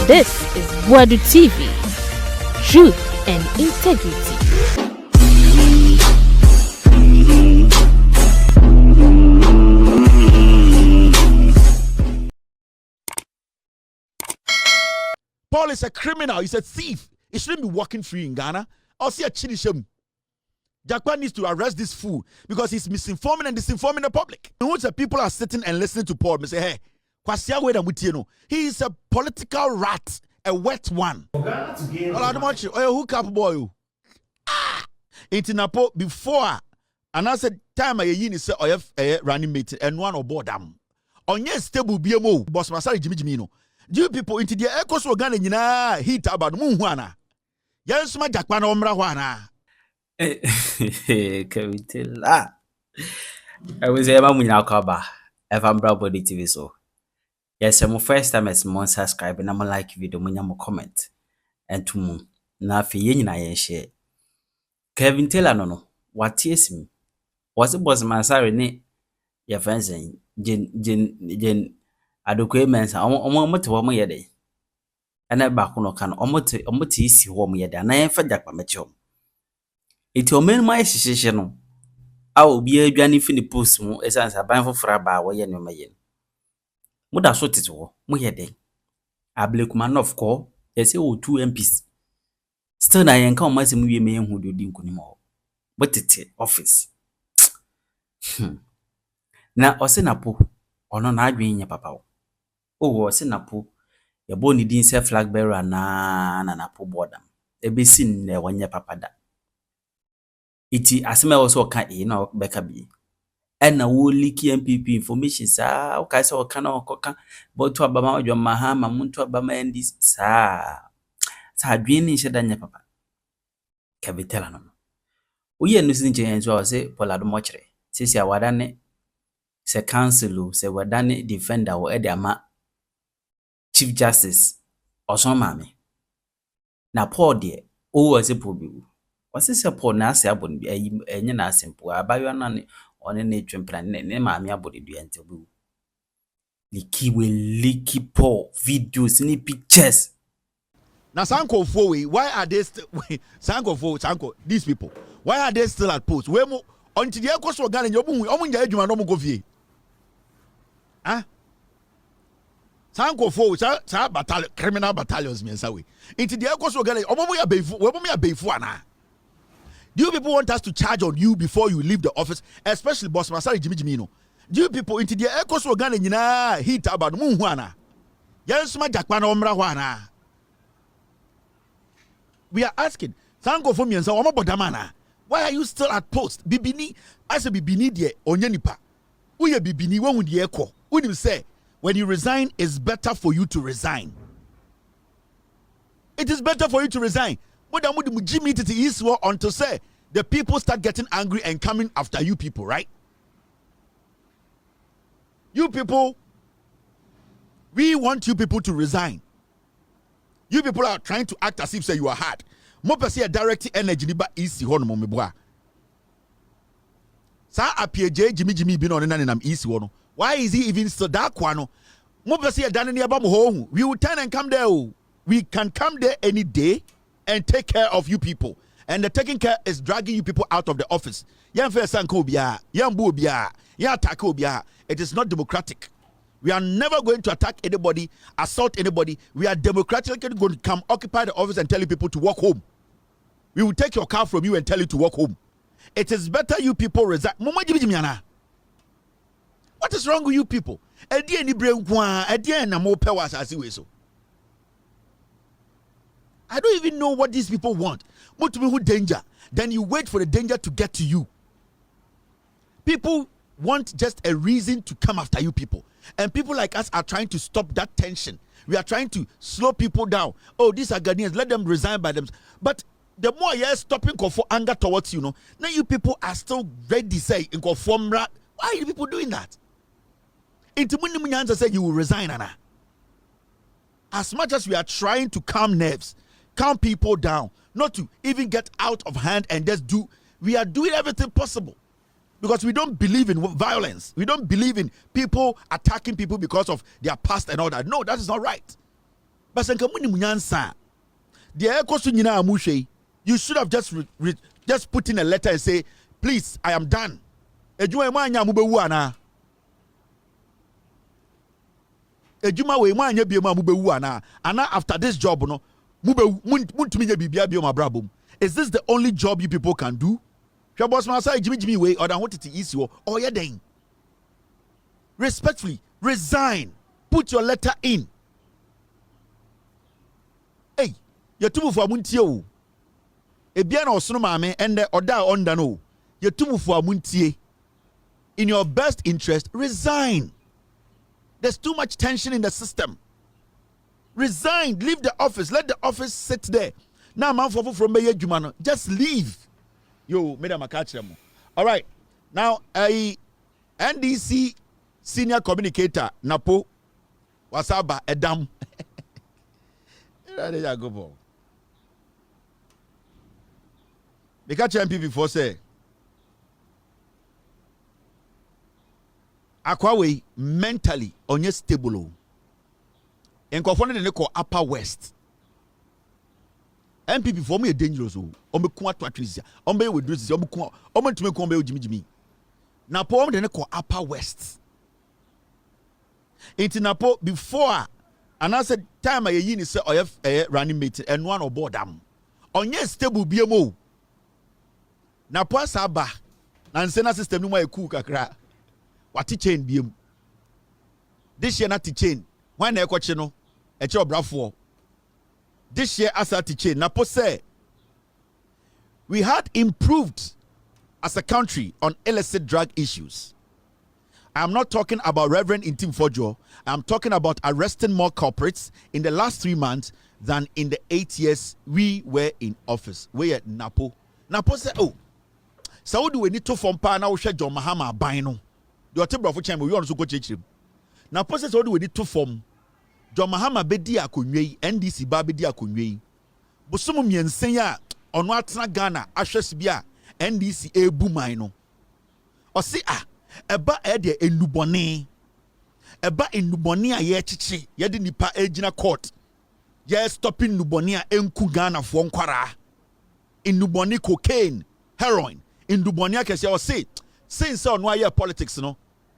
This is Wadu TV, truth and integrity. Paul is a criminal. He's a thief. He shouldn't be walking free in Ghana. I'll see a chinishem. Japan needs to arrest this fool because he's misinforming and disinforming the public. And once the people are sitting and listening to Paul, they say, hey, he is a political rat, a wet one. Adom Otchere, hook up boy. Into Napo before, and I said, time I say, I have a running mate and one or board them. On yes, stable BMO, boss Masari Jimmy. You people into the echoes were gonna heat about Muhuana. Yes, my Japan Omrawana. Can we tell that? I was a man without cover. If I'm Bravo TV so. Yes, I'm first time as mon subscribe and I'm like video when I'm comment. And to moon. Na fi yen na yen share. Kevin Taylor no. What is me? Was it was my sorry ne? Your friends Jen adokwe mensa omo te wo mo yede ena ba ko no kan omo te isi wo mo yede na yen fa jakpa mechom eti omen ma yehyehyehye no a obi adwane fi ni post mu esansa ban fofora ba wo ye no mayen mo da so tete wo mo yede ablekuma no of call say o 2 MPs still na yen kan o masem wie me yen hu do di nkunimo ho bo tete office na ose Napo ono na adwen nya papa wo o se Napo ye bo ni din se flag bearer na Napo boardam ebe sin na wonye papa da iti asema wo so ka e na beka bi ena wo liki NPP information sa o ka se o ka na okoka bo to abama odwo mahama muntu abama ndi sa adwen ni sheda nya papa kabitela no wo ye no sin chen so se Adom Otchere sisi awada ne se council se wadane defender wo ede ama Chief Justice Osomame na Paul de o wase pobi wase se Paul na ase abon bi enye na asempo abayo na ne one ne twempra ne maame abode dua ntebu liki Paul videos ni pictures now sanko we why are they still sanko these people why are they still at post we mo until the echoes were Ghana omu nya adwuma no mo go fie sanko sa battalion criminal battalions me say we into the echoes were Ghana omu ya befu we mo ya befu ana. Do you people want us to charge on you before you leave the office, especially boss Masari Jimmy no? Do you people into the echoes were Ghana nyina heat about Muhuana? Yes, my Japan Omrawana. We are asking sanko for me and so bodamana. Why are you still at post? Bibini, I say Bibini de onyanipa. Uye Bibini when would the echo? When you say when you resign, it's better for you to resign. It is better for you to resign. Jimmy is until say the people start getting angry and coming after you people, right? You people, we want you people to resign. You people are trying to act as if say you are hard. Mo pese a direct energy ba isi ho no mo meboa. Sa apie Jimmy bi no ne nam isi ho no. Why is he even still that kwano? Mo pese a dan ne aba mo ho. We will turn and come there. We can come there any day and take care of you people. And the taking care is dragging you people out of the office. Yan fe sanko bia, yan bu bia, yan attack bia. It is not democratic. We are never going to attack anybody, assault anybody. We are democratically going to come occupy the office and tell you people to walk home. We will take your car from you and tell you to walk home. It is better you people resign. What is wrong with you people? I don't even know what these people want. Danger. Then you wait for the danger to get to you. People want just a reason to come after you people. And people like us are trying to stop that tension. We are trying to slow people down. Oh, these are Ghanaians. Let them resign by themselves. But the more you're stopping for anger towards you, now you people are still ready say in conform. Why are you people doing that? Intimunyanza said you will resign, Anna. As much as we are trying to calm nerves, calm people down, not to even get out of hand and just do, we are doing everything possible. Because we don't believe in violence. We don't believe in people attacking people because of their past and all that. No, that is not right. But senka muni munyansa. The air kosu nyina amuhwe. You should have just put in a letter and say, please, I am done. Ejuma ema anya mubewu ana. Ejuma we ema anya biema mubewu ana. Ana after this job no, muntumi nya bibia bioma brabom. Is this the only job you people can do? Your boss man say Jimmy way or than what it is or yeah then. Respectfully, resign. Put your letter in. Hey, you tumu for amuntie. Ebia na osono maame ende oda onda no. You tumu for amuntie. In your best interest, resign. There's too much tension in the system. Resign. Leave the office. Let the office sit there. Now, man, from Jumano, just leave. Yo, Madam Akachremo. All right. Now, a NDC senior communicator, Napo, Wasaba, Adom. There you go. The catch NPP before say, Akwawe mentally unstable. And confronted the call Upper West. NPP for me dangerous. Ombe kwa to atrisia. Ombe we do this. Ombe to me kombe Jimmy. Napo the call Upper West. Into Napo before and I said time I yin say running mate and one or board them. On yes stable BMO. Napo Saba. Nansena system no my cook kakra. What chain BM. This year not chain. Why na ekwache no? Eche obrafo. This year as a teacher, Napo say we had improved as a country on illicit drug issues. I'm not talking about Reverend Intim Fojo. I'm talking about arresting more culprits in the last 3 months than in the 8 years we were in office. We at Napo. Napo say, oh, so do we need to form pa na wo hwe John Mahama ban no. The otebro for chamber we want to go chechim. Napo say so do we need to form John Mahama bedi akonwe NDC ba bedi akonwe bosom miensen ya ono atena Ghana ahwese bia NDC ebu man no o se eba de enubone a ye chichi ye de nipa egina court ye stopping nubone a enku Ghana fo nkwara enubone cocaine heroin enubone akese o se since ono aye politics no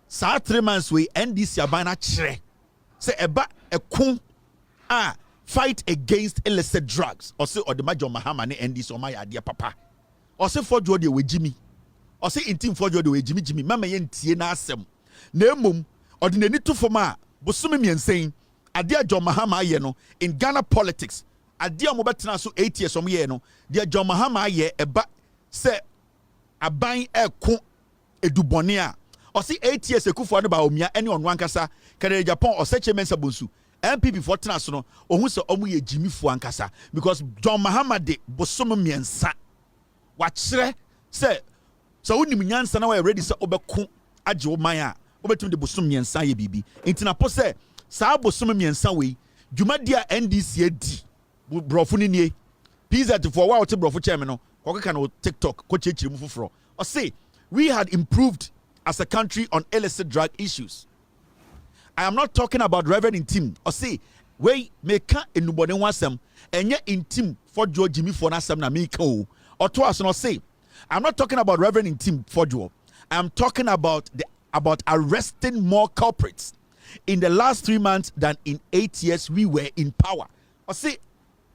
sa 3 months we NDC abana kire se eba ekun fight against illicit drugs or say or the John Mahama ne NDC or my idea papa or say for Jody we Jimmy or say in team for Jody we Jimmy mama yen tie na asem na emom or the need to forma bosumi mi ensaying idea John Mahama ye no in Ghana politics idea mo betena so 8 years om ye no dia John Mahama ye eba say aban ekun edubone a or say 8 years ekufo no ba omia ene onwan kasa kere Japan or seche mensa bonsu NPP for tenaso no ohun se omu ye Jimmy fu ankasa because John Mahama de bosom miensa wa kire se so wonim nyansa na we ready se obeko age wo man a obetum de bosom miensa ye bibi intina po se sa bosom miensa we dwumadi a NDC edi brofo ni nie pizza for wa wote brofo chairman no kokeka no TikTok ko chechiri mu foforo o say we had improved as a country on illicit drug issues. I am not talking about Reverend Intim. Or say, we make enubone wasem enye Intim for Joe Jimmy for nasem na me ko. Or to us no say, I'm not talking about Reverend Intim for Joe. I'm talking about arresting more culprits in the last 3 months than in 8 years we were in power. Or say,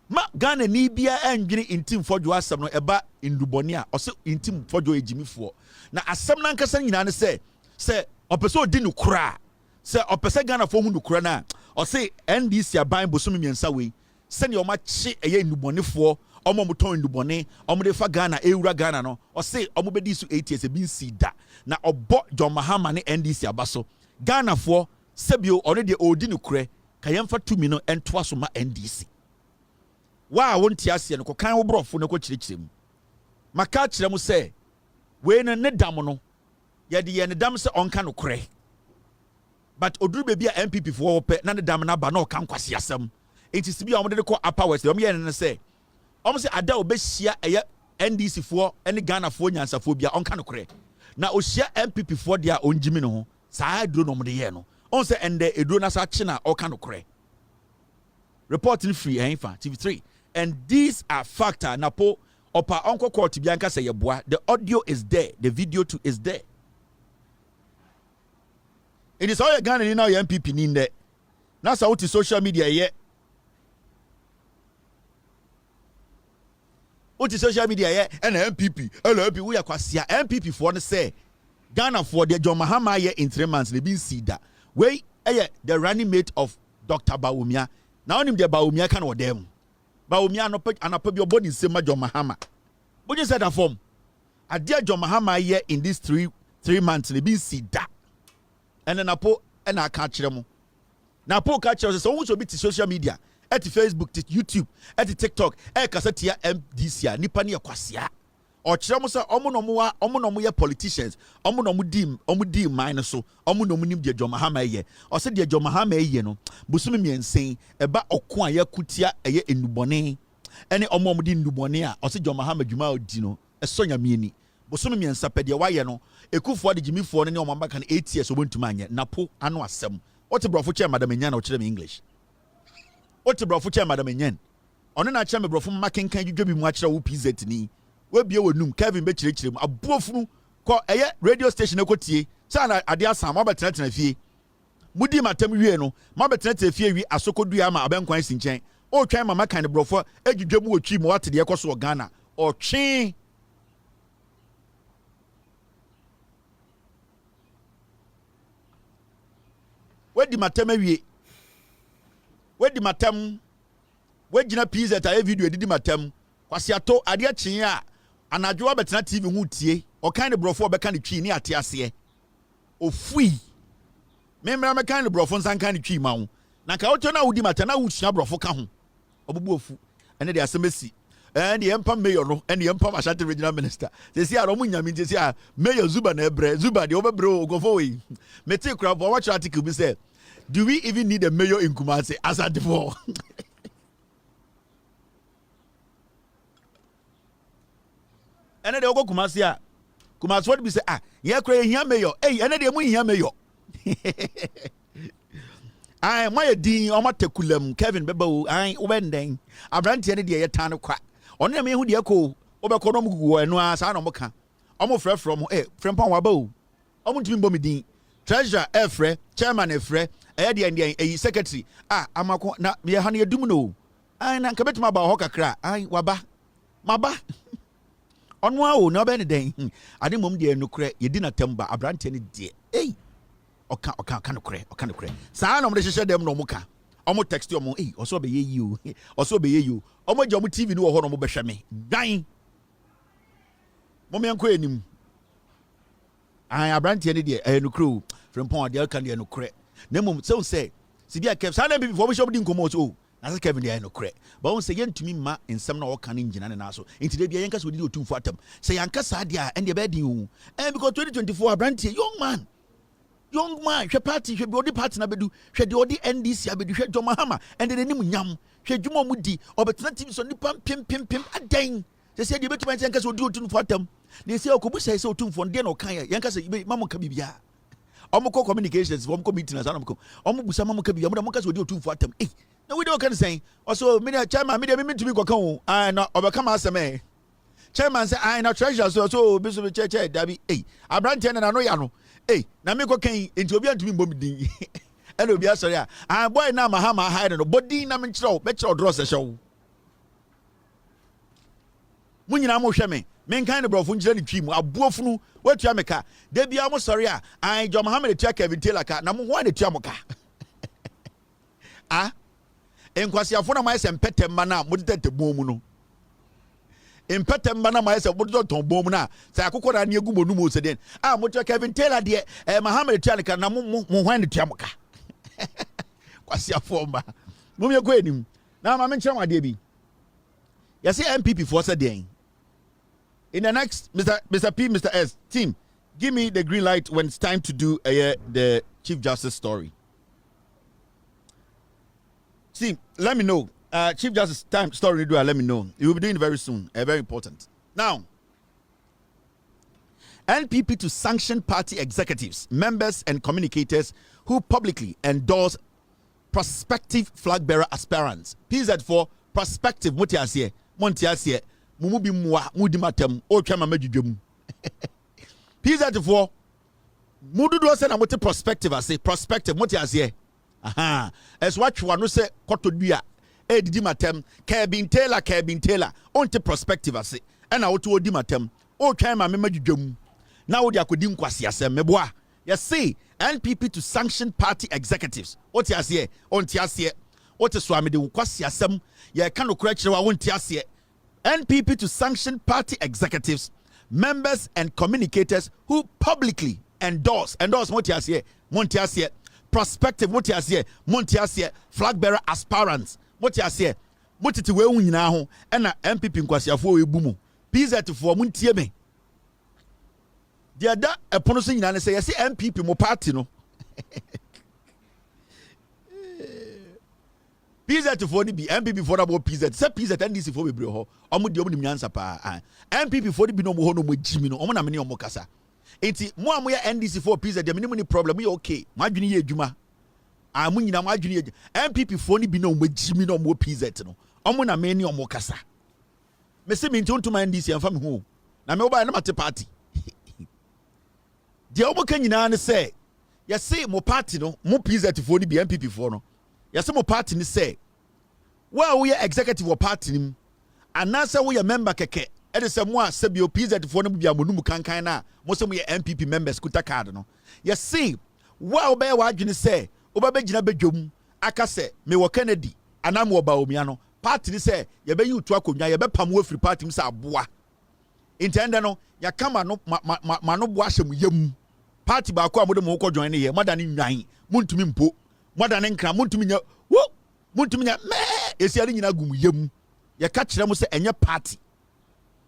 ma Ghana ni bia enjini Intim for Joe asem no eba indubonia. Or say Intim for Joe Jimmy for. Na asem na nkasa nyina ne say opeso di no kura. Se opese Ghana for hu nukura na o se NDC aban bosom miensa we se ne o ma chi eye nubonefo omo moton nubone omo de fa Ghana ewura Ghana no o se omo bedi su 8 years e bin si da na obo John Mahama ne NDC abaso Ghana for sebio already odi nukure kayemfa tumi no entoa so ma NDC wa wonti ase no kokan wo brofo ne ko kirikirem maka kirem se we ne dam no ye de ye ne dam se onka nukure. But Odru baby NPP for pe na ne dam na ba na kan kwase asem enti bi omde ko Upper West om ye ne say ada obehia eye NDC for ene Ghana for nyansafo bia onka no kore na ohia NPP for dia onjimi no ho saa edro no omde ye no on say ende edro na sa chi na oka no kore. reporting free TV3. And these are factor Napo opa uncle court bianca say yeboa. The audio is there, the video too is there. It is all your gun and now your NPP in there. Now so to social media yet. What is social media yet? And NPP, we are kwasia NPP for the say Ghana for the John Mahama here in 3 months they been see that. Wait, the running mate of Dr. Bawumia. Now him the Bawumia can or them. Bawumia no put and your body same John Mahama. But you said that form. A dear John Mahama here in these 3 months they been see that. And then Napo and I catch them. Napo catch us so much be to social media, at Facebook, to YouTube, at TikTok, kasatia MDC, Nipani Kwasia. Or Chamosa omonomu politicians, omudim minus so, omunomunim de John Mahama ye, or said dear John Mahama ye no, Busumi and saying, eba okwa ya kutia eye in Nubone, any omomudi Nubonea, or said John Mahama Juma Dino, a Sonya Mini. Bosumi and Sapedia Wayano, a coup for the Jimmy for any Omamba can 8 years went to Mania, Napo, Anwa Sem. What a brofucha, Madam Enyan, or Chile English. What a brofucha, Madam Enyan. On an acham brofum making can you give me much of PZ ni? We be able to Kevin Betch, a bofu call a radio station a cotie, Sana Adia Sam, Mabet and fee. Mudi Matem, Mabet and fee, a soko duama, a bank in chain. Oh, try my kind of brofer, Eddie Jabu Chim, what the Ecoso Ghana, or chain. Where the matem where the matem where Gina Peas at a video did matem Quasiato Adia Chia and I draw better TV Mutie or kind of brofo becani tree near Tiasie. O free. Member I'm a kind of brofons and kind of tree mount. Nakaotona would matana would shabro for Kahun. Obufu and the Assemblea. And the Empire Mayor and the Empire Ashanti Regional Minister. They say Romunia means they say Mayor Zuba Nebre, Zuba, the overbro, go forward. Mete crab or watch article we say. Do we even need a mayor in Kumasi as at before? And then they go Kumasi. Kumasi what we say, yeah, cray here mayor. Hey, and then they win here mayor. I am my dean or Matekulum, Kevin Bebo, I wending. I brand any day a town of crack. On the me who the echo, Oberconomu and was Anomoka. Almost from from Pawabo. Almost been bombing. Treasurer Efre, Chairman Efre, a secretary. I'm a na me honey a dumino. I na kabet my bahoka cra. I waba. Maba. On wow, no benny day. I didn't mum dear no cre, you didn't temper a brand any dear. Eh. Or can cre. San of the share them no muka. Almost text your mo, also be you, also be you. Almost your TV no horror beshame. Dying. Mommy and I am brand any dear, no crew from Pond, the Candy no cre. Nemo so say, Sibia kept silent before we shall be incommode. As Kevin there no cre. But once again to me, ma in some no canning and also. Into the Yankas will do 2 for them. Say Yankasadia and the bed you. And because 2024 brand young man, she party, she body partner bedu, she the odi NDC abedu, she John Mahama, and the name Yam, she Jumo Mudi, or but not even so nipam pim a dang. They said you better my Yankas will do 2 for them. They say, Okubu say so 2 for Den or Kaya, Yankas, Mamma Kabibia. Omoko communications, one committee as Anamco, Omubusama Kabia, Mokas will do 2 for them. No, we don't can say. Also, media chairman, media mean to be Gokon, I not overcome as a man. Chairman say, I not treasure, so Bishop Church, Dabby, I brand 10 and I know Yano. Hey, now me came into a to be bombing. And will be sorry. I boy now Mahama hide no body na me chro, bet your draws a show. Munina mo shame, men kind of brofunjani trim, a buofunu, what Yamaka, they be almost sorry. I John Mohammed check every telaka, number 1 the Chamoka. Ah, and Quasia for my son Petem Mana, would that the bomuno. In Petem Mana, myself, would not on bomuna, Sakuko and Yagubo Numo said, what Kevin Taylor, dear, and Mohammed Chalika, Namu, the Chamoka. Quasia former. Mumia Gwedim. Now, my mention my baby. You see NPP for a day. In the next, Mr. P, Mr. S, team, give me the green light when it's time to do the Chief Justice story. Team, let me know. Chief Justice time story do let me know. You will be doing it very soon. Very important. Now, NPP to sanction party executives, members, and communicators who publicly endorse prospective flag bearer aspirants. PZ for prospective. What you say? Montiasie. Mumu bi mwa mudi matem. O chama majujum. PZ for mudu do say na what prospective. I say prospective. What you say? Aha. As what you want to say? Kotodua. Didi matem. Cabin Taylor. Onte prospective. I say. And I want to odi matem. O chama majujum. Now they are couldn't kwasi asem meboa. You see, NPP to sanction party executives. What you say? On tiasie. What is swami de kwasi asem? You can't correct you on tiasie. NPP to sanction party executives, members and communicators who publicly endorse what you say? Montiasie. Prospective what you say? Montiasie. Flag bearer aspirants. What you say? What it we nyina ho and NPP nkwasiafo we bumu. PZ for muntie me. The other a pronunciation nyina say yes NPP mo party no. PZ for the NPP for about PZ. Say PZ NDC for we bro ho. Omo di omo nim nyansa pa. NPP for the bi no mo ho no mo jimi no. Omo na me ne omo kasa. Enti mo amoya NDC for PZ dem ni problem you okay. Mo adwene ye adwuma. Mo nyina mo adwene ye. NPP for ni bi no mo jimi no mo PZ no. Omo na me ne omo kasa. Me se me nti ontuma NDC amfa me ho. Na me oba na mate party. The omo kan nyina ne say ya say mo party no mo PZ for ni bi NPP for no. Ya say mo party ni say wa we executive of party nim anasa we member keke e de say mo a se bi PZ for no bia mo num kankan na mo se mo NPP members kuta card no ya say wa be wa adwene say oba be gina bedwom aka say me wo Kennedy anam wo ba omia no party ni say ye be yutu akonwa ye be pam wo free party msa aboa intenda no ya kama no ma no boa hyem yam party ba ko amode mo ko join ne ye moda ne nwan muntumi mpo moda ne nkra muntumi nya wo muntumi nya me esi ari nyina gum yam ye ka kire mo se enye party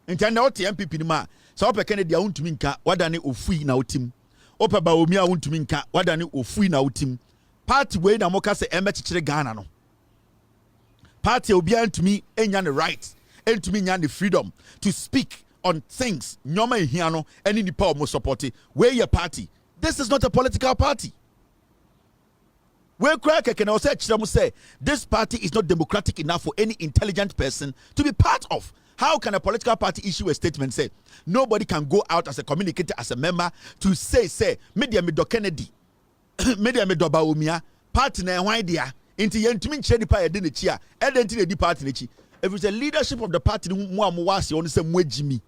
intenda o te MPP ni ma so ope Kennedy a untumi nka wada ne ofui na otim ope ba omi a untumi nka wada ne ofui na otim party we na mo ka se eme kikire Ghana no party obi antumi enya ne right entumi nya ne freedom to speak on things nyoma ehia no any nipa o mo support we your party. This is not a political party. We cry keke na say chira mo say this party is not democratic enough for any intelligent person to be part of. How can a political party issue a statement say nobody can go out as a communicator as a member to say media me do Kennedy media me do Baumia party na why dia inti yentumi nche nipa ye de ne chi a edenti na di party ne chi. If it's the leadership of the party mo amwase on say mo agimi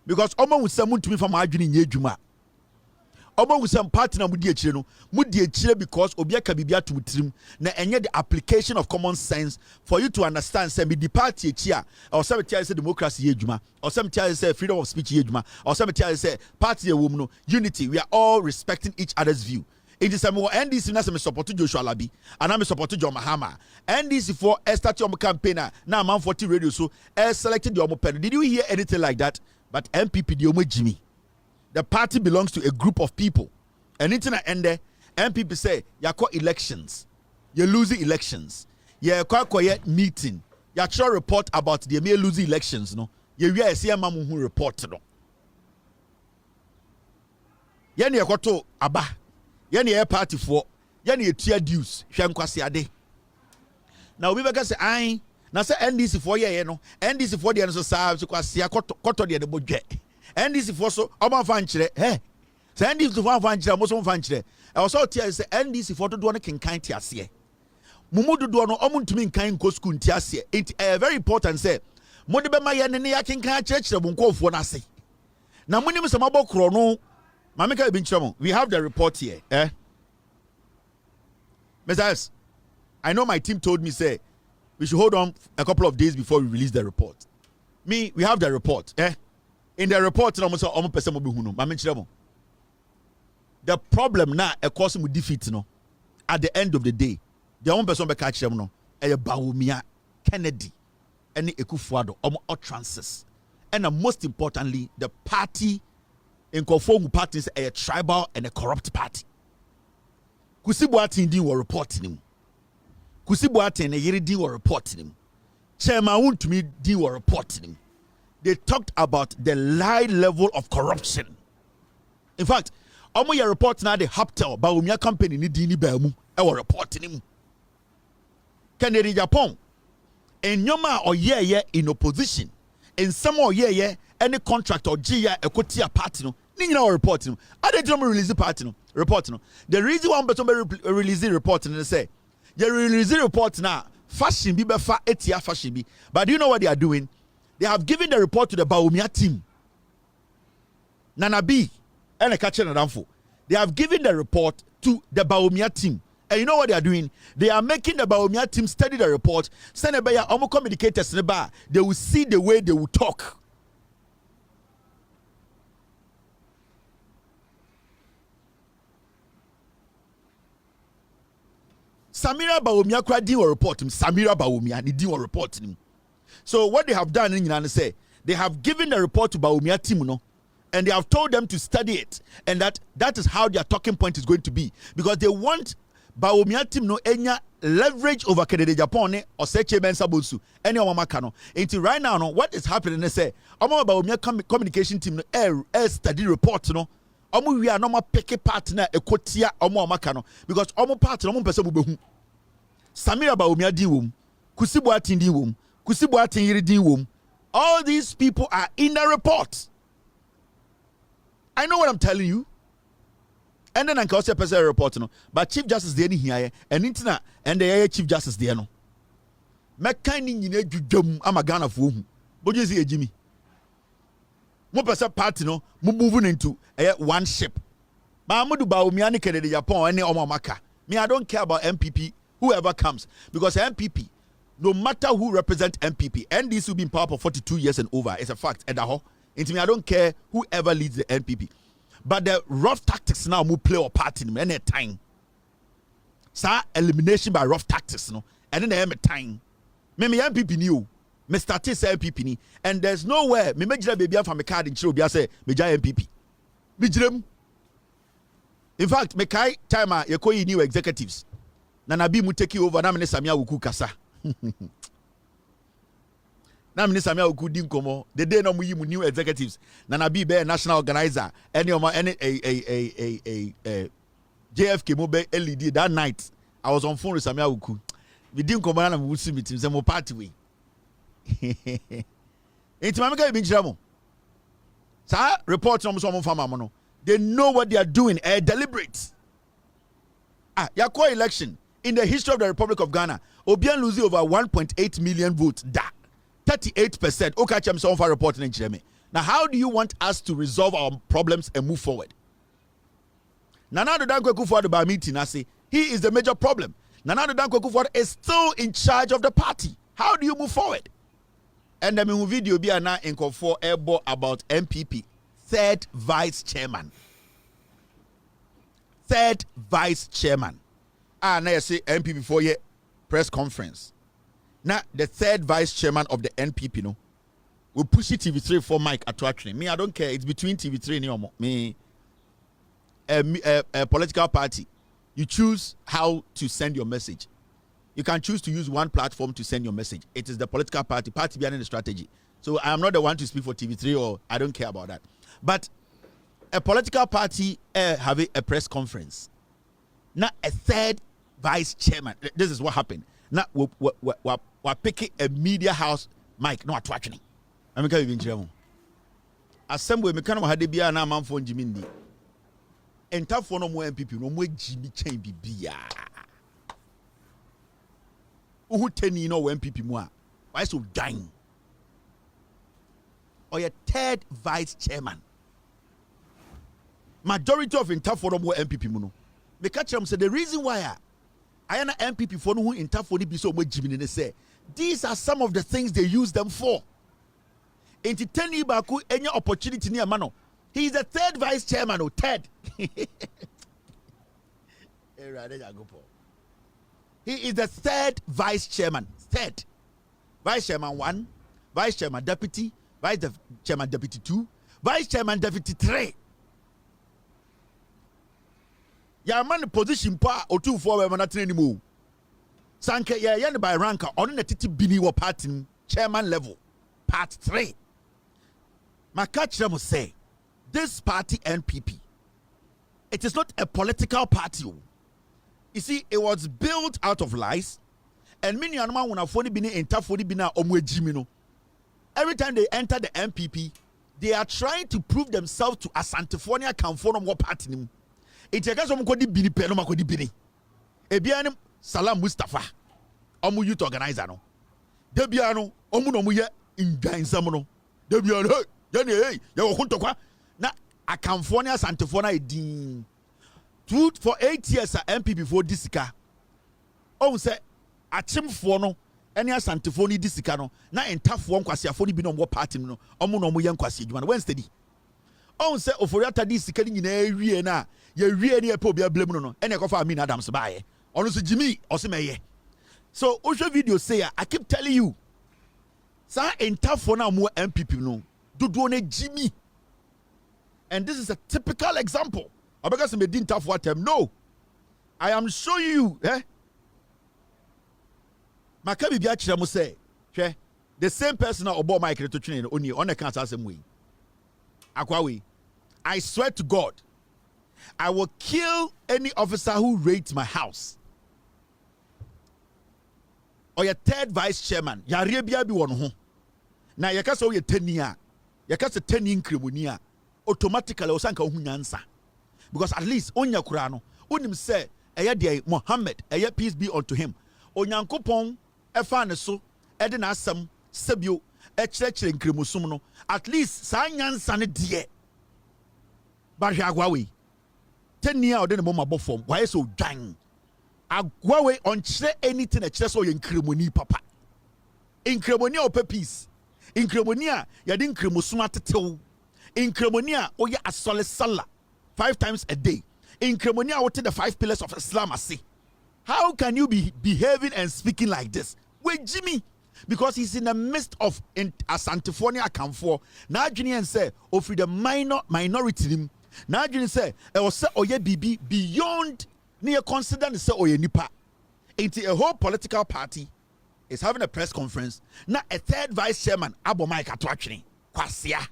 because omo wu say muntumi fa ma adwene nye adwuma omo wu say party na mudi akire no mudi akire because obi aka bibia to mutirim na enye the application of common sense for you to understand say me the party achi a or say tell say democracy ye adwuma or say tell say freedom of speech ye adwuma or say tell say party ye wom no unity we are all respecting each other's view. It is a more NDC na me support Joshua Labi and I support John Mahama. NDC for start your campaign now man 40 radio so selected your pen. Did you hear anything like that? But MPP the Omo Jimmy. The party belongs to a group of people. And it's not end there. MPP say you call elections. You're losing elections. You call quiet meeting. You actually report about the may losing elections. No, you hear see a mamu who report no. Yani yakoto aba. Yani a party for yani a tier dues. Shankwasi ade. Now we say I na say NDC for ye no NDC for the so sa so kwasi koto de bodwe NDC for so oba fan kire he say NDC for fan kire mo so fan kire e so tie say NDC for dodo no kenkan ti ase mumu dodo no omuntumi nkan nko school ti ase it very important say mo de be ma ye ne ya kenkan kire bo nkofo na ase na munim se mabokro no mameka bi nkyeremo. We have the report here Messias, I know my team told me say we should hold on a couple of days before we release the report. We have the report. In the report, the problem now, a cause of defeat, no. At the end of the day, the one person be catch them, no. Baumia, Kennedy, any Ekufuado, utterances, and most importantly, the party in conform parties a tribal and a corrupt party. Kusibuati ndi were reporting him. Kusibuati and a yeri were reporting him. Chairman Wuntumi di were reporting him. They talked about the high level of corruption. In fact, Omo your report na the Haptel Bawumia company ni dini bamu e report ni mu. Kennedy Japan in nyoma or ye in opposition in some or ye any contract or gia ekotia party no ni nyina report no. Ade drum release party no report no. The reason one person release report no say they release report now fashion be befa etia fashion be. But do you know what they are doing? They have given the report to the Bawumia team. Nana B and a catcher and Ramfo. They have given the report to the Bawumia team. And you know what they are doing? They are making the Bawumia team study the report. Send a buyer, communicators in the bar. They will see the way they will talk. Samira Bawumia cried or report him. Samira Bawumia ni or report him. So what they have done in say they have given the report to Bawumia team, no, and they have told them to study it, and that is how their talking point is going to be, because they want Bawumia team no enya leverage over Kennedy Japan or Seche Ben Sabosu any mama kano. Until right now, no, what is happening? They say Bawumia communication team no study report no. We are normal picky partner ekotia makano because partner person behu. Samira Bawumia di wom, Kusibu Atin di wom, Kusibu Atin yiri di wom. All these people are in the report. I know what I'm telling you. And then I can also person report no, but Chief Justice there ni here and interna and the Chief Justice there no. Mekani nyine dwudwam amagana fo hu. Boje si ejimi. Mo person party no, mo moving into one ship. Mahamudu Bawumia ni Kennedy Japan any omamaka. Me, I don't care about NPP, whoever comes, because NPP, no matter who represent NPP, NDC will be in power for 42 years and over. It's a fact. And into me, I don't care whoever leads the NPP. But the rough tactics now will play a part in any time. So elimination by rough tactics, no, and then they have a time. Me NPP new. Me started say NPP ni, and there's nowhere me make baby from my card in Chiro be say me jai NPP. Me jirem. In fact, me kai time you call new executives. Nana bi mu take over na me Samia Wuku kasa. Na me Samia Wuku din komo. The day no mu yi mu new executives. Nana bi be national organizer. Any JFK mo be LED that night. I was on phone with Samia Wuku. We didn't come na me wusi meeting say mo party we. It's mamaka ibinjamo. Sa report no so fama mo no. They know what they are doing. Deliberate. Yako election in the history of the Republic of Ghana. Obian losing over 1.8 million votes. 38%. Okay, I'm so far reporting in Jeremy. Now, how do you want us to resolve our problems and move forward? Nana Dankwa Kufuor by meeting, I say he is the major problem. Nana Dankwa Kufuor is still in charge of the party. How do you move forward? And the video be now in for ebo about NPP. Third vice chairman. Now you say NPP for your press conference. Now the third vice chairman of the NPP, no, will push it TV3 for Mike attraction. Me, I don't care. It's between TV3 and me. A political party. You choose how to send your message. You can choose to use one platform to send your message. It is the political party behind the strategy. So I am not the one to speak for TV3 or I don't care about that. But a political party having a press conference. Now a third vice chairman. This is what happened. Now we're picking a media house mic. No attraction. I'm going to be assembly. Me can't have the beer na man phone Jimindi. Enter for no more NPP. No more Jimmy chain bibia. Who ten you know NPP more? Why so dying? Or your third vice chairman. Majority of Interforum were NPP muno. The catch them say the reason why I am NPP for no Interforum be so much Jimmy say these are some of the things they use them for. Into 10 Ibaku any opportunity near Mano. He is the third vice chairman or third. He is the third vice chairman. Third. Vice chairman 1, vice chairman deputy, vice chairman deputy 2, vice chairman deputy 3. Ya man position pa or 2 4 we not anymore. Sanke ya by rank on the titi bini wa party chairman level. Part 3. My catch them say this party NPP. It is not a political party. You see, it was built out of lies. And many animal when a bini interfoni bina omwejimino. Every time they enter the NPP, they are trying to prove themselves to Asantefonia Kamfono more party. It is a kodi bini penoma kodi bini. Ebianim Salam Mustafa. Omu youth organizer no. Debiano omu no muye ingansamono. Debiano hey, yani hey, ya wakunto kwa. Na Akamfonia Santefona edin. For 8 years at NPP for disika. Oh say achimfo no ene asantefo ni disika no na entafo nkwasiafo ni bi no mo party no omo no mo ye nkwasi adwuma no Wednesday di on say oforiata disika ni nyina awie na ye wie ni epe obi ablem no ene ekofa Amin Adams baaye ono so Jimmy osemeye. So osho video say I keep telling you sa entafo na mo NPP no dodo na Jimmy, and this is a typical example. Because me didn't have what them. No, I am showing you. Makabi biachira mo say, the same person that obo Mike to train only on the cancer same way. Akwawi, I swear to God, I will kill any officer who raids my house. Or your third vice chairman, Yarebia bi one ho. Now yakasa o ye 10 year, yakasa 10 incremonia, automatically osanka ohunyansa. Because at least onya kurano unim say eye de Muhammad eye peace be unto him onyankopon efa ne so ede na asem sabio e kyerɛkyerɛ nkremusum no at least saa nyansa ne de ba hwe agwawe tenia ode ne moma bofom why so dwan agwawe on kyerɛ anything e kyerɛ so ye nkremoni papa nkremoni a opa peace nkremoni a ye de nkremusum atetew nkremoni a oye asole sala 5 times a day. In Cremonia, what the 5 pillars of Islam I see. How can you be behaving and speaking like this? With Jimmy, because he's in the midst of Asantefonia account for. Now Junior say, oh, for the minority, now Junior say, I was say, oh yeah, BB beyond near consider say, oh yeah, nipa. Into a whole political party is having a press conference. Now a third vice chairman, Abo Mike Atwachini, Kwasia.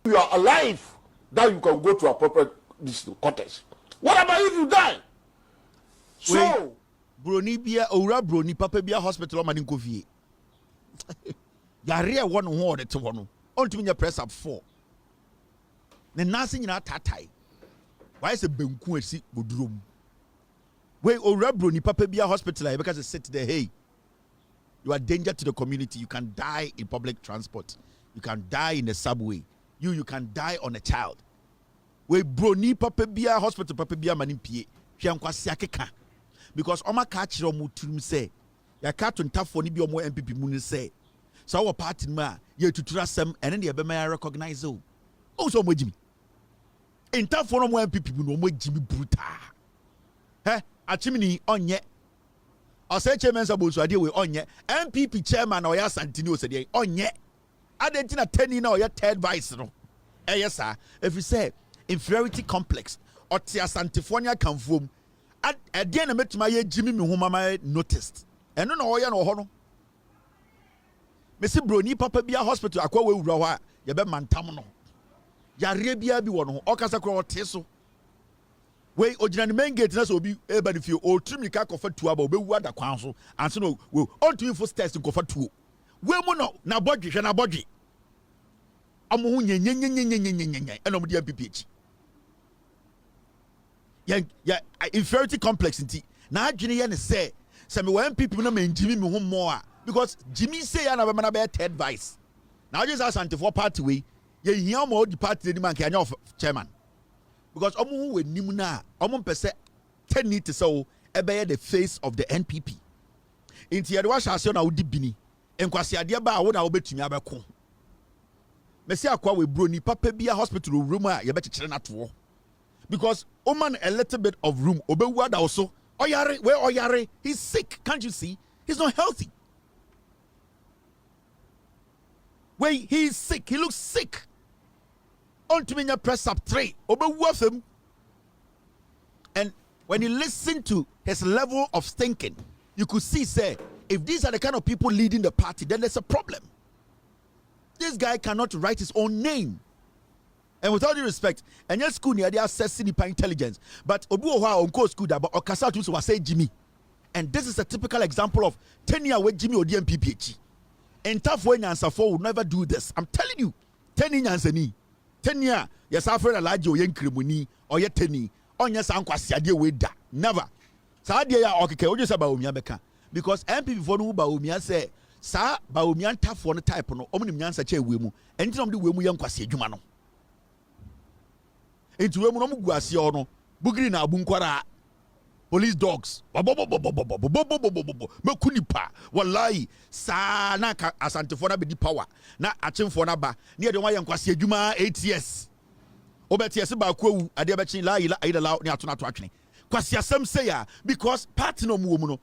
You are alive, that you can go to appropriate this contest. What about if you die? So Broni bia owura Broni papa bia hospital o mani nkofie. Yare won ho de te wono. Ontumi nya press up 4. Ne nase nyina tatai. Why say benku asi bodurom. We owura Broni papa bia hospital because they sit there, hey, you are danger to the community. You can die in public transport. You can die in the subway. You can die on a child. We Broni papa bia hospital papa bia mani pie. Hwe nkwase akeka. Because Oma catch mu turum say ya carton tafo ni bi omo NPP mu ni say so our party ma ye tutura sem ene de be ma recognize o so mo jimi intafo no mo NPP mu no mo jimi bruta achimini onye ose chairman sabosu ade we onye NPP chairman o ya santini o sede onye adentina 10 na o ya third vice no yes sir if you say inferiority complex or tia santifonia kanfom at the end of it, my Jimmy Mihuma noticed. And no, I know Hono. Messi Broni Papa Bia Hospital, Aqua Rawa, Yabe Mantamono. Yarebia be one, Okasakro Teso. Way Ojan main gate, will be able if you or Trimika for 2 hours, be what the council, and so no, will all to you for test to go for 2. We mono, na bodgy, and a bodgy. Amu yen, and on the MPP. Yeah, inferiority complex inti. Na Junior say, some when people no mean Jimmy me home more because Jimmy say I never be third vice. Now just ask anti for party way, ye hear more the party the man can of chairman. Because omu we nimu na, omu pese 10 need to so ebe the face of the NPP. Inti yadwa shasyo na udi bini. Enkwasi adia ba wo na obetumi abeko. Mesi akwa we bro ni papa bia hospital room a ye be kekere na to. Because Oman a little bit of room. Obewada also. Oyare, where Oyare? He's sick. Can't you see? He's not healthy. Wait, he's sick. He looks sick. On to me press up 3. Obewu him. And when you listen to his level of thinking, you could see, say, if these are the kind of people leading the party, then there's a problem. This guy cannot write his own name. And with all due respect, and your school near they assessing the intelligence, but obi oha on school that but okasa to was say Jimmy. And this is a typical example of 10-year with Jimmy or DMPPH. And tough when answer for would never do this. I'm telling you, 10 years any 10 year, yes, I've heard a large or young crimony or yet 10 on your sound quasi idea with that. Never. Sadia okay, what you say about Umia because NPP for no Baumia say, Sa Baumian tough one type no omnium such a wimu, and some the wimu young quasi jumano. Into Wemu Guasiono, Bugrina Bunquara. Police dogs, Mekunipa, Wallahi, Sana Asantefona be the power. Na achim fona ba, near the Wayan Kwasi Juma 8 years. Obetias Baku, Adebachin La Ida Lao, Niatuna Twakni. Kwasia some say, because party no muno,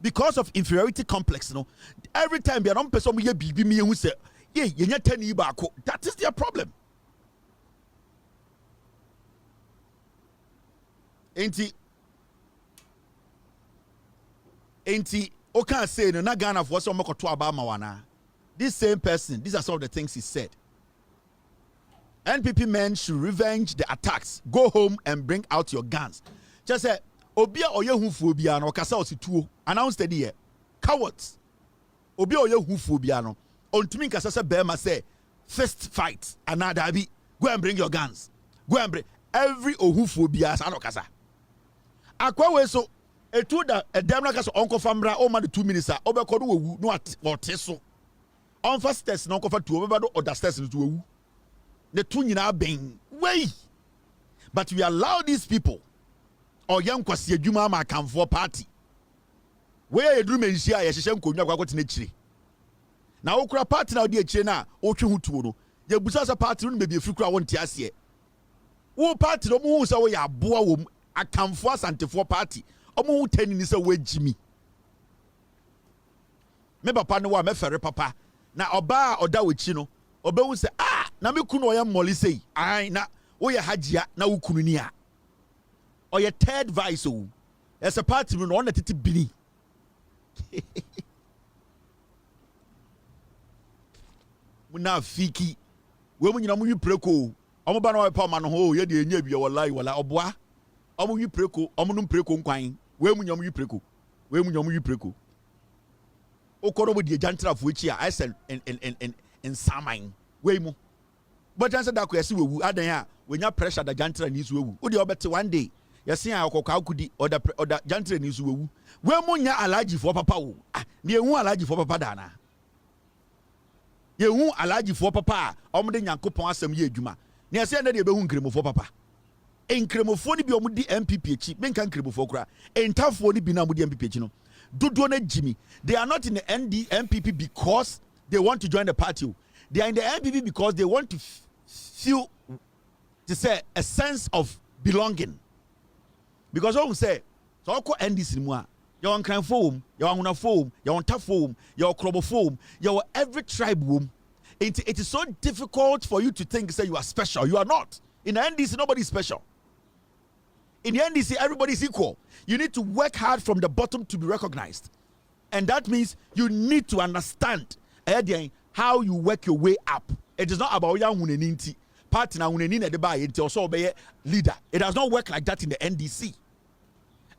because of inferiority complex, no. Every time they don't person me be me who say, yeah, you're not 10 years back. That is their problem. Ain't he? Okay, say no. Not Ghana for some more to Obama wana. This same person. These are some of the things he said. NPP men should revenge the attacks. Go home and bring out your guns. Just say, Obia oye hufobia no kasa osituo. Announced the year. Cowards. Obia oye hufobia no. Ontumi kasa se bema say fist fight. Another be go and bring your guns. Go and bring every ohufobia sa no kasa. Akwa we so etu da edem na kaso onko famra o ma the 2 minutes a obekọ no wewu no ate so on first test no onko fa tu obeba do other test no wewu the two nyina ben way but we allow these people or young kwasi adwuma ma kanfo party we eduru menhia ye hyehyɛ nkonwa kwakote na chire na okura party na odi achire na otwe hutuo no ye busa sa party no be efiri kura wonte ase wo party no mu hu sa wo ya aboa wo akanfo asantefo party omo tani ni se wagimi me papa no wa me fere papa na oba oda wechi no obewu se na me kunu oya mmoli sei ai na wo ye hajia na wo kunu ni a oye third vice o as a party no on tete bini muna fiki we mu nyina mu wi preko omo ba na wa pa ma no ho ye de enya bia wallahi wala oboa omo wi preko omo no preko nkwan we mu nyom wi preko okoro bo de jantra fo echi a isen in saman we mu but answer that question wewu adan a we nya pressure da jantra ni so wewu o de obete one day yesi a okokwa akudi order jantra ni so wewu we mu nya alaji fo papa wo ne ehu alaji fo papa da na yehu alaji fo papa omo de nyankopon asem ye adwuma ne yesi na de behu nkremofo papa enkremofo ni bi omudi NPP echi menka nkremofo kura entafo ni bi na omudi NPP echi no dodo na jimi they are not in the NPP because they want to join the party. They are in the NPP because they want to feel to say a sense of belonging. Because what we say so I call NDC mu a you on cran foam, you on una foam, you on tap foam, you on krobo foam, you every tribe womb. It is so difficult for you to think say you are special. You are not. In the NDC nobody is special. In the NDC, everybody is equal. You need to work hard from the bottom to be recognized. And that means you need to understand how you work your way up. It is not about young partner also be leader. It does not work like that in the NDC.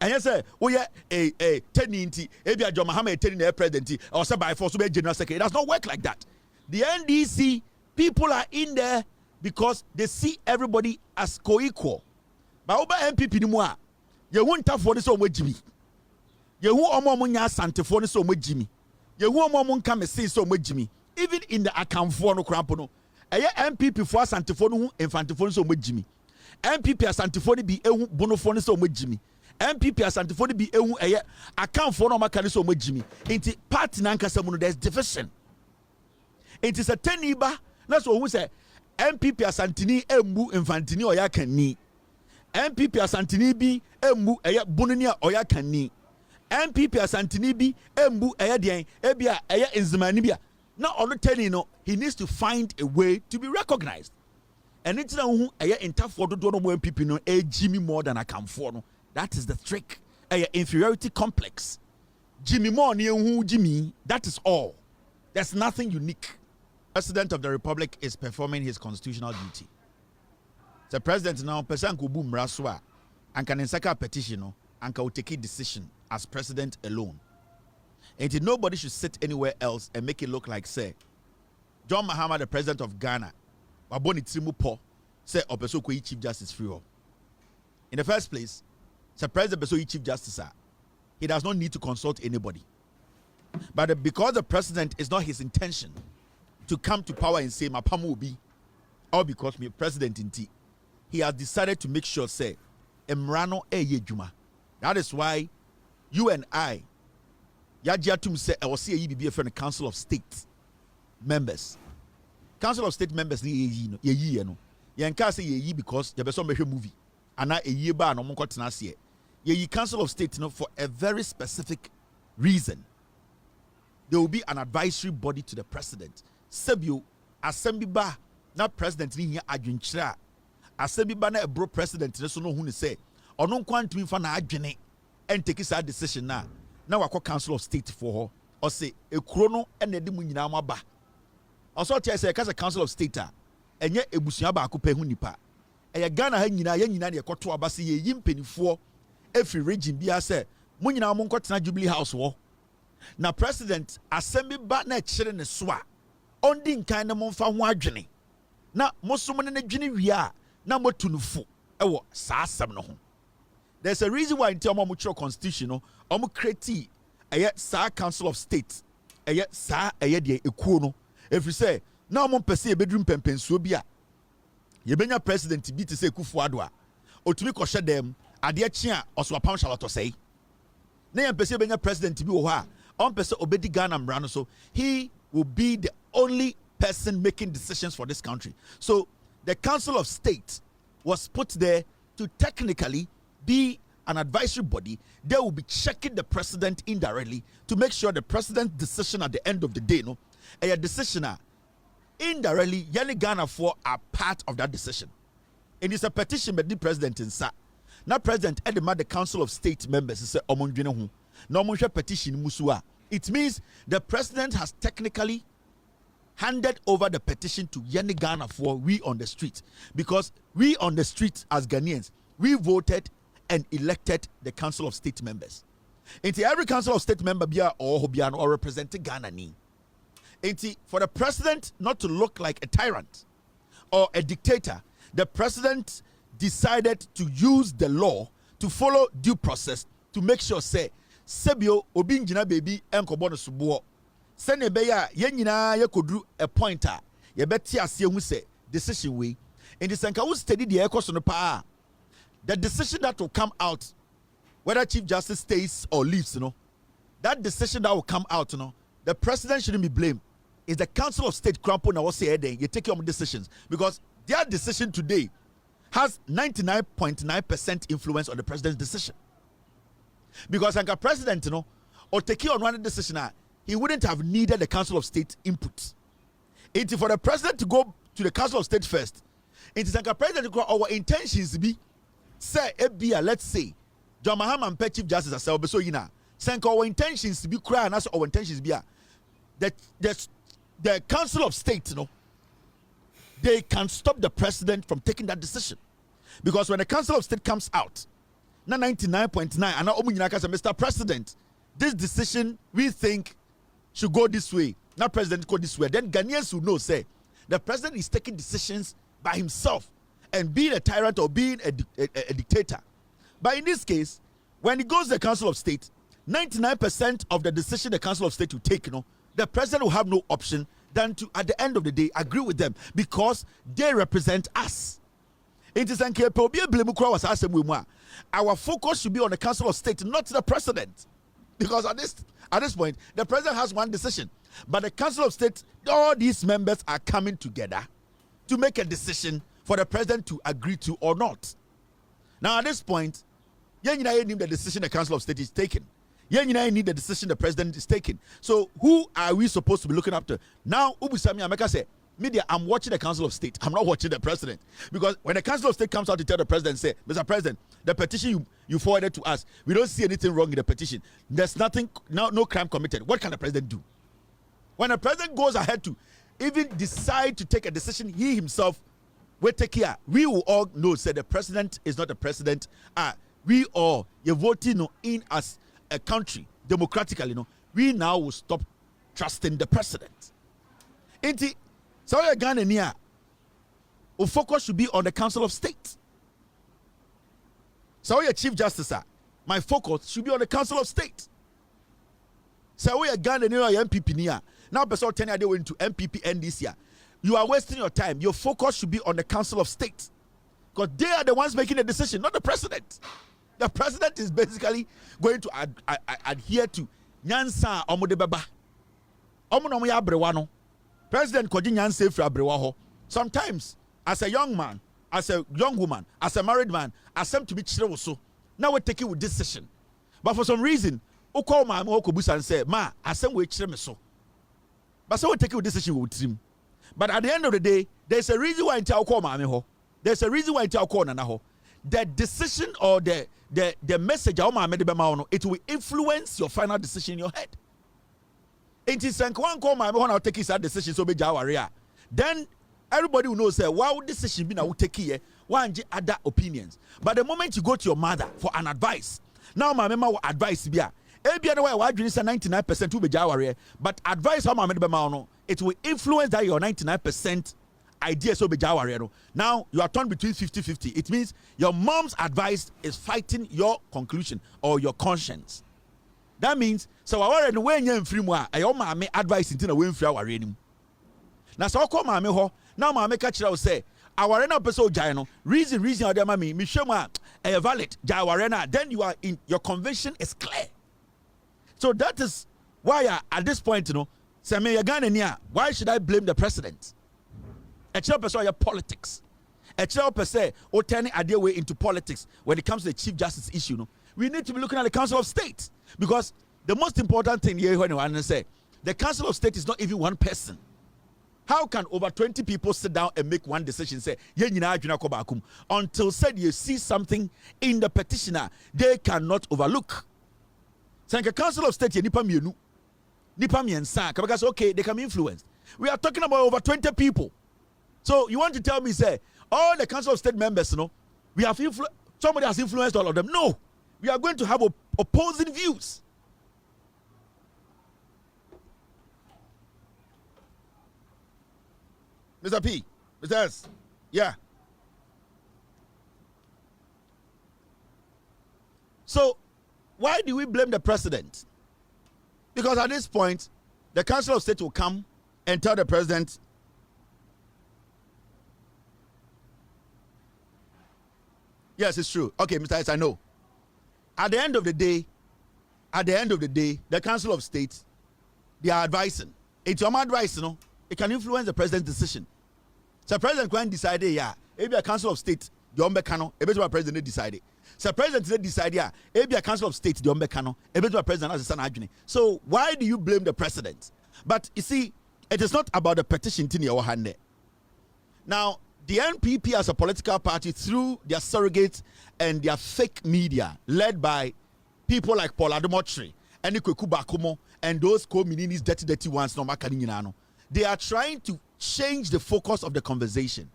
And you say, oh yeah, a tenant, maybe a John Mohammed telling the president or say by force be general secretary. It does not work like that. The NDC people are in there because they see everybody as co-equal. Ba oba NPP ni mu a ye hu ntafo ni so omagimi ye hu omo nya asantefo ni so omagimi ye hu omo nka mese so omagimi even in the akamfo no krampo no eye NPP fo asantefo no hu infantefo ni so omagimi NPP asantefo ni bi ehu bonofo ni so omagimi NPP asantefo ni bi ehu eye akamfo no maka ni so omagimi enti party na nkasa mu no there's division. It is a teniba na so hu say NPP asantini embu infantini oya kanni NPP asantini bi embu eye bununi oya kanni NPP asantini bi embu eye den ebia eye enzimani bia na ono teni no he needs to find a way to be recognized and it's na hu eye interfo do no mo NPP no Jimmy more than akamfo no. That is the trick. Eye inferiority complex Jimmy more ne hu Jimmy, that is all. There's nothing unique. President of the Republic is performing his constitutional duty. The president now person ko bu mmara so a anka ne nsaka petition no anka will take a decision as president alone. And nobody should sit anywhere else and make it look like say John Mahama, the president of Ghana, waboni trimu po say opeso ko chief justice free up. In the first place, the president beso chief justice, he does not need to consult anybody. But because the president is not his intention to come to power and say mapamu will be, or because me president in T, he has decided to make sure say emrano eye juma. That is why you and I yajiatum say I will see a be from the Council of State members. Council of State members ni ye no. Yanka say ye because you be so make movie. And a year ba no monko tena se. Ye Council of State no for a very specific reason. There will be an advisory body to the president. Sebio assembly ba na president ni hia adwenkyere a assembly ba na ebro president ne so no hu ne say ono kwantumi fa na adwene and take his decision na wakọ Council of State for her or say ekuro no ene de mu nyina ma ba also tell say ka Council of State a enye ebusua ba akopɛ hu nipa eye Ghana ha nyina ye nyina ne ekoto aba se ye yimpenifoɔ every region bia say mu nyina mo nkɔtena Jubilee House wo na president assembly ba na kyere ne so a ondi nkan ne mo mfa ho adwene na mosom ne dwene wie a na motunufo ɛwɔ saa asɛm no ho. There's a reason why in terms of constitution no create a sa Council of State a sa a de ekuo no if you say now mo pese e bedroom pempensuo bia ye benya president bi te say Kufuado a otumi ko hye dem ade akye a oso apam shalato say na ye pese benya president bi wo ha on pese obedi Ghana mra no so he will be the only person making decisions for this country. So the Council of State was put there to technically be an advisory body. They will be checking the president indirectly to make sure the president's decision at the end of the day, no, a decision indirectly, yani Ghana for are part of that decision. And it's a petition by the president in sa. Now president edema the Council of State members say omondwene ho. Na omonhwe petition musua. It means the president has technically handed over the petition to yani Ghana for we on the street, because we on the street as Ghanaians, we voted and elected the Council of State members. Into every Council of State member bia or hobiano or representing Ghana ni. Into for the president not to look like a tyrant or a dictator, the president decided to use the law to follow due process to make sure say sebio obi njina baby enkobo no subo. Sene beya ye nyina ye kodru a pointer ye beti ase hu say decision we in the senka wo study the ekoso no pa. The decision that will come out, whether Chief Justice stays or leaves, that decision that will come out, the president shouldn't be blamed. It's the Council of State crampo na say you take your decisions, because their decision today has 99.9% influence on the president's decision. Because like a president, or take on one decision, he wouldn't have needed the Council of State input. It's for the president to go to the Council of State first. It's like a president to go, our intentions be. Say ebia, let's say John Mahama and Chief Justice as so yina senka our intentions to be cry and our intentions be the Council of State they can stop the president from taking that decision, because when the Council of State comes out na 99.9 and now Mr. President, this decision we think should go this way, not president go this way, then Ghanaians will know say the president is taking decisions by himself and being a tyrant or being a dictator. But in this case, when it goes to the Council of State, 99% of the decision the Council of State will take, the president will have no option than to, at the end of the day, agree with them, because they represent us. Our focus should be on the Council of State, not the president. Because at this point, the president has one decision. But the Council of State, all these members are coming together to make a decision for the president to agree to or not. Now at this point, you need the decision the Council of State is taking. You need the decision the president is taking. So who are we supposed to be looking up to? Now, Ubusami Ameka say, media, I'm watching the Council of State. I'm not watching the president. Because when the Council of State comes out to tell the president, say, Mr. President, the petition you forwarded to us, we don't see anything wrong in the petition. There's nothing, no crime committed. What can the president do? When the president goes ahead to even decide to take a decision he himself we take care. We will all know say the president is not the president. We all you're voting in as a country democratically. We now will stop trusting the president. Inti, so you're Ghana near. Our focus should be on the Council of State. So you're Chief Justice. My focus should be on the Council of State. So we are Ghana near NPP near. Now, person 10 years into NPP end this year. You are wasting your time. Your focus should be on the Council of State. Because they are the ones making the decision, not the president. The president is basically going to adhere to Nyansa Omodebaba. Omonomoya Brewano. President Koji Nyansa Fra Brewaho. Sometimes, as a young man, as a young woman, as a married man, attempt to be chirewoso. Now we take it with decision. But for some reason, Oko ma Okobusa and say, Ma, asem we chire me so. But so we take it with decision with him. But at the end of the day, there's a reason why I call Mami ho. There's a reason why I call Nana ho. The decision or the message it will influence your final decision in your head. It is one call Mami ho now take his decision so be jawaria. Then everybody will know say wow decision be now take here one other opinions. But the moment you go to your mother for an advice, now my mama will advise be Ebi the way why you say 99% to be jaware, but advice how my no it will influence that your 99% idea so be jaware. Now you are torn between 50-50. It means your mom's advice is fighting your conclusion or your conscience. That means so I want when you free more I my advice into the way free our reading. Now so call my ho now my catch will say our episode jano reason or the mami me show a valid jawarena then you are in your conviction is clear. So that is why at this point, say me Ghana, why should I blame the president? A child person your politics. A child person or turning idea way into politics when it comes to the Chief Justice issue. We need to be looking at the Council of State because the most important thing here when I say the Council of State is not even one person. How can over 20 people sit down and make one decision? Say, until said you see something in the petitioner they cannot overlook. Sanka Council of State nipa mienu nipa miensa kabaka okay they can be influenced. We are talking about over 20 people. So you want to tell me say all the Council of State members we have somebody has influenced all of them? No, we are going to have opposing views. Mr. P, Mr. S, yeah. So why do we blame the president? Because at this point, the Council of State will come and tell the president, yes, it's true. Okay, Mr. S, I know. At the end of the day, the Council of State, they are advising. It's your advice, it can influence the president's decision. So the president can decide, maybe a Council of State, the Ombekano, maybe president decided. So president decided, maybe a Council of State, the Ombekano, maybe president has a son. So why do you blame the president? But you see, it is not about the petition in your hand. Now, the NPP as a political party through their surrogates and their fake media led by people like Adom Otchere and Bakumo and those co-mininis dirty ones no makaninano. They are trying to change the focus of the conversation.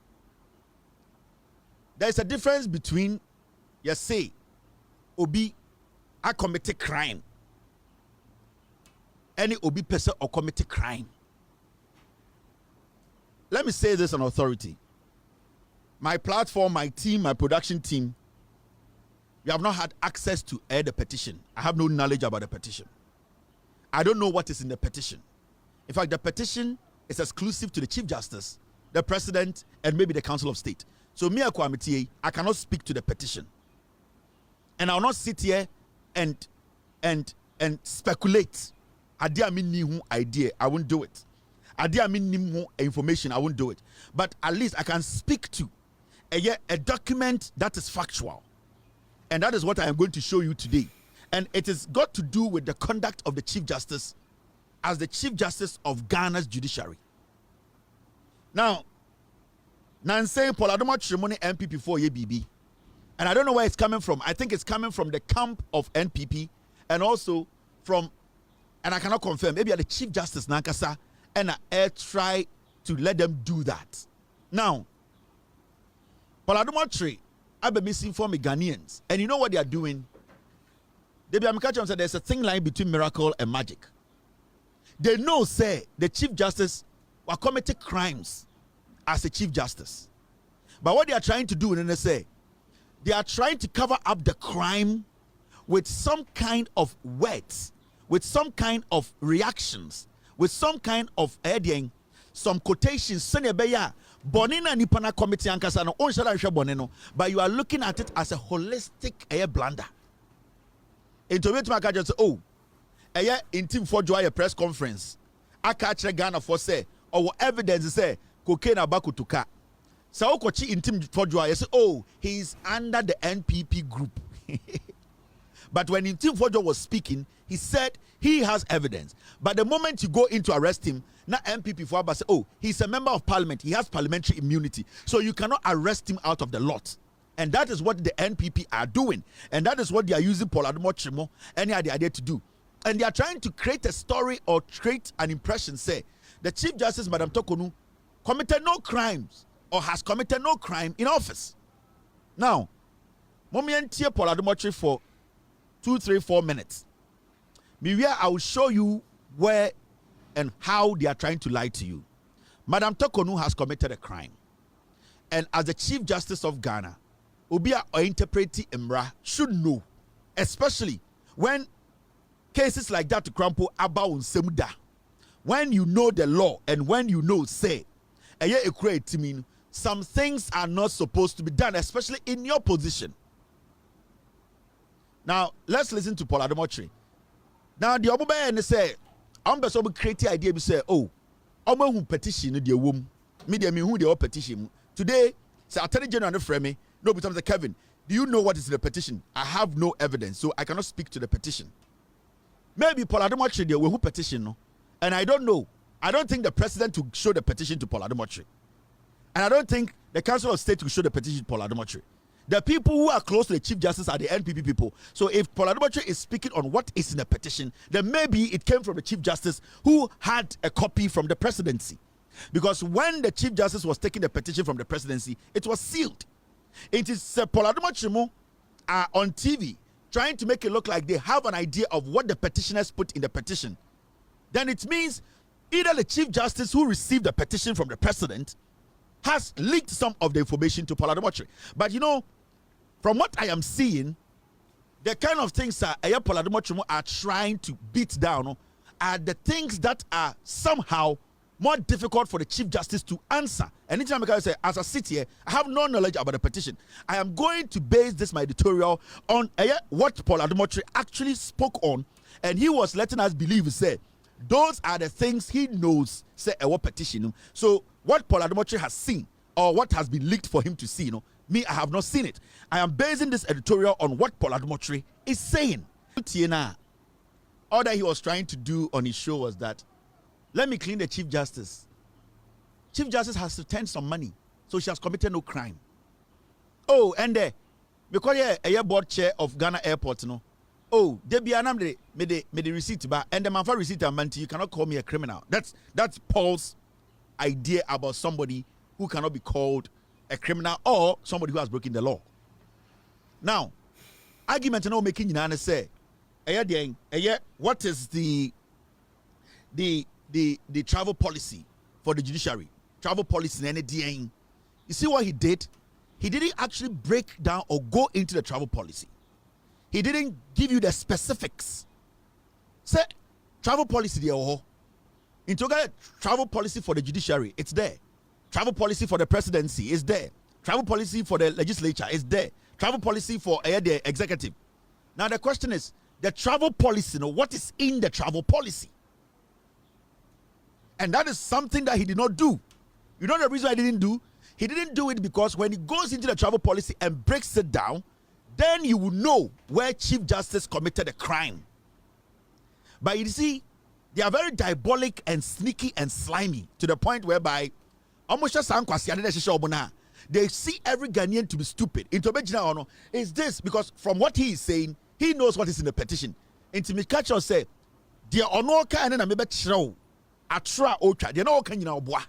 There is a difference between say obi a committed crime any obi person or committed crime. Let me say this on authority. My platform, my team, my production team, we have not had access to air the petition. I have no knowledge about the petition. I don't know what is in the petition. In fact, the petition is exclusive to the Chief Justice, the President, and maybe the Council of State. So me, I cannot speak to the petition. And I will not sit here and speculate. Idea I won't do it. Idea information, I won't do it. But at least I can speak to a document that is factual. And that is what I am going to show you today. And it has got to do with the conduct of the Chief Justice as the Chief Justice of Ghana's Judiciary. Now, Nansei Adom Otchere NPP for BB. And I don't know where it's coming from. I think it's coming from the camp of NPP and also from, and I cannot confirm, maybe at the Chief Justice Nankasa and I try to let them do that. Now, Adom Otchere are misinforming Ghanaians, and you know what they are doing? They be said there's a thin line between miracle and magic. They know, say, the Chief Justice were committing crimes as a Chief Justice. But what they are trying to do, and they say, they are trying to cover up the crime with some kind of words, with some kind of reactions, with some kind of adding, some quotations. But you are looking at it as a holistic blunder. Into which my just say, oh, in team for joy a press conference. I catch a Ghana for say, or evidence say, cocaine abakutuka. So kochi in team for joy, say, oh, he's under the NPP group. But when in team for joy was speaking, he said he has evidence. But the moment you go in to arrest him, now NPP for say, oh, he's a member of parliament, he has parliamentary immunity, so you cannot arrest him out of the lot. And that is what the NPP are doing. And that is what they are using Adom Otchere and the idea to do. And they are trying to create a story or create an impression, say, the Chief Justice, Madam Tokonu, committed no crimes or has committed no crime in office. Now, Adom Otchere for 2, 3, 4 minutes. I will show you where and how they are trying to lie to you. Madam Tokonu has committed a crime. And as the Chief Justice of Ghana, Obia or interpreting Emra should know, especially when cases like that to crumple about Semuda. When you know the law and when you know, say, some things are not supposed to be done, especially in your position. Now, let's listen to Adom Otchere. Now, the Obuba and say, I'm the so creative idea. We say, oh, I'm who petition the womb. Media me who the petition today. Say, Attorney General frame me. No, because Kevin, do you know what is in the petition? I have no evidence, so I cannot speak to the petition. Maybe Adom Otchere they will who petition, no? And I don't know. I don't think the president will show the petition to Adom Otchere. And I don't think the Council of State will show the petition to Adom Otchere. The people who are close to the Chief Justice are the NPP people. So if Adom Otchere is speaking on what is in the petition, then maybe it came from the Chief Justice who had a copy from the presidency. Because when the Chief Justice was taking the petition from the presidency, it was sealed. It is Adom Otchere are on TV trying to make it look like they have an idea of what the petitioners put in the petition. Then it means either the Chief Justice who received the petition from the president has leaked some of the information to Adom Otchere. But you know, from what I am seeing, the kind of things that Adom Otchere are trying to beat down are the things that are somehow more difficult for the Chief Justice to answer. Anytime I say, as I sit here, I have no knowledge about the petition. I am going to base this my editorial on what Adom Otchere actually spoke on, and he was letting us believe, say, those are the things he knows, say, a petition. So what Adom Otchere has seen, or what has been leaked for him to see, me, I have not seen it. I am basing this editorial on what Adom Otchere is saying. All that he was trying to do on his show was that, let me clean the Chief Justice. Chief Justice has returned some money, so she has committed no crime. Oh, and because a board chair of Ghana Airport, oh, they be an me the receipt back, and the man for receipt and you cannot call me a criminal. That's Paul's idea about somebody who cannot be called a criminal or somebody who has broken the law. Now, argument no making you say, what is the travel policy for the judiciary? Travel policy in any. You see what he did? He didn't actually break down or go into the travel policy. He didn't give you the specifics. Say travel policy there. Into travel policy for the judiciary, it's there. Travel policy for the presidency is there. Travel policy for the legislature is there. Travel policy for the executive. Now the question is, the travel policy, what is in the travel policy? And that is something that he did not do. You know the reason I didn't do? He didn't do it because when he goes into the travel policy and breaks it down, then you will know where Chief Justice committed a crime. But you see, they are very diabolic and sneaky and slimy to the point whereby they see every Ghanaian to be stupid. Is this because from what he is saying, he knows what is in the petition. Into Mikacho say, "Dear Onoka and then I maybe Atra Ocha,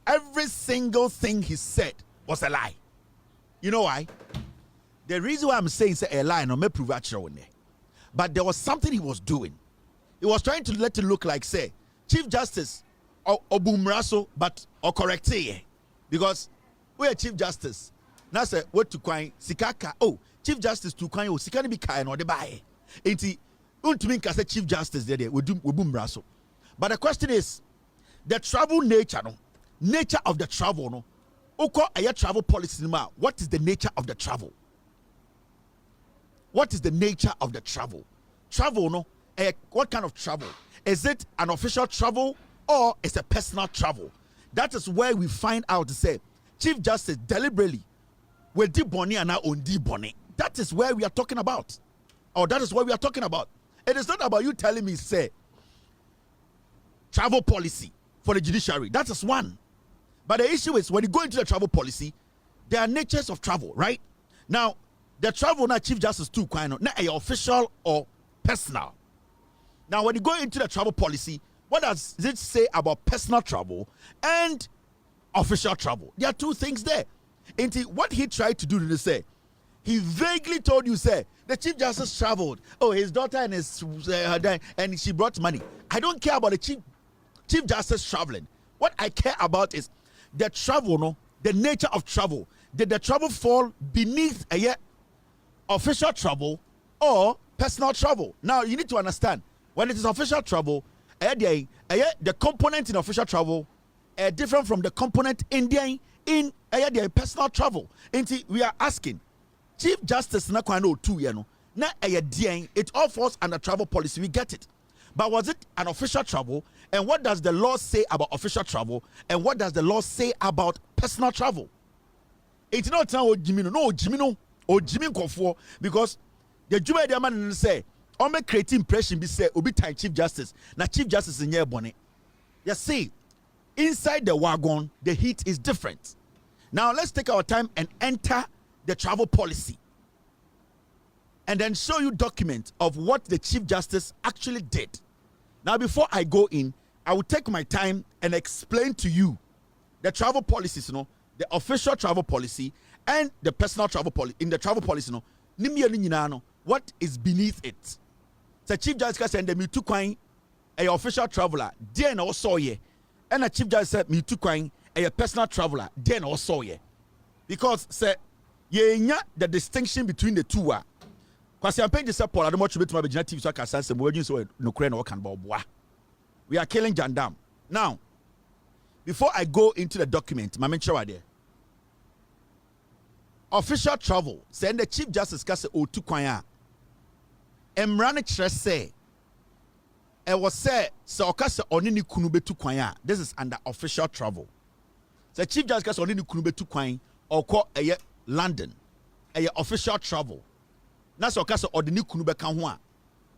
every single thing he said was a lie. You know why? The reason why I'm saying say a lie, no me prove actually one there. But there was something he was doing. He was trying to let it look like say Chief Justice or Obumraso, but or correct it because we are Chief Justice. Now say what to coin Sikaka. Oh, Chief Justice to coin. Oh, Sikani be kind or the buy. Enti untumi say Chief Justice there we do Obumraso. But the question is the travel nature, no nature of the travel, no. Oko aya travel policy ma. What is the nature of the travel? What is the nature of the travel? Travel, no. What kind of travel? Is it an official travel or is it a personal travel? That is where we find out to say Chief Justice deliberately will di boni and now on di boni. That is where we are talking about. Or that is what we are talking about. It is not about you telling me say travel policy for the judiciary. That is one. But the issue is when you go into the travel policy, there are natures of travel, right? Now, the travel now Chief Justice too kind of not official or personal. Now, when you go into the travel policy, what does it say about personal travel and official travel? There are two things there. And what he tried to do to say, he vaguely told you, say, the Chief Justice traveled. Oh, his daughter and his and she brought money. I don't care about the Chief Justice traveling. What I care about is the travel, no, the nature of travel. Did the travel fall beneath a official travel or personal travel? Now you need to understand when it is official travel, the component in official travel are different from the component in the personal travel. And we are asking Chief Justice na kwano 2 you know na it all falls under travel policy. We get it. But was it an official travel? And what does the law say about official travel? And what does the law say about personal travel? It's not Jimino or Jimmy Kofo because the Juma man say, "I make create impression." Be say, "Obi time Chief Justice." Now Chief Justice in here bonnet. You see, inside the wagon, the heat is different. Now let's take our time and enter the travel policy, and then show you document of what the Chief Justice actually did. Now, before I go in, I will take my time and explain to you the travel policies, you know, the official travel policy and the personal travel policy. In the travel policy, you know, what is beneath it. The Chief Justice said, "Me too coin a official traveler, then also ye," and the Chief Justice said, "Me too coin a personal traveler, then also ye," because say ye the distinction between the two are. Because I'm paying this up, Paul, I don't want to be to my TV so I can say, no crane or can we are killing Jandam. Now, before I go into the document, my mention right there. Official travel, send the Chief Justice Kase Otu Kwanya. Emrane Chere say, I was say, so Kase Onini Kunube tu Kwanya. This is under official travel. The Chief Justice Kase Onini Kunube tu Kwanya or call a London, a official travel. That's what case ordinary kunu be kan ho a.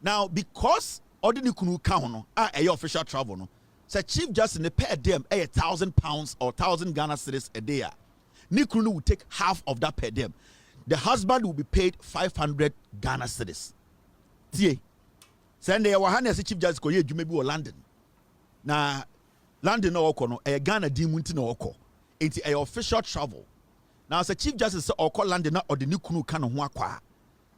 Now because ordinary kunu kan ho no a official travel no. Say Chief Justice ne per diem £1,000 or 1,000 Ghana cedis a day. Ni kunu will take half of that per diem. The husband will be paid 500 Ghana cedis. Tie. Send the wahane Chief Justice ko ye dwuma bi wo London. Na London no oko no Ghana di munti no oko. Enti official travel. Now say Chief Justice say oko London na ordinary kunu kan ho akwa.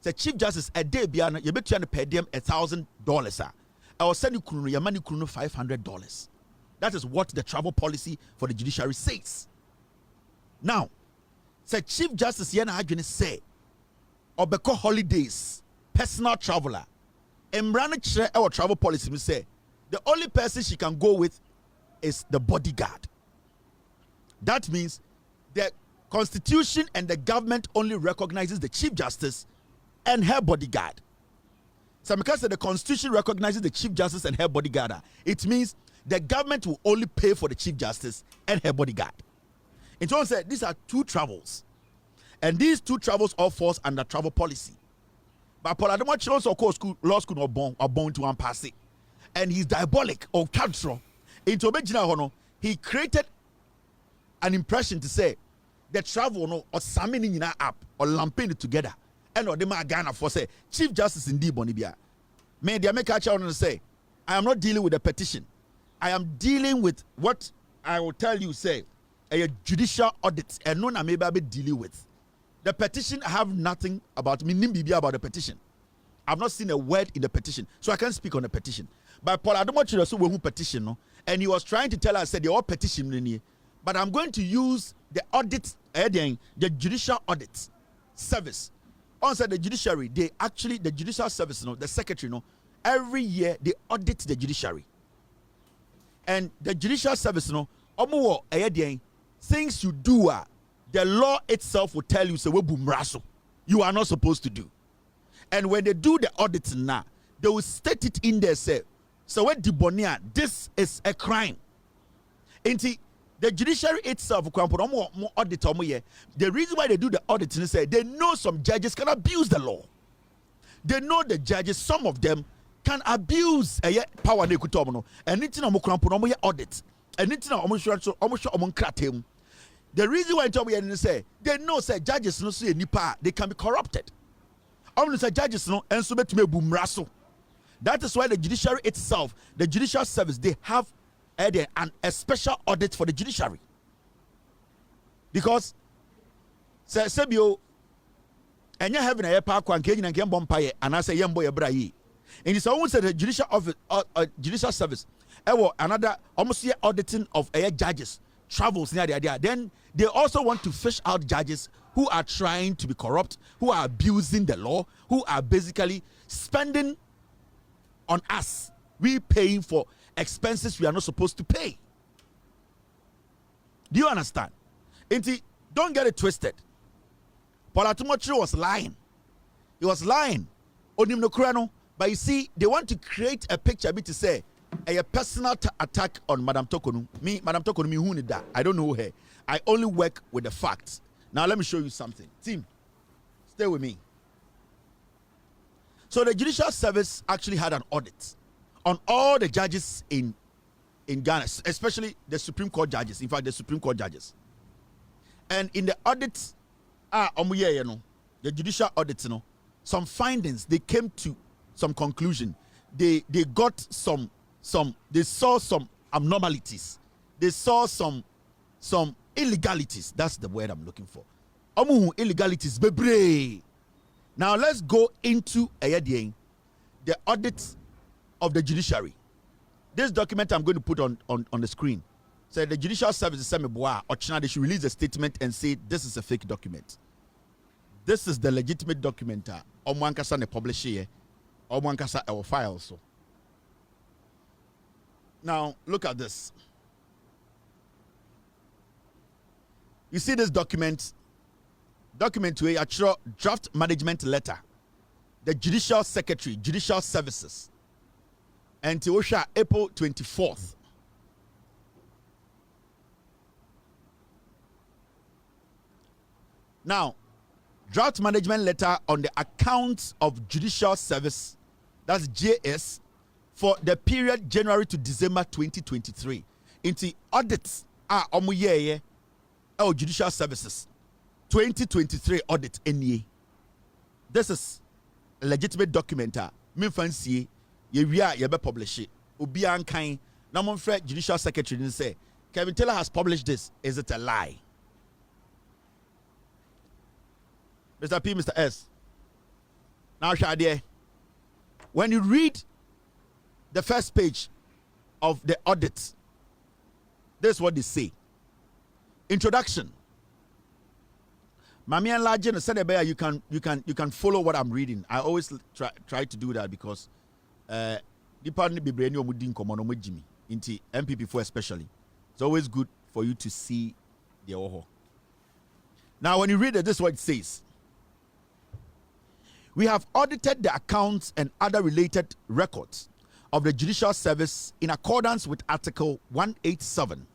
The Chief Justice a day beyond you bet you pay them $1,000. I will send you kunu your money kunu $500. That is what the travel policy for the judiciary says. Now, say Chief Justice Yana Adwene say Obeko holidays, personal traveler. Emrane Chere our travel policy will say the only person she can go with is the bodyguard. That means the Constitution and the government only recognizes the Chief Justice and her bodyguard. So because the Constitution recognizes the Chief Justice and her bodyguard, it means the government will only pay for the Chief Justice and her bodyguard. In terms of these are two travels, and these two travels all falls under travel policy. But Paul Adom Otchere also of school, law school or born to one pass it, and he's diabolic or cultural. Into Hono, he created an impression to say the travel no or summing in app or lumping it together. And or the Ghana for say Chief Justice in Bonibia. May the American children say, I am not dealing with a petition. I am dealing with what I will tell you, say, a judicial audit, and none I may be dealing with. The petition, I have nothing about me, nimbibia about the petition. I've not seen a word in the petition, so I can't speak on the petition. But Paul Adom Otchere so we petition, no, and he was trying to tell us that they all petition, but I'm going to use the audit, the judicial audit service. Also, the judiciary, the judicial service, the secretary, every year they audit the judiciary, and the judicial service, things you do the law itself will tell you, so you are not supposed to do. And when they do the audit now, they will state it in there, say, so what Dibonia, this is a crime. And the judiciary itself, the reason why they do the audit is say they know some judges can abuse the law. They know the judges, some of them can abuse power, and it's audit. And it's the reason why I say they know say judges no say nipa they can be corrupted. Say judges no and so me bumraso. That is why the judiciary itself, the judicial service, they have a special audit for the judiciary. Because say sebio enya heaven a yepa kwa nke nyina nke bompaye anase yembo ye bra yi. And it's almost the judicial office judicial service another almost auditing of judges travels near the idea. Then they also want to fish out judges who are trying to be corrupt, who are abusing the law, who are basically spending on us. We paying for expenses we are not supposed to pay. Do you understand? Don't get it twisted. Paul Adom Otchere was lying. He was lying. But you see, they want to create a picture to say a personal attack on Madam Tokonu. Madam Tokonu, who need that? I don't know her. I only work with the facts. Now let me show you something. Team, stay with me. So the judicial service actually had an audit on all the judges in Ghana, especially the Supreme Court judges. In fact, the Supreme Court judges. And in the audit, the judicial audit, some findings, they came to some conclusion. They got they saw some abnormalities. They saw some illegalities. That's the word I'm looking for. Illegalities, bebre. Now let's go into the audit of the judiciary. This document I'm going to put on the screen. So the judicial service is they should release a statement and say this is a fake document. This is the legitimate document. Omwankasa ne publish here. Omwankasa our file also. Now look at this. You see this document to a draft management letter. The Judicial Secretary, Judicial Services. And Tiosha April 24th. Now, draft management letter on the accounts of Judicial Service, that's JS, for the period January to December 2023. Into audits Judicial Services 2023 audit NE. This is a legitimate document. Me fancy ye be publish it. Obi ankan na mon frɛ Judicial Secretary and say Kevin Taylor has published this. Is it a lie? Mr. P, Mr. S. Now, Shadie, when you read the first page of the audit, this is what they say. Introduction. Mami and Lajin said you can follow what I'm reading. I always try to do that because NPP for especially. It's always good for you to see the oho. Now, when you read it, this is what it says. We have audited the accounts and other related records of the Judicial Service in accordance with Article 187,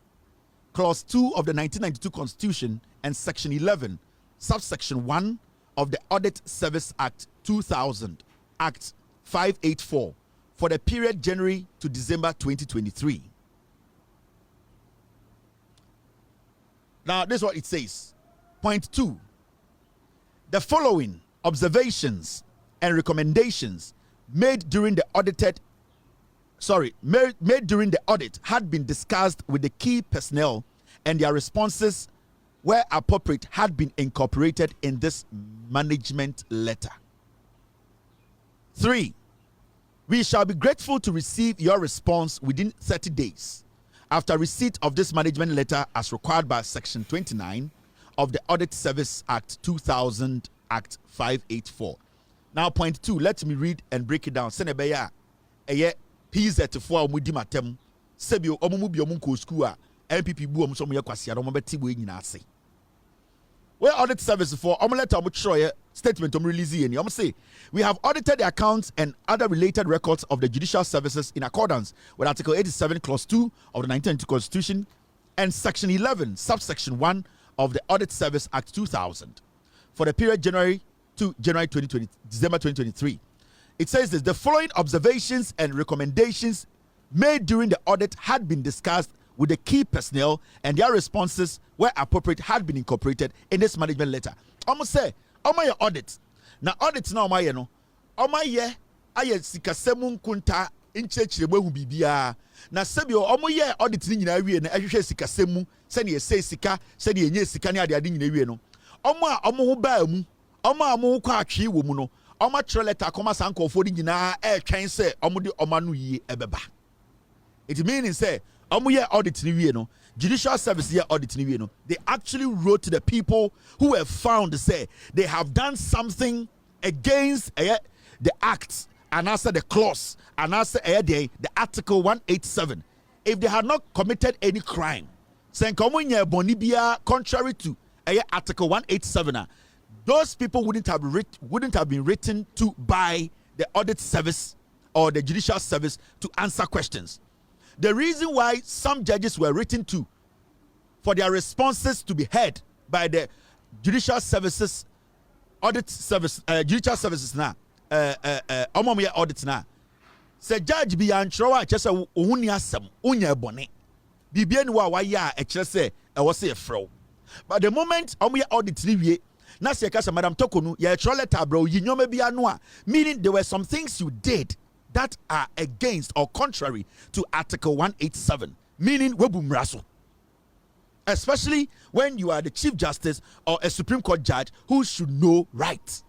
Clause 2 of the 1992 Constitution and Section 11, Subsection 1 of the Audit Service Act 2000, Act 584, for the period January to December 2023. Now, this is what it says. Point 2. The following observations and recommendations made during the audit had been discussed with the key personnel, and their responses where appropriate, had been incorporated in this management letter. 3. We shall be grateful to receive your response within 30 days after receipt of this management letter as required by Section 29 of the Audit Service Act 2000 Act 584. Now, point 2, let me read and break it down. Senebeya, eye PZ for mudi matem, sebio omumu bi omunko school a NPP bu omuso mo yakwasi ado mo beti bo nyina ase. Where audit service for omelette omutroye statement release any say we have audited the accounts and other related records of the judicial services in accordance with Article 87 Clause 2 of the 1992 Constitution and Section 11 subsection 1 of the Audit Service Act 2000 for the period January to January 2020 December 2023. It says this: the following observations and recommendations made during the audit had been discussed with the key personnel, and their responses, where appropriate, had been incorporated in this management letter. Almost say, my audit. Now, audit now, my no. My ye, I sikasemun kunta in church the way who be bia. Now, Sabio, ye audit in Yawi and Ashe sikasemu, send ye say sika, send ye sikania de adin in no. Omu bamu, amu kwa chi wumuno, troleta koma sanko for the na train say, omudi omanu ye ebeba. It means say, audit no, judicial service here audit no. They actually wrote to the people who were found to say they have done something against the act and answer the clause and answer the article 187. If they had not committed any crime, saying bonibia contrary to article 187, those people wouldn't have been written to by the audit service or the judicial service to answer questions. The reason why some judges were written to for their responses to be heard by the judicial services audit service judicial services now audit now say judge be antrowa che say ohuni asem onya bone bibia ni wa ya e kire say e wo say frɛ. But the moment audit ni wie na say ka say madam tokonu ya tro letter bro yi nyoma bia no a, meaning there were some things you did that are against or contrary to Article 187, meaning webumraso. Especially when you are the Chief Justice or a Supreme Court judge who should know right.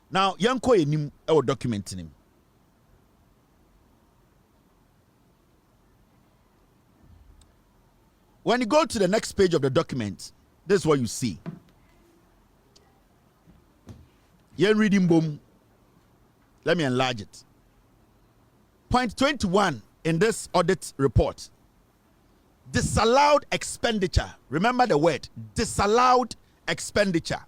Now, yanko enim e documenting him. When you go to the next page of the document, this is what you see. Yen reading boom. Let me enlarge it. Point 21 in this audit report: disallowed expenditure. Remember the word disallowed expenditure: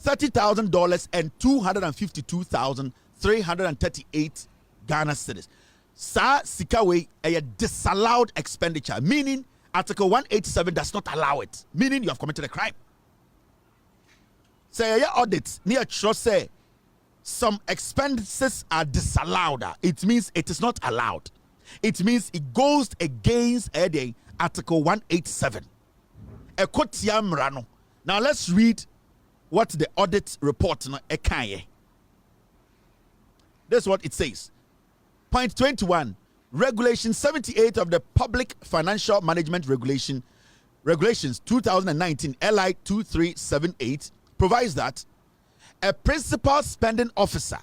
$30,000 and 252,338 Ghana cedis. Sa sikawe a disallowed expenditure, meaning Article 187 does not allow it, meaning you have committed a crime. Say your audit near trust say some expenses are disallowed. It means it is not allowed. It means it goes against Article 187. Now let's read what the audit report ekaye. This is what it says. Point 21. Regulation 78 of the Public Financial Management Regulations 2019 LI 2378 provides that a principal spending officer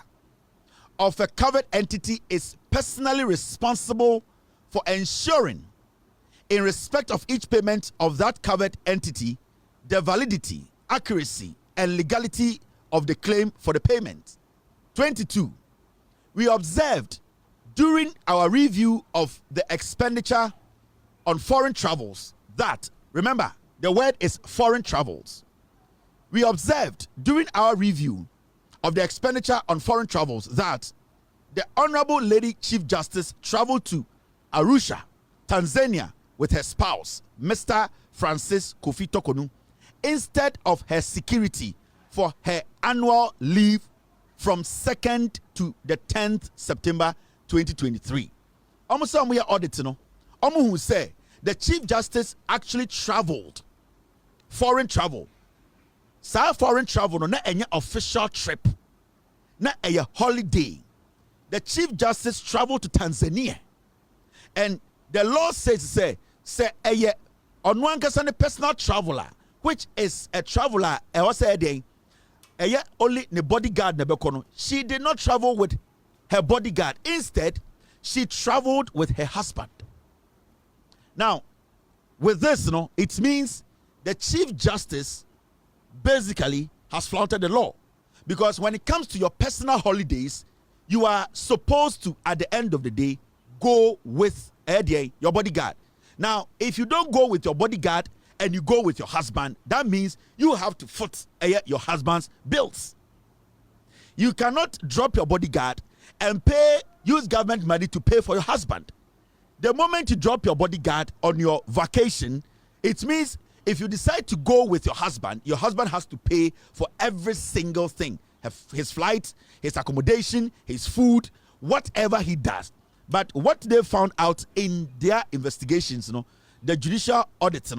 of a covered entity is personally responsible for ensuring, in respect of each payment of that covered entity, the validity, accuracy, and legality of the claim for the payment. 22. We observed during our review of the expenditure on foreign travels that, remember, the word is foreign travels. We observed during our review of the expenditure on foreign travels that the Honorable Lady Chief Justice traveled to Arusha, Tanzania with her spouse, Mr. Francis Kofi Tokonu, instead of her security for her annual leave from 2nd to the 10th September 2023. Almost some we are auditing, no? Who say the Chief Justice actually traveled, foreign travel. Sa foreign travel no na any official trip, na a holiday. The Chief Justice traveled to Tanzania, and the law says say a on one person personal traveler which is a traveler, only the bodyguard. She did not travel with her bodyguard. Instead, she traveled with her husband. Now, with this, it means the Chief Justice basically has flouted the law. Because when it comes to your personal holidays, you are supposed to, at the end of the day, go with your bodyguard. Now, if you don't go with your bodyguard and you go with your husband, that means you have to foot your husband's bills. You cannot drop your bodyguard and use government money to pay for your husband. The moment you drop your bodyguard on your vacation, it means if you decide to go with your husband has to pay for every single thing. His flight, his accommodation, his food, whatever he does. But what they found out in their investigations, the judicial audits,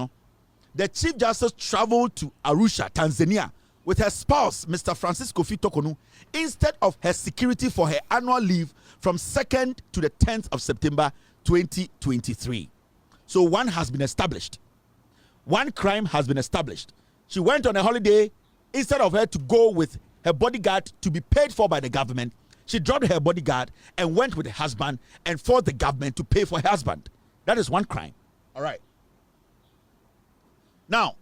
the Chief Justice traveled to Arusha, Tanzania, with her spouse, Mr. Francis Kofi Tokonu, instead of her security for her annual leave from 2nd to the 10th of September 2023. So one has been established. One crime has been established. She went on a holiday. Instead of her to go with her bodyguard to be paid for by the government, she dropped her bodyguard and went with her husband and forced the government to pay for her husband. That is one crime. All right. Now,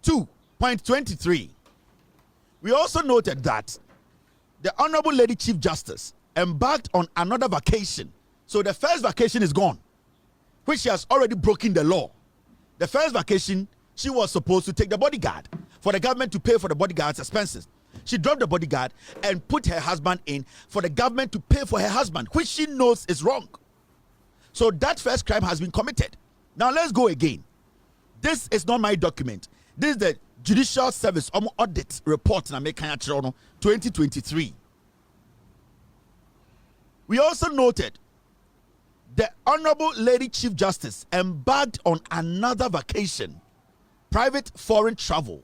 2.23. We also noted that the Honorable Lady Chief Justice embarked on another vacation. So the first vacation is gone, which she has already broken the law. The first vacation, she was supposed to take the bodyguard for the government to pay for the bodyguard's expenses. She dropped the bodyguard and put her husband in for the government to pay for her husband, which she knows is wrong. So that first crime has been committed. Now let's go again. This is not my document. This is the Judicial Service Audit Report 2023. We also noted the Honorable Lady Chief Justice embarked on another vacation, private foreign travel.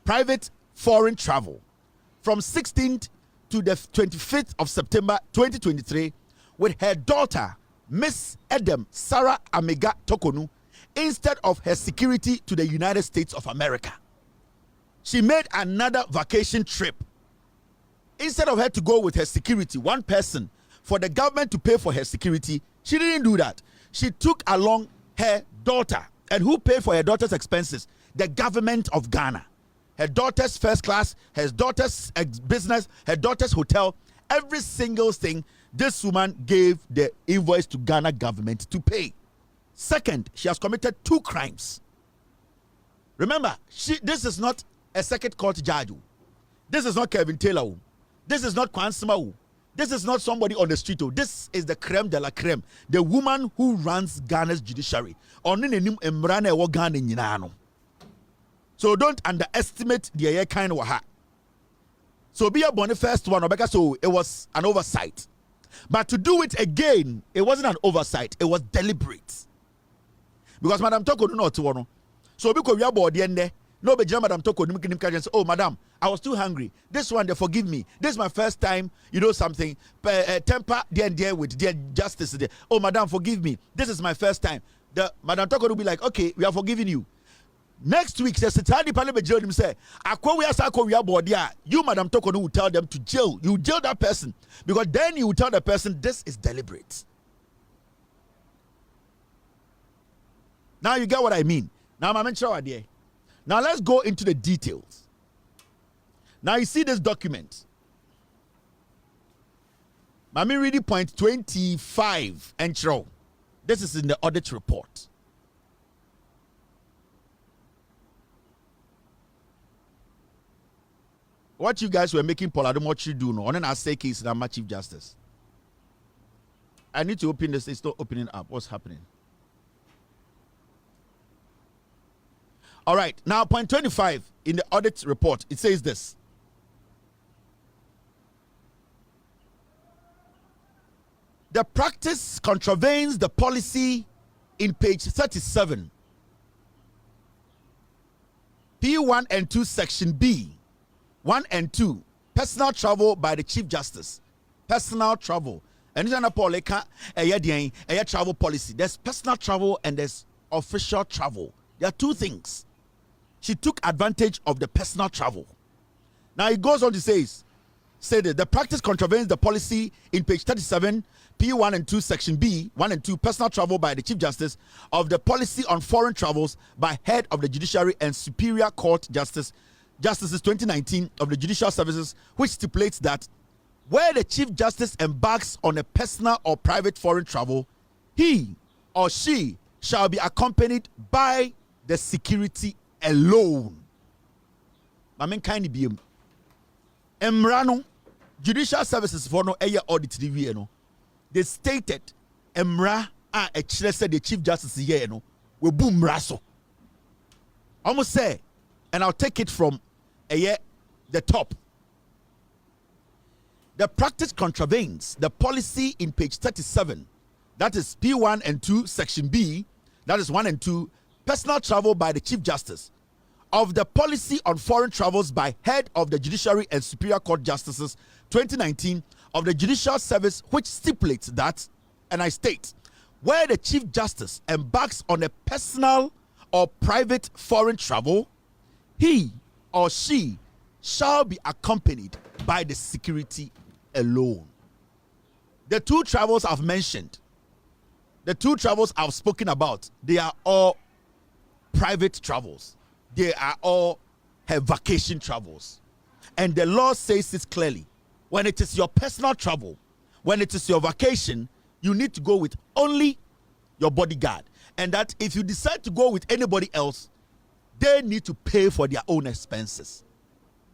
Private foreign travel from 16th to the 25th of September 2023 with her daughter, Miss Adom Sarah Amega Tokonu, instead of her security to the United States of America. She made another vacation trip. Instead of her to go with her security, one person, for the government to pay for her security, she didn't do that. She took along her daughter. And who paid for her daughter's expenses? The government of Ghana. Her daughter's first class, her daughter's business, her daughter's hotel, every single thing, this woman gave the invoice to Ghana government to pay. Second, she has committed 2 crimes. Remember, this is not a circuit court judge. This is not Kevin Taylor. This is not Kwansima. This is not somebody on the street. This is the creme de la creme. The woman who runs Ghana's judiciary. So don't underestimate the kind of her. So be a bonny first one, so it was an oversight. But to do it again, it wasn't an oversight, it was deliberate. Because Madam Toko do not want. So because we are board the no be Madam Toko say, oh madam, I was too hungry. This one they forgive me. This is my first time, something. Temper there with their justice. Oh madam, forgive me. This is my first time. The Madam Toko will be like, okay, we are forgiving you. Next week, says Parliament say, you, Madam Toko, will tell them to jail. You jail that person. Because then you will tell the person this is deliberate. Now you get what I mean. Now Now let's go into the details. Now you see this document. Mami reading point 25 and this is in the audit report. What you guys were making Paul Adom Otchere do no, on an say case in my Chief Justice. I need to open this, it's not opening up. What's happening? All right, now point 25 in the audit report, it says this. The practice contravenes the policy in page 37, P1 and 2, section B, 1 and 2, personal travel by the Chief Justice. Personal travel. And this is a travel policy. There's personal travel and there's official travel. There are two things. She took advantage of the personal travel. Now it goes on to say that the practice contravenes the policy in page 37, P1 and 2, section B, 1 and 2, personal travel by the Chief Justice of the policy on foreign travels by head of the Judiciary and Superior Court Justices 2019 of the Judicial Services, which stipulates that where the Chief Justice embarks on a personal or private foreign travel, he or she shall be accompanied by the security alone. I mean, kind of be Emrano Judicial Services for no audit review. No, they stated Emra said the Chief Justice here no we boom raso. Almost say, and I'll take it from the top. The practice contravenes the policy in page 37, that is P1 and 2, section B, that is 1 and 2, personal travel by the Chief Justice of the policy on foreign travels by head of the Judiciary and Superior Court Justices 2019 of the Judicial Service, which stipulates that, and I state, where the Chief Justice embarks on a personal or private foreign travel, he or she shall be accompanied by the security alone. The two travels I've mentioned, the two travels I've spoken about, they are all private travels. They are all her vacation travels. And the law says it clearly. When it is your personal travel, when it is your vacation, you need to go with only your bodyguard. And that if you decide to go with anybody else, they need to pay for their own expenses.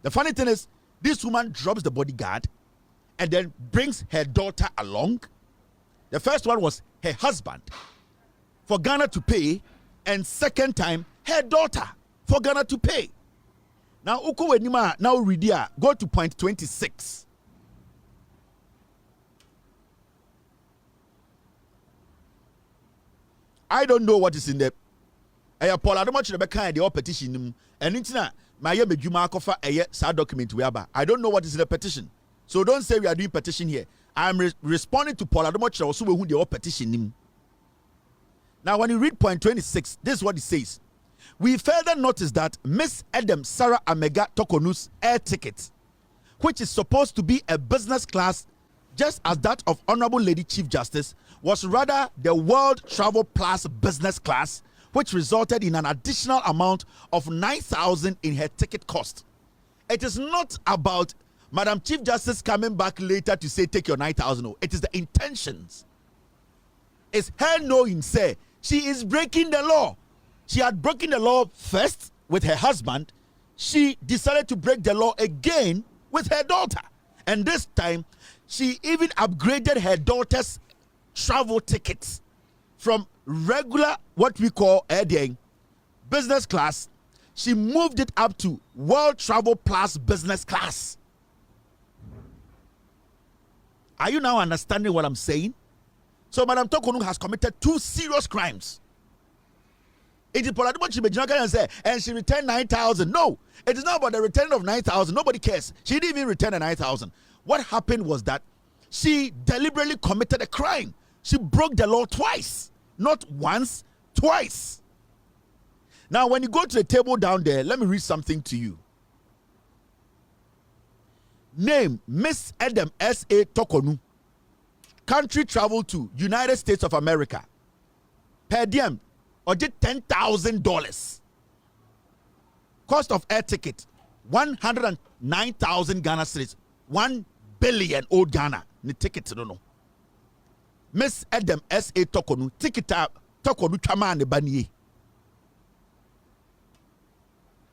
The funny thing is, this woman drops the bodyguard and then brings her daughter along. The first one was her husband for Ghana to pay, and second time, her daughter for Ghana to pay. Now, Uko Wenima, now read here, go to point 26. I don't know what is in the Paul Adom Otchere the kind of petition and it's not my medjuma kofa sa document we aba. I don't know what is in the petition. So don't say we are doing petition here. I'm responding to Paul Adom Otchere also who the petition. Now when you read point 26, this is what it says. We further notice that Miss Adam Sarah Amega Tokonu's air ticket, which is supposed to be a business class just as that of Honorable Lady Chief Justice, was rather the World Travel Plus business class, which resulted in an additional amount of 9,000 in her ticket cost. It is not about Madam Chief Justice coming back later to say take your 9,000. It is the intentions. It's her knowing, say, she is breaking the law. She had broken the law first with her husband. She decided to break the law again with her daughter. And this time, she even upgraded her daughter's travel tickets from regular, what we call business class. She moved it up to World Travel Plus business class. Are you now understanding what I'm saying? So Madam Tokonu has committed two serious crimes. It is and she returned 9,000. No, it is not about the return of 9,000. Nobody cares. She didn't even return the 9,000. What happened was that she deliberately committed a crime. She broke the law twice. Not once, twice. Now, when you go to the table down there, let me read something to you. Name, Miss Adom S.A. Tokonu. Country travel to United States of America. Per diem, or did $10,000. Cost of air ticket, 109,000 Ghana cedis. 1 billion old Ghana. Ni ticket, no. Miss Adom S.A. Tokonu, ticket Tokonu chama ne baniye.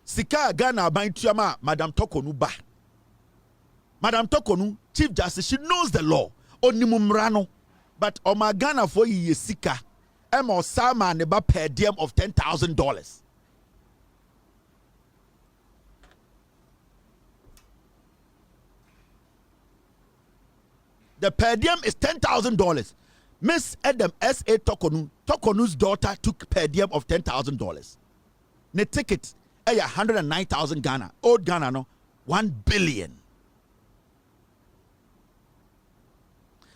Sika Ghana ban tuama Madam Tokonu ba. Madam Tokonu, Chief Justice, she knows the law. Onimumrano, but Oma Ghana for ye sika. Emo sama ne ba per diem of $10,000. The per diem is $10,000. Miss Adom S.A. Tokonu's daughter took per diem of $10,000. Ne ticket, 109,000 Ghana. Old Ghana, no, 1 billion.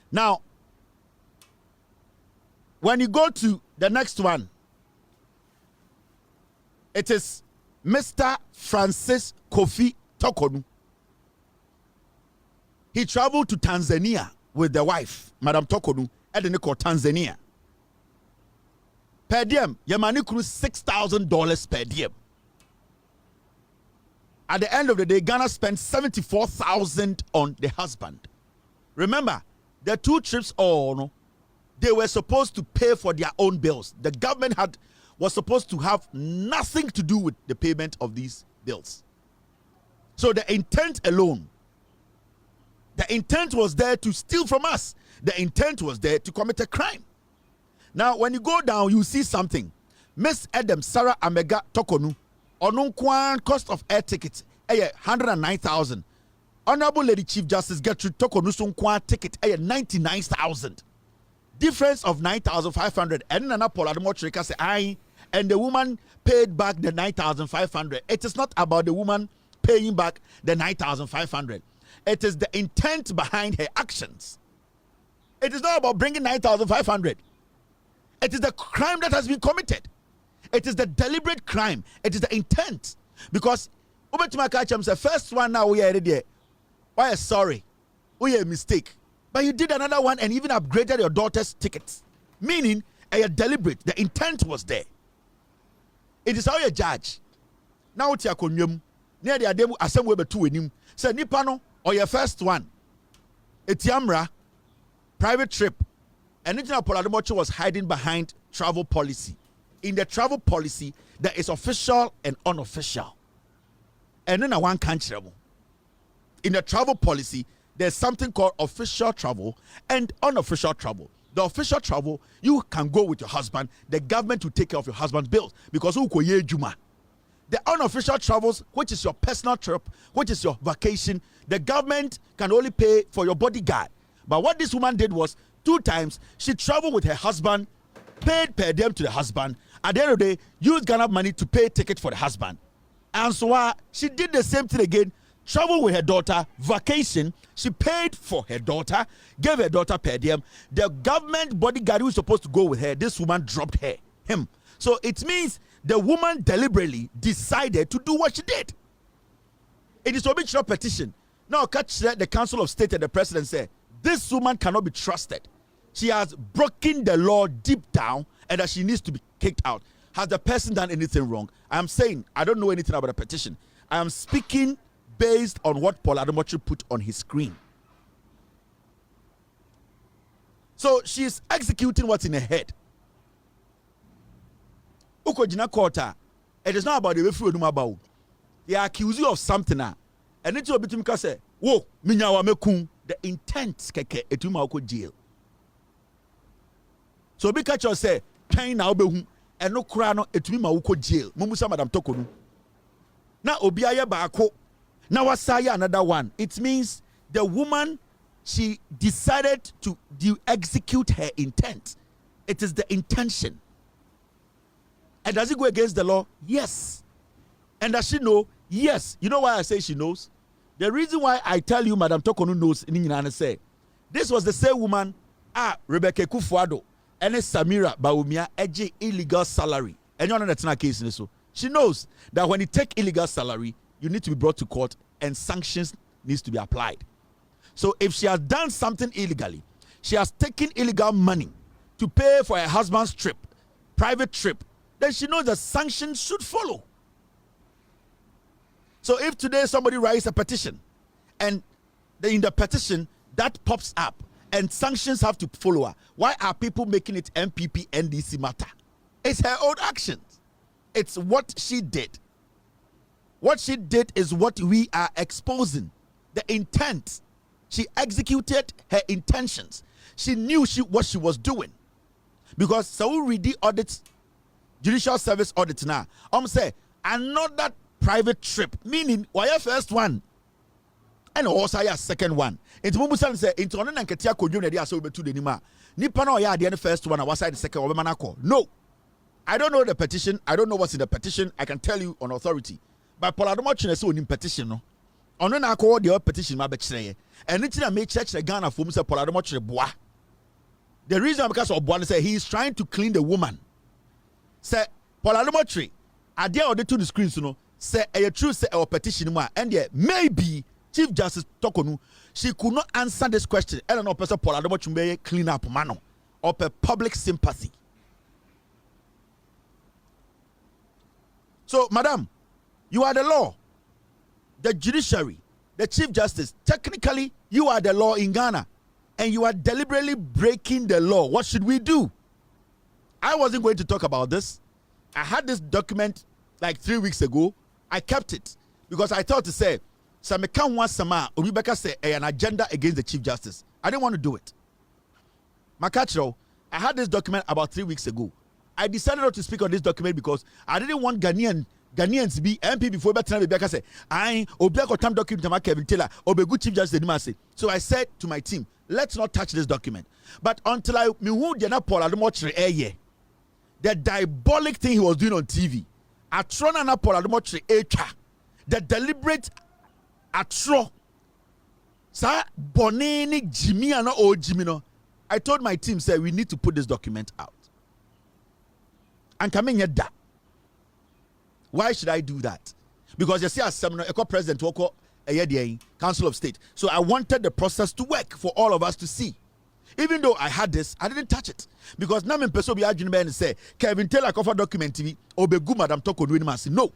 Now, when you go to the next one, It is Mr. Francis Kofi Tokonu. He traveled to Tanzania with the wife, Madam Tokonu, at the Tanzania. Per diem, Yamani Cruz $6,000 per diem. At the end of the day, Ghana spent $74,000 on the husband. Remember, the 2 trips they were supposed to pay for their own bills. The government was supposed to have nothing to do with the payment of these bills. So the intent alone, the intent was there to steal from us. The intent was there to commit a crime. Now, when you go down, you see something. Miss Adam Sarah Amega Tokonu, Onunkwan cost of air tickets, 109,000. Honorable Lady Chief Justice Gertrude Tokonu Sunkwan ticket, 99,000. Difference of 9,500. And Nana Adom Otchere say, and the woman paid back the 9,500. It is not about the woman paying back the 9,500. It is the intent behind her actions. It is not about bringing 9,500. It is the crime that has been committed. It is the deliberate crime. It is the intent. Because the first one now we are there. Why sorry? We a mistake. But you did another one and even upgraded your daughter's tickets. Meaning a deliberate. The intent was there. It is how you judge. Now what you are near the Adem assembly be two in him. Say Nipano or your first one. Etiamra private trip. And Adom Otchere was hiding behind travel policy. In the travel policy, there is official and unofficial. And then I want country. In the travel policy, there's something called official travel and unofficial travel. The official travel, you can go with your husband. The government will take care of your husband's bills because the unofficial travels, which is your personal trip, which is your vacation, the government can only pay for your bodyguard. But what this woman did was 2 times she traveled with her husband, paid per diem to the husband. At the end of the day, used Ghana money to pay ticket for the husband. And so she did the same thing again. Travel with her daughter, vacation. She paid for her daughter, gave her daughter per diem. The government bodyguard who was supposed to go with her, this woman dropped him. So it means the woman deliberately decided to do what she did. It is obituary petition. Now, catch that the Council of State and the President said, this woman cannot be trusted. She has broken the law deep down and that she needs to be kicked out. Has the person done anything wrong? I am saying, I don't know anything about the petition. I am speaking based on what Adom Otchere put on his screen. So she's executing what's in her head. Ukojina Kota, it is not about the way about. They accuse you of something now. And it's a bit of say, whoa, minyawa mekun. The intent keke etuma uko jail. So be catch you say, train na obehu, and no krano etumi ma uko jail. Mumusa Madam Tokonu. Na obiaya baako. Now wasaya another one. It means the woman, she decided to execute her intent. It is the intention. And does it go against the law? Yes. And does she know? Yes. You know why I say she knows? The reason why I tell you Madam Tokonu knows, say, this was the same woman, Rebecca Kufuado, and Samira Baumia, edge illegal salary. And you're not a case in this. She knows that when you take illegal salary, you need to be brought to court and sanctions needs to be applied. So if she has done something illegally, she has taken illegal money to pay for her husband's trip, private trip, then she knows that sanctions should follow. So if today somebody writes a petition and in the petition that pops up and sanctions have to follow her, why are people making it NPP NDC matter? It's her own actions. It's what she did. What she did is what we are exposing. The intent. She executed her intentions. She knew what she was doing. Because so we read the audit, judicial service audit now. Say another private trip, meaning why your first one and also your second one. It's Mumusan say into on and Katia could you so be to the Nima. Nipano ya the first one, I was the second one. No, I don't know the petition. I don't know what's in the petition. I can tell you on authority. But Adom Otchere so in petition no. On na call the petition ma be kire. And it's na make church the Ghana for say Adom Otchere boa. The reason because of boa say he is trying to clean the woman. Say Adom Otchere idea or the to the screens, say a true say or petition and maybe Chief Justice Tokonu, she could not answer this question. I don't know, Professor Paul Adom Otchere clean up mano or public sympathy. So, madam, you are the law, the judiciary, the Chief Justice. Technically, you are the law in Ghana, and you are deliberately breaking the law. What should we do? I wasn't going to talk about this. I had this document like 3 weeks ago. I kept it because I thought to say, Samekan was sama, Obibeka say an agenda against the Chief Justice. I didn't want to do it. Makachro, I had this document about 3 weeks ago. I decided not to speak on this document because I didn't want Ghanaians to be MP before Obibeka say, I Obibeka time document Kevin Taylor, Obegu Chief Justice. So I said to my team, let's not touch this document. But until I knew Adom Otchere the diabolic thing he was doing on TV, Atrona Paul Adom Otchere the deliberate atro sa bonini Jimmy and o Jimino. I told my team, say we need to put this document out. And coming here that. Why should I do that? Because you see, as seminar, Eco President Woko Council of State. So I wanted the process to work for all of us to see. Even though I had this, I didn't touch it. Because now I'm person be arguing and say, Kevin Taylor cover document TV, Obegu Madam Toko doing masi. No.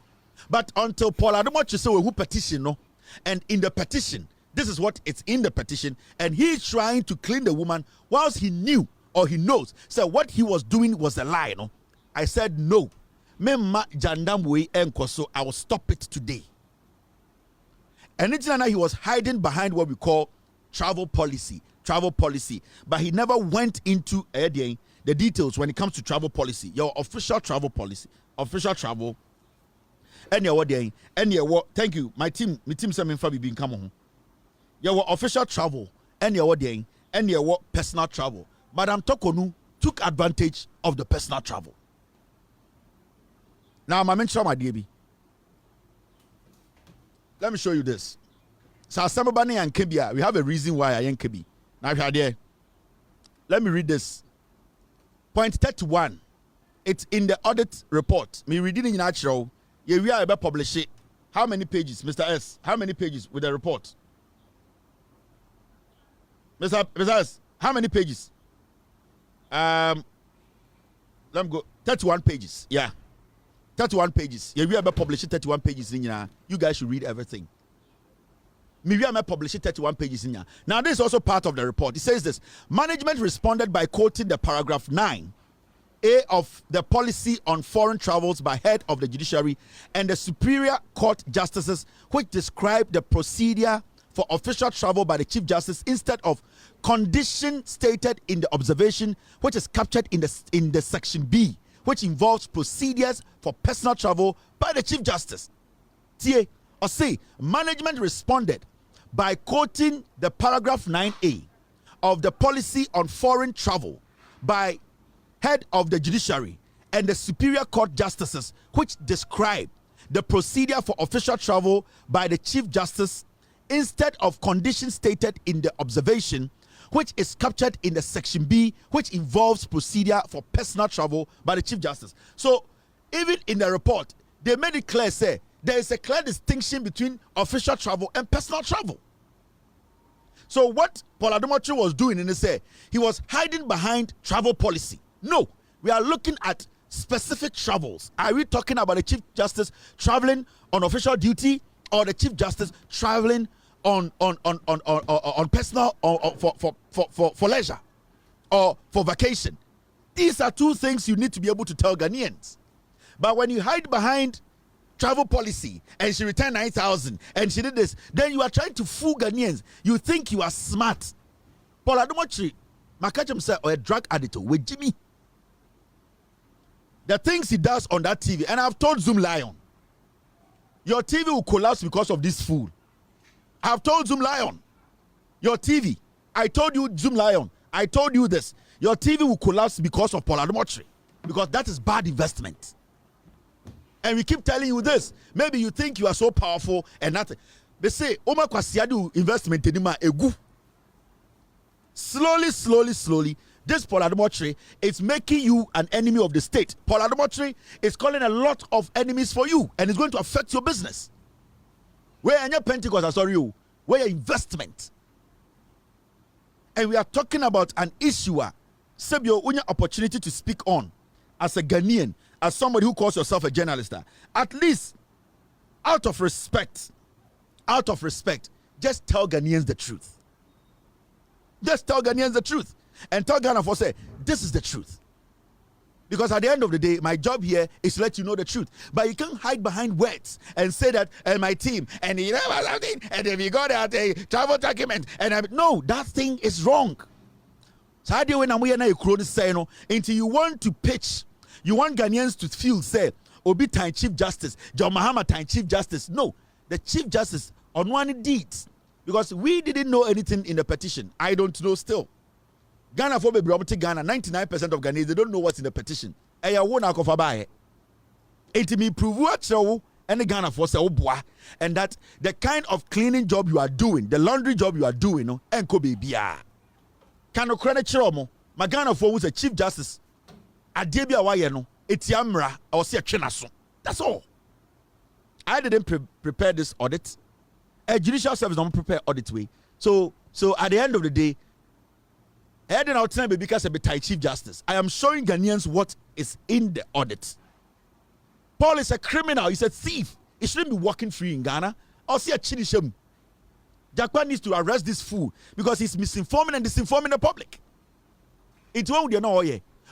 But until Paul Adom Otchere say who petition, no. And in the petition, this is what it's in the petition, and he's trying to clean the woman whilst he knew or he knows. So what he was doing was a lie, no? I said no. Memma Jandamwe Enkoso, I will stop it today. And he was hiding behind what we call travel policy, but he never went into the details when it comes to travel policy. Your official travel policy, official travel. Thank you. My team sent me for being come on. Your official travel, and your personal travel. Madam Tokonu took advantage of the personal travel. Now, my mention my DB. Let me show you this. So, Samabani and Kebia, we have a reason why I am Kebi. Now, if you are there, let me read this. Point 31. It's in the audit report. Me reading in natural. Yeah, we are about publish it. How many pages, Mr. S? How many pages with the report? Mr. S, how many pages? Let me go. 31 pages. Yeah. 31 pages. Yeah, we are about publishing 31 pages in here. You guys should read everything. We are publishing 31 pages in here. Now, this is also part of the report. It says this. Management responded by quoting the paragraph 9A of the policy on foreign travels by head of the judiciary and the Superior Court justices, which describe the procedure for official travel by the Chief Justice instead of condition stated in the observation, which is captured in the section B, which involves procedures for personal travel by the Chief Justice. TA or say management responded by quoting the paragraph 9A of the policy on foreign travel by head of the judiciary and the Superior Court justices, which describe the procedure for official travel by the Chief Justice instead of conditions stated in the observation, which is captured in the section B, which involves procedure for personal travel by the Chief Justice. So even in the report, they made it clear, say, there is a clear distinction between official travel and personal travel. So what Paul Adom Otchere was doing in say, he was hiding behind travel policy. No, we are looking at specific travels. Are we talking about the Chief Justice traveling on official duty or the Chief Justice traveling on personal or for leisure or for vacation? These are two things you need to be able to tell Ghanaians. But when you hide behind travel policy and she returned 9,000 and she did this, then you are trying to fool Ghanaians. You think you are smart. Paul Adom Otchere, Makachem said, or a drug addict with Jimmy. The things he does on that TV, and I've told Zoom Lion, your TV will collapse because of this fool. I've told Zoom Lion, your TV, I told you, Zoom Lion, I told you this, your TV will collapse because of Paul Adom Otchere, because that is bad investment. And we keep telling you this. Maybe you think you are so powerful and nothing. They say, Oma Kwasiadu investment in egu. Slowly, This Paul Adom Otchere is making you an enemy of the state. Paul Adom Otchere is calling a lot of enemies for you, and it's going to affect your business. Where are your Pentecost? Sorry, you. Where your investment? And we are talking about an issuer. Sebio, unya opportunity to speak on as a Ghanaian, as somebody who calls yourself a journalist. At least, out of respect, just tell Ghanaians the truth. Just tell Ghanaians the truth. And tell Ghana for say, this is the truth. Because at the end of the day, my job here is to let you know the truth. But you can't hide behind words and say that, and my team, and you know something, and if you got a travel document, and no, that thing is wrong. So how do you until you want to pitch, you want Ghanaians to feel, say, Obi Time Chief Justice, John Mahama Time Chief Justice. No, the Chief Justice on one deeds. Because we didn't know anything in the petition. I don't know still. Ghana for baby Ghana, 99% of Ghanaians, they don't know what's in the petition. And Ghana for say and that the kind of cleaning job you are doing, the laundry job you are doing, no, and ko baby can okra chiromo, my Ghana for who's a Chief Justice. Adebia waye no, etiamra or see a chenaso. That's all. I didn't prepare this audit. A judicial service don't prepare audit way. So at the end of the day, heading out time because of the Chief Justice, I am showing Ghanaians what is in the audit. Paul is a criminal, he's a thief. He shouldn't be walking free in Ghana. Or see a chinishem. Jakwa needs to arrest this fool because he's misinforming and disinforming the public. It's one you know,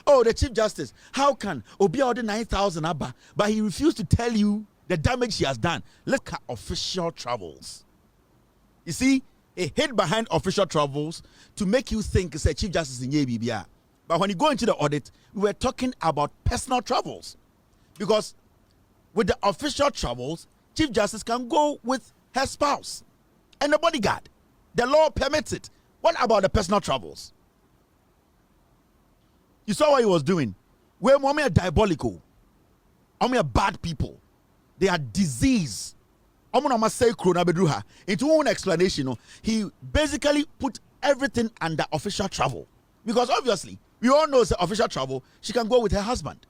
oh, the Chief Justice, how can Obi order 9,000 abba, but he refused to tell you the damage he has done? Look at official travels. You see, he hid behind official travels to make you think it's a Chief Justice in YBBR. But when you go into the audit, we were talking about personal travels. Because with the official travels, Chief Justice can go with her spouse and the bodyguard. The law permits it. What about the personal travels? You saw what he was doing. We're diabolical. Are bad people. They are disease. Into one explanation, he basically put everything under official travel. Because obviously, we all know it's official travel. She can go with her husband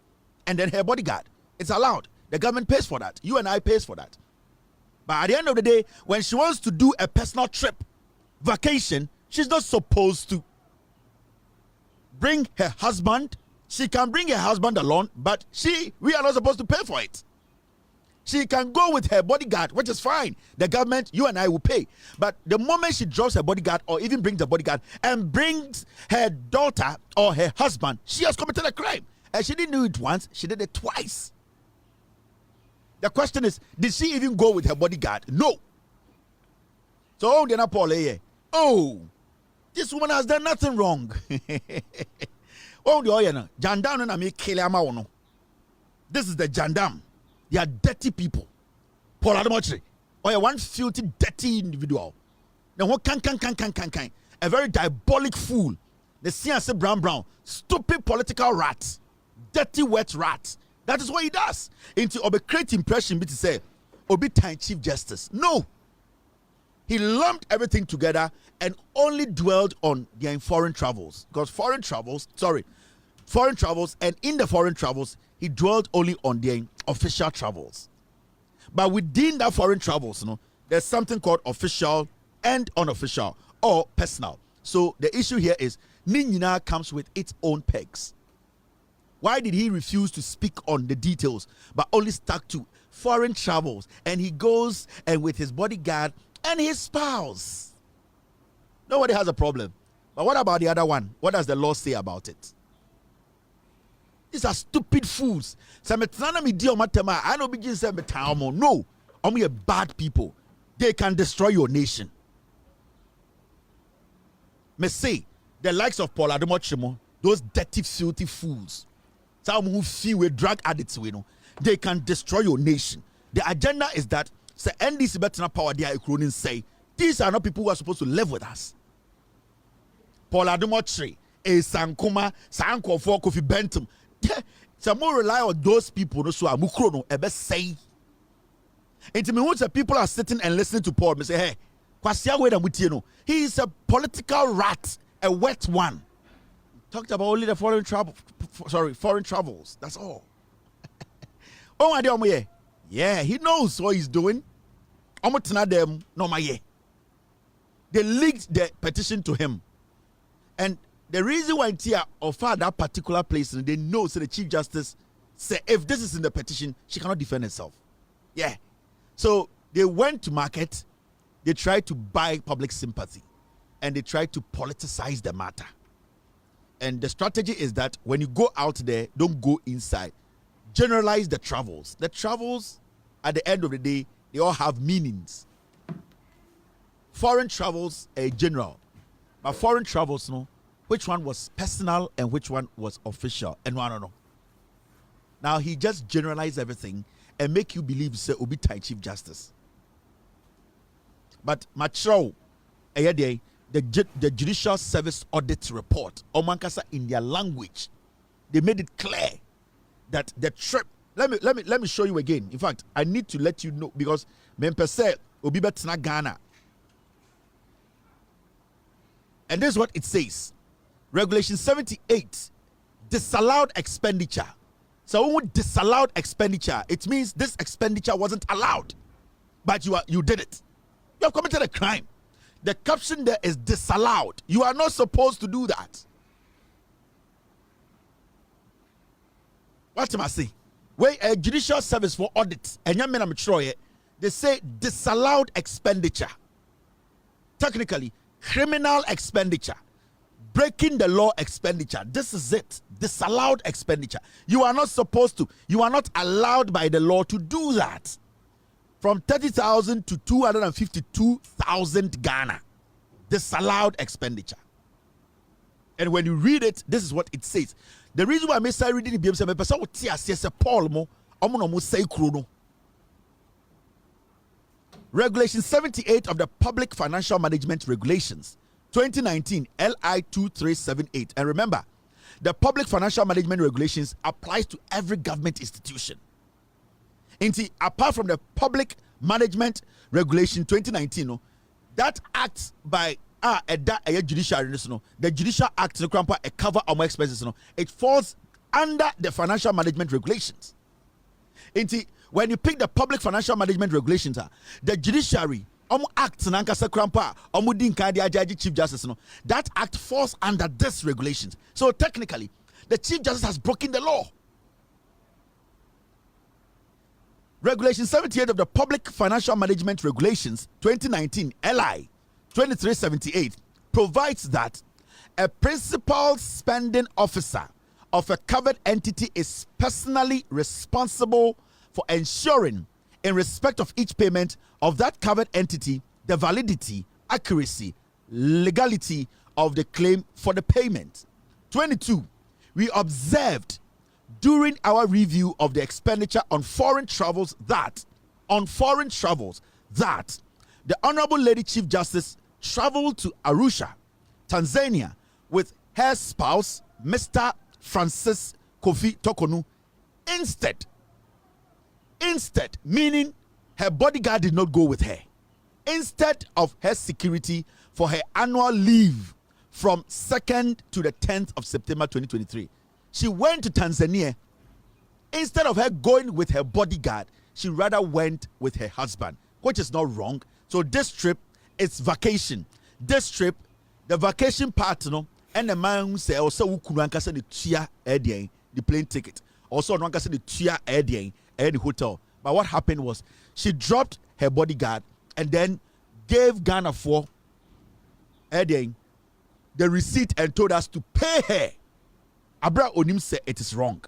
and then her bodyguard. It's allowed. The government pays for that. You and I pays for that. But at the end of the day, when she wants to do a personal trip, vacation, she's not supposed to bring her husband. She can bring her husband along, but we are not supposed to pay for it. She can go with her bodyguard, which is fine. The government, you and I will pay. But the moment she drops her bodyguard or even brings the bodyguard and brings her daughter or her husband, she has committed a crime. And she didn't do it once, she did it twice. The question is, did she even go with her bodyguard? No. So, Napo, this woman has done nothing wrong. This is the jandam. They are dirty people. Paul Adom Otchere, or one filthy, dirty individual. Now what can. A very diabolic fool. The CNC brown, stupid political rat, dirty wet rat. That is what he does. Into a great impression, but to say, Obi Time Chief Justice. No. He lumped everything together and only dwelled on their foreign travels. Because foreign travels, and in the foreign travels, he dwelled only on their official travels. But within that foreign travels, there's something called official and unofficial or personal. So the issue here is Ninyina comes with its own pegs. Why did he refuse to speak on the details but only stuck to foreign travels? And he goes and with his bodyguard and his spouse. Nobody has a problem. But what about the other one? What does the law say about it? These are stupid fools. No, only a bad people. They can destroy your nation. Me say the likes of Paul Adom Otchere, those dirty, filthy fools, some who feel with drug addicts, they can destroy your nation. The agenda is that say NDC better power they are say these are not people who are supposed to live with us. Paul Adom Otchere, Sankuma, Sanko for Kofi Bentham. Some more rely on those people no so amukro no ebe say. Into me once people are sitting and listening to Paul, me say, hey, kwasia we na mutie no. He is a political rat, a wet one. Talked about only the foreign travels. That's all. Oh my dear, yeah, he knows what he's doing. Them no my. They leaked the petition to him, and the reason why Tia offered that particular place, and they know, so the Chief Justice said, if this is in the petition, she cannot defend herself. Yeah, so they went to market. They tried to buy public sympathy, and they tried to politicize the matter. And the strategy is that when you go out there, don't go inside. Generalize the travels. The travels, at the end of the day, they all have meanings. Foreign travels are general, but foreign travels, no, which one was personal and which one was official, and I don't know. Now he just generalized everything and make you believe say Obi Tai Chief Justice. But Macho, the Judicial Service Audit Report, Omankasa in their language, they made it clear that the trip. Let me show you again. In fact, I need to let you know because Mempe said Obi Betna Ghana. And this is what it says. Regulation 78, disallowed expenditure. So when we disallowed expenditure, it means this expenditure wasn't allowed, but you did it. You have committed a crime. The caption there is disallowed. You are not supposed to do that. What am I saying? Where a judicial service for audit, and they say disallowed expenditure. Technically, criminal expenditure, breaking the law expenditure. This is it. Disallowed expenditure. You are not supposed to. You are not allowed by the law to do that. From 30,000 to 252,000 Ghana. Disallowed expenditure. And when you read it, this is what it says. The reason why I say reading the BMC, person will tear say Paul mo, omo say kruno. Regulation 78 of the Public Financial Management Regulations, 2019, LI 2378. And remember, the Public Financial Management Regulations applies to every government institution. Apart from the Public Management Regulation 2019, that acts by Judiciary, the Judicial Act, a cover our expenses, it falls under the Financial Management Regulations. When you pick the Public Financial Management Regulations, the Judiciary act Chief Justice, that act falls under this regulations. So technically, the Chief Justice has broken the law. Regulation 78 of the Public Financial Management Regulations 2019 LI 2378 provides that a principal spending officer of a covered entity is personally responsible for ensuring, in respect of each payment of that covered entity, the validity, accuracy, legality of the claim for the payment. 22. We observed during our review of the expenditure on foreign travels that the Honorable Lady Chief Justice traveled to Arusha, Tanzania, with her spouse, Mr. Francis Kofi Tokonu, instead, meaning her bodyguard did not go with her. Instead of her security for her annual leave from 2nd to the 10th of September 2023, she went to Tanzania. Instead of her going with her bodyguard, she rather went with her husband, which is not wrong. So this trip is vacation. This trip, the vacation partner, and the man who say also ukuranka the tia the plane ticket. Also ranka the tia the hotel. But what happened was she dropped her bodyguard and then gave Ghana for the receipt and told us to pay her. Abra Onim said it is wrong.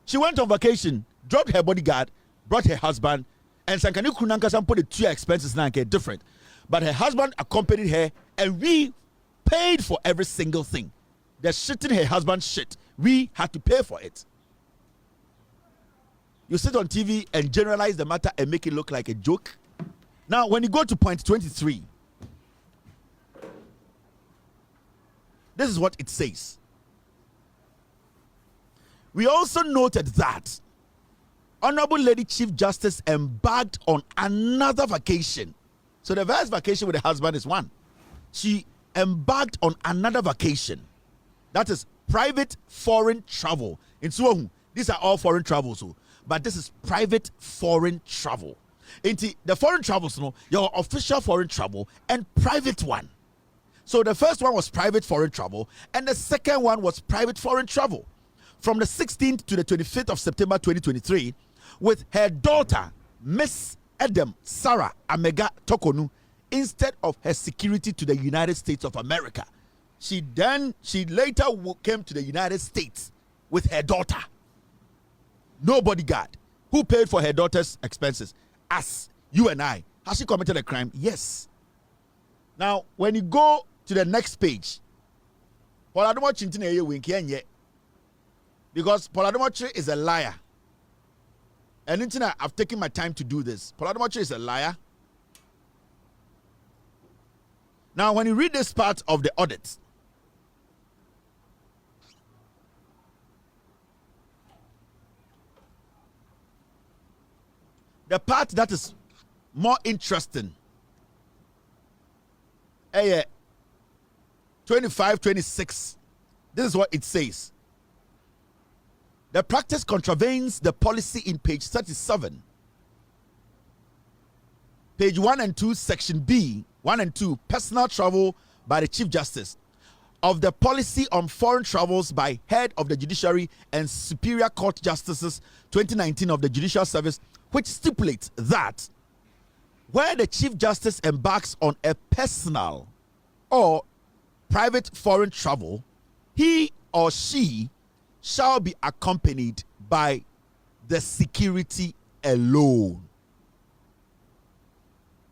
She went on vacation, dropped her bodyguard, brought her husband, and Sankani Kunanka put the two expenses now get different. But her husband accompanied her, and we paid for every single thing. The shitting her husband's shit, we had to pay for it. You sit on TV and generalize the matter and make it look like a joke. Now, when you go to point 23, this is what it says. We also noted that Honorable Lady Chief Justice embarked on another vacation. So the first vacation with the husband is one. She embarked on another vacation. That is private foreign travel. In Suwahun, these are all foreign travels, but this is private foreign travel. The foreign travels, your official foreign travel and private one. So the first one was private foreign travel, and the second one was private foreign travel. From the 16th to the 25th of September 2023, with her daughter, Miss Adom Sarah Amega Tokonu, instead of her security to the United States of America. She later came to the United States with her daughter. No bodyguard. Who paid for her daughter's expenses? Us, you and I. Has she committed a crime? Yes. Now, when you go to the next page, because Paul Adom Otchere is a liar. And I've taken my time to do this. Paul Adom Otchere is a liar. Now, when you read this part of the audit, the part that is more interesting, 25-26, this is what it says. The practice contravenes the policy in page 37. Page 1 and 2, section B, 1 and 2, personal travel by the Chief Justice of the policy on foreign travels by head of the Judiciary and Superior Court Justices 2019 of the Judicial Service, which stipulates that where the Chief Justice embarks on a personal or private foreign travel, he or she shall be accompanied by the security alone.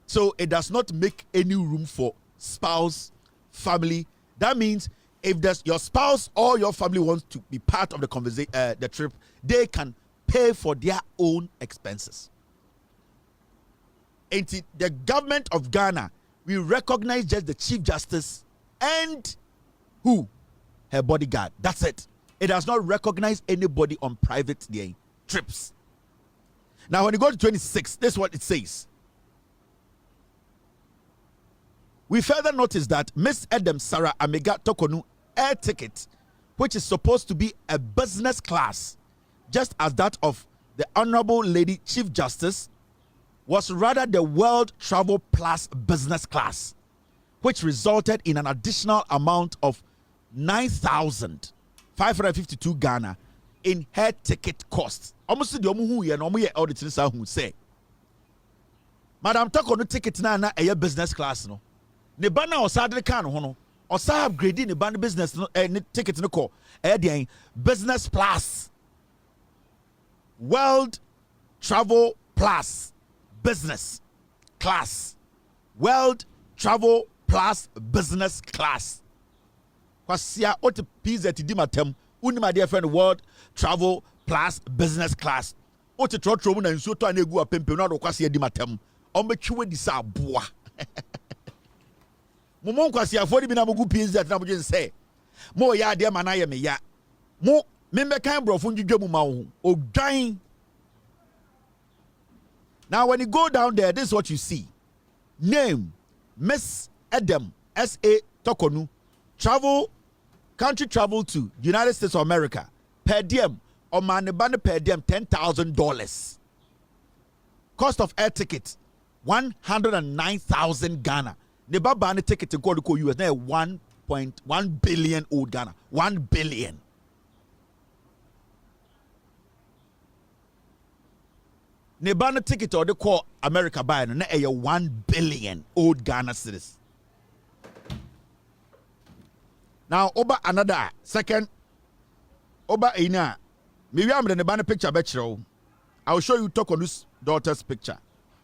So it does not make any room for spouse, family. That means if your spouse or your family wants to be part of the trip, they can pay for their own expenses. And the government of Ghana, we recognize just the Chief Justice and who? Her bodyguard. That's it. It does not recognize anybody on private trips. Now, when you go to 26, this is what it says. We further notice that Miss Adom Sarah Amega Tokonu air ticket, which is supposed to be a business class, just as that of the Honorable Lady Chief Justice, was rather the World Travel Plus business class, which resulted in an additional amount of 9,552 Ghana in her ticket costs. Almost the omu here no ye audit who say, Madam Tokonu ticket na a business class no. Ne bana osadre kan ho no. Osa upgrade ne bana business no ticket no ko business plus. World Travel Plus business class. World Travel Plus business class. Kwasia ote pizza ti di matem uni my dear friend World Travel Plus business class. Ote trotro mu na nsuo to na egu apempe na do kwasia di matem. Ombetwe di sa boa. Momon kwasia fodi bi na mugu pizza na mujin say. Mo ya de ma na ye me ya. Mo membe kan brofo ndwedwa mu ma wo. Odwan. Now when you go down there, this is what you see. Name Miss Adom S.A. Tokonu. Country travel to United States of America. Per diem, or manibane per diem $10,000. Cost of air ticket 109,000 Ghana. Neba bane ticket to go to US now 1.1 billion old Ghana. 1 billion. Nebana ticket or the call America buy na a 1 billion old Ghana cedis. Now over another second over ina maybe I'm the Nebana picture betro. I'll show you Tokonu's daughter's picture.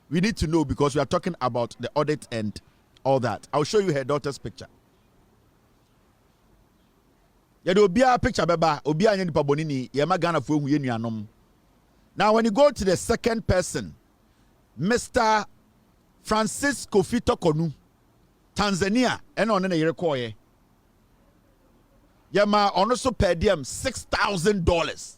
We need to know because we are talking about the audit and all that. I'll show you her daughter's picture. Ya do obia picture beba obia anya nipa bonini ye ma Ghana fo hu ye nuanom. Now, when you go to the second person, Mr. Francis Kofi Tokonu, Tanzania, and on a year call ye. Yama also per diem $6,000.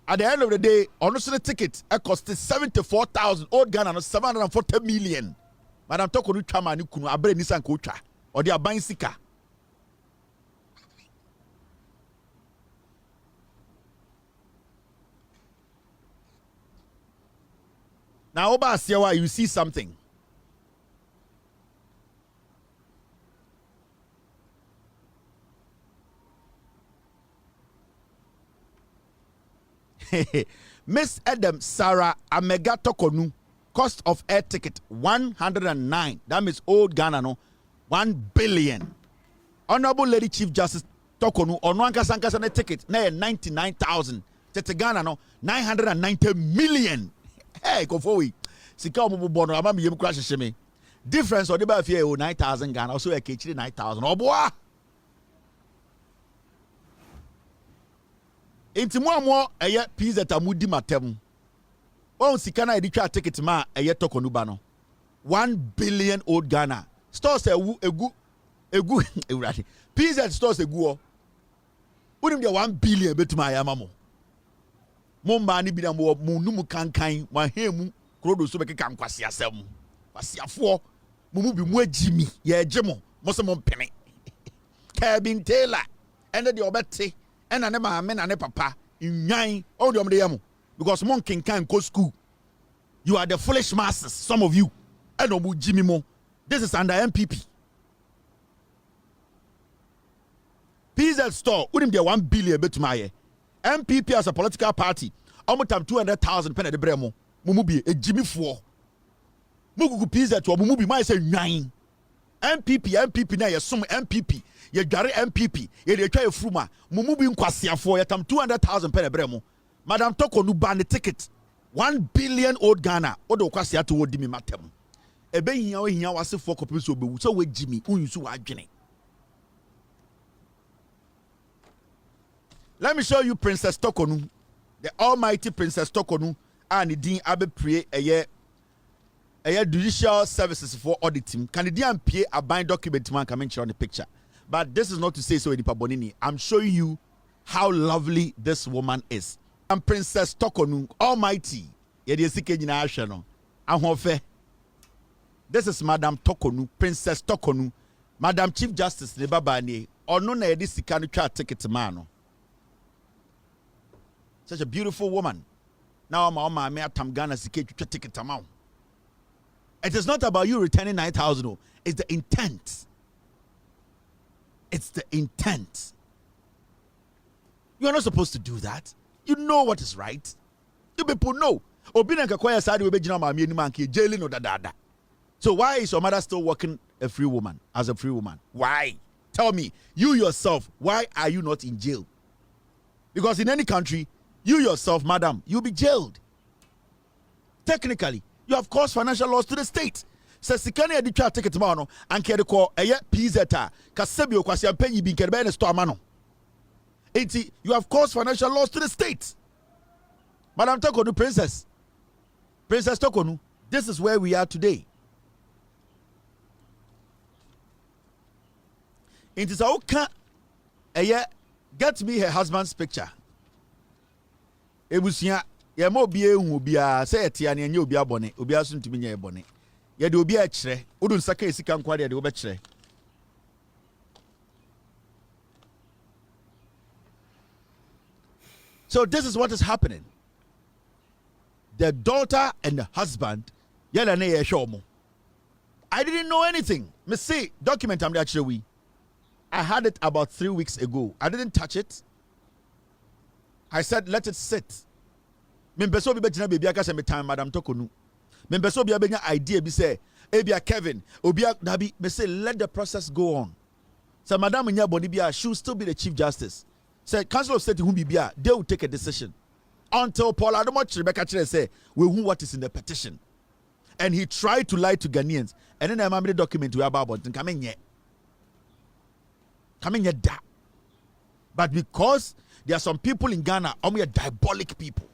At the end of the day, honestly, the ticket cost 74,000 old Ghana, 740 million. Madam Tokonu twa ma ne kunu abre nisan ko twa or they are buying sika. Now Oba Asiawa, you see something. Miss Adam Sarah Amega Tokonu, cost of air ticket 109. That means old Ghana no 1 billion. Honorable Lady Chief Justice Tokonu onwanka sankasa na ticket na 99,000. Tete Ghana no 990 million. Hey, go for we. Sika omo bono ama me yem crash sheme. Difference or the ba fear 9,000 Ghana also e ke 9,000. Oboa. Inti mo eye pizza tamudi matem. On sika na editwa ticket ma eye Tokonu ba no. 1 billion old Ghana. Stores egu ewurade. PZ stores egu o. Unim de 1 billion betuma ayama mo. Mo mba ni bi na mo numu kankan wa hemu krodo so bekeka nkwase asem. Wasiafo mo mu bi mu agimi ye agemo mo se mo mpene. Cabin Taylor ene de obete ena ne maame na ne papa nwan o de omde yam because mo nkenkan ko school. You are the foolish masses, some of you. Eno mu jimi mo. This is under NPP. PZ store unim de 1 billion betumaye. NPP as a political party, almost 200,000 pen at the bremo. Mumubi, a Jimmy Four. Mugu pizza to a Mumubi, my say 9. NPP, na yasum MPP, ye gare MPP, ye de try fruma, Mumubi Nkwasia for yatam 200,000 pen at bremo. Madam Tokonu ban the ticket. 1 billion old Ghana, Odo Kwasia to Wodimi Matem. Ebe hiya wase for copies of so we Jimmy, Unsu Agene. Let me show you Princess Tokonu, the almighty Princess Tokonu, and Dean Abe Prie a year judicial services for auditing. Canadian PA a bind document man coming on the picture. But this is not to say so in Bonini. I'm showing you how lovely this woman is. I'm Princess Tokonu, almighty. This is Madam Tokonu, Princess Tokonu, Madam Chief Justice Nebabani, or no na this can try ticket man. Such a beautiful woman. Now my mayor Tamgana Sike to ticket amount. It is not about you returning 9,000. It's the intent. It's the intent. You are not supposed to do that. You know what is right. You people know. So why is your mother still working a free woman as a free woman? Why? Tell me, you yourself, why are you not in jail? Because in any country, you yourself, madam, you'll be jailed. Technically, you have caused financial loss to the state. Says Sikani Edicha take it tomorrow and carry call a yet PZeta, Casabio Quasian Penny being carried in a store mano. You have caused financial loss to the state. Madam Tokonu, Princess Tokonu, this is where we are today. It is okay. Get me her husband's picture. Ebusia ye mo bie hu bia say etia ne nye obi abone obi aso ntumi nye ebone ye de obi a kire odun saka esika nkwa de obi kire. So this is what is happening. The daughter and the husband yela na ye hwe. I didn't know anything. Me see document am there we. I had it about 3 weeks ago. I didn't touch it. I said, let it sit. Membeso bi bejina baby aka say me time Madam Tokonu. Membeso bi abenya idea bi say, Ebia Kevin, Obia Nabi, me say let the process go on. So Madam Nya Boni bia she will still be the Chief Justice. Say Council of State who be bia, they will take a decision. Until Paul Adom Otchere Rebecca Chere say, we who what is in the petition. And he tried to lie to Ghanaians. And then I remember the document we about and come in yet. Coming yet da. But because there are some people in Ghana, diabolic people.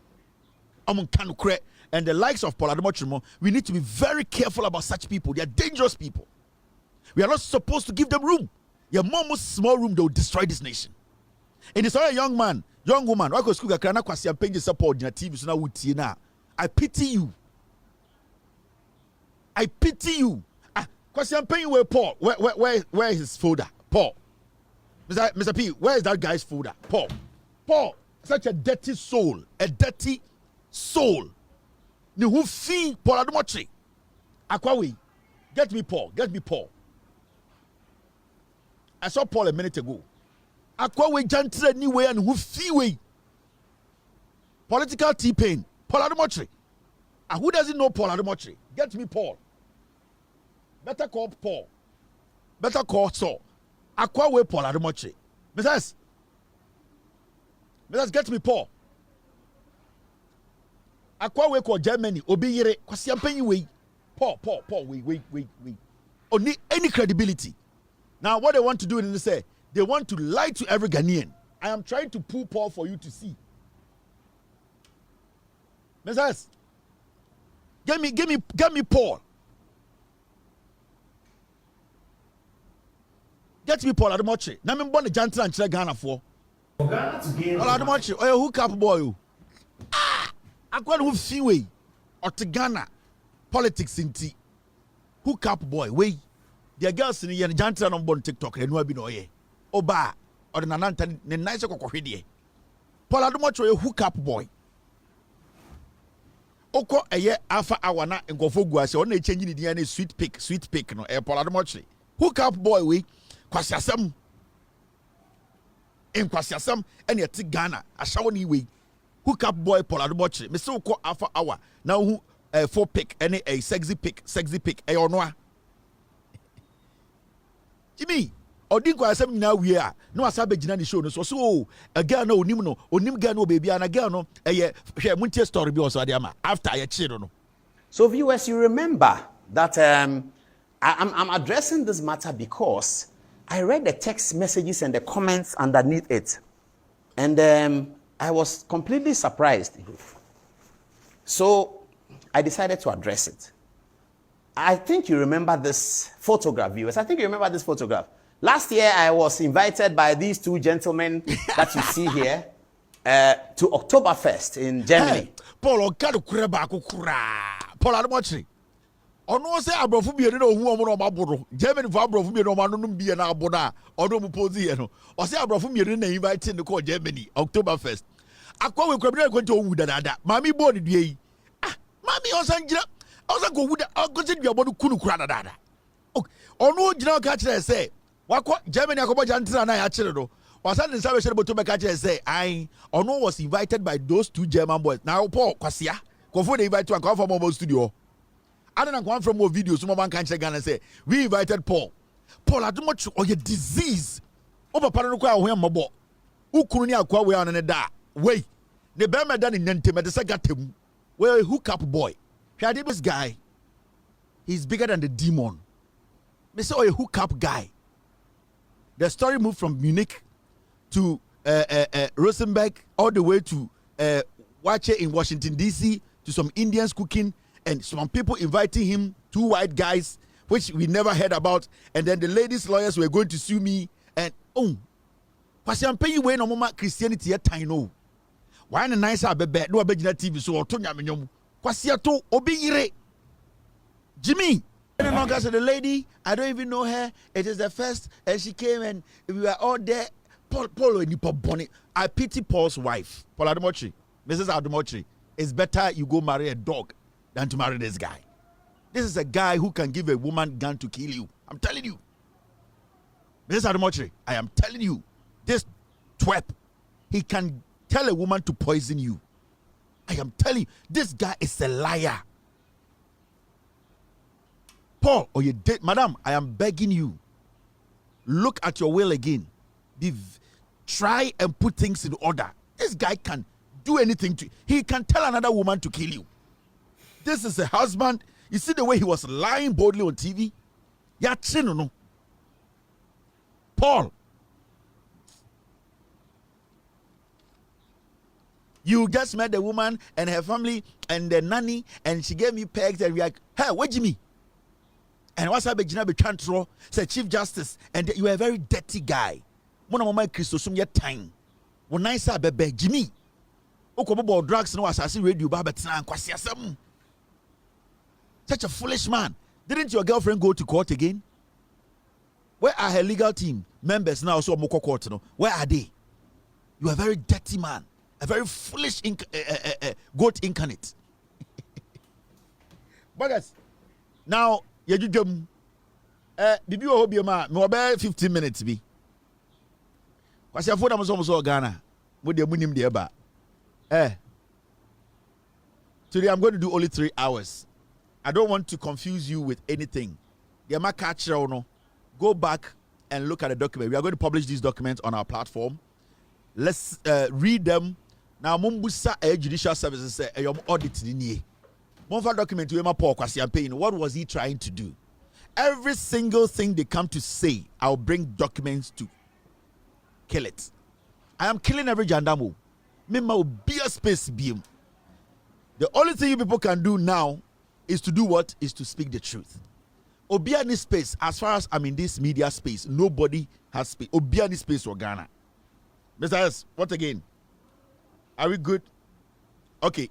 And the likes of Paul Adom Otchere, we need to be very careful about such people. They are dangerous people. We are not supposed to give them room. Your mom small room, they will destroy this nation. And it's a young man, young woman, I TV, so now I pity you. I pity you. Because I'm paying where Paul. Where is his folder? Paul. Mr. P, where is that guy's folder? Paul. Paul, such a dirty soul. A dirty soul. Ni who fee Paul Adom Otchere. Akwawe. Get me Paul. Get me Paul. I saw Paul a minute ago. Akwawe jantre ni way and who fee way. Political T-Pain. Paul Adom Otchere. And who doesn't know Paul Adom Otchere? Get me Paul. Better call Paul. Better call Saul. Akwawe Paul Adom Otchere. Mrs. Get me Paul. Akwawe call Germany. Obi yere. Kwasi ampenyi way. Paul. Wait. Only any credibility. Now what they want to do is they say they want to lie to every Ghanaian. I am trying to pull Paul for you to see. Mrs. Get me Paul. Get me Paul Adom Otchere. Na me born the jantra and Ghana for. Ghana to gain. Paul Adom Otchere. Oh, hook up boy. Akwa who fee way. Or to Ghana. Politics in tea. Hook up boy. Way. The girls in the jantra on born TikTok. They know be no ye. Oba. Or the nananta ne nice kokохwedie. Paul Adom Otchere hook up boy. Oko eye alpha hour na nkofo guase. On na change ni dia na sweet pick no. Paul Adom Otchere. Hook up boy we. Kwasiasam en kwasiasam ene ti Ghana ashawo ni we hook up boy Paul Adom Otchere me se ko alpha hour na hu 4 pick ene a sexy pick e ono a Jimmy odi kwasiasam nyina wie a no asa be gina ni show no so a girl no onim girl no baby na girl no hwe muntie story bi also ade ama after ye chi no. So viewers, you remember that I'm addressing this matter because I read the text messages and the comments underneath it. And I was completely surprised. So I decided to address it. I think you remember this photograph, viewers. I think you remember this photograph. Last year, I was invited by these two gentlemen that you see here to Oktoberfest in Germany. Hey, Paul Adom Otchere. Ono se abrofu bi no hu omo no maboro Germany for abrofu bi no ma no bi na abona odo mu pose ye no o se abrofu bi na invite ne ko Germany Oktoberfest akwa we kwabira kwento owu dada mami bo ne due yi mami osan go wu da go se dua bo no kunu kura dada ono gira ka kire se wakọ Germany akobo jantra na ya kire do wasan nsa be shere boto be ka kire se ai ono was invited by those two German boys now Paul kwasia kofo dey invite to an come from studio. I don't know from more videos. Some man can't check and say we invited Paul. Paul Adom Otchere or your disease. Over Paranukwa where mabo. Ukuni akwa we on da. Wait. The Bama done in Nente, the Sagatem. Well, hook up boy. This guy. He's bigger than the demon. They say, oh, a hook up guy. The story moved from Munich to Rosenberg all the way to Wache in Washington D.C. to some Indians cooking. And some people inviting him, 2 white guys, which we never heard about. And then the ladies' lawyers were going to sue me. And because I'm paying way no more Christianity at time. No, why a nice baby? No, TV. So, Kwasiato Obi Jimmy. The lady, I don't even know her. It is the first, and she came and we were all there. Paul and Bonnie. I pity Paul's wife, Paul Adom Otchere. Mrs. Adom Otchere. It's better you go marry a dog than to marry this guy. This is a guy who can give a woman gun to kill you. I'm telling you. Mrs. Adom Otchere, I am telling you, this twerp, he can tell a woman to poison you. I am telling you, this guy is a liar. Paul, or you did, madam, I am begging you, look at your will again. Try and put things in order. This guy can do anything to you. He can tell another woman to kill you. This is a husband. You see the way he was lying boldly on TV? Yeah, no. Paul, you just met the woman and her family and the nanny, and she gave me pegs, and we like, hey, what Jimmy? And what's up, Jina Bechantro, said Chief Justice, and you are a very dirty guy. One of my Christosum yet time. When I saw Bebe Jimmy, Okobo drugs no assassin radio Babatan Kwasiasam. Such a foolish man. Didn't your girlfriend go to court again? Where are her legal team members now? So Moko court, no? Where are they? You are a very dirty man, a very foolish goat incarnate. But now, you do Bibi will be ma me about 15 minutes be. Because your phone was almost Ghana. With the munim de ba. Today I'm going to do only 3 hours. I don't want to confuse you with anything. Go back and look at the document. We are going to publish these documents on our platform. Let's read them. Now, Mumbusa Judicial Services say audit the Monfa document to Paul Kwasiampane. What was he trying to do? Every single thing they come to say, I'll bring documents to kill it. I am killing every jandamo. Mema will be a space beam. The only thing you people can do now is to do what? Is to speak the truth. Obiani space, as far as I'm in this media space, nobody has space. Obiani space for Ghana. Mr. S, what again? Are we good? Okay.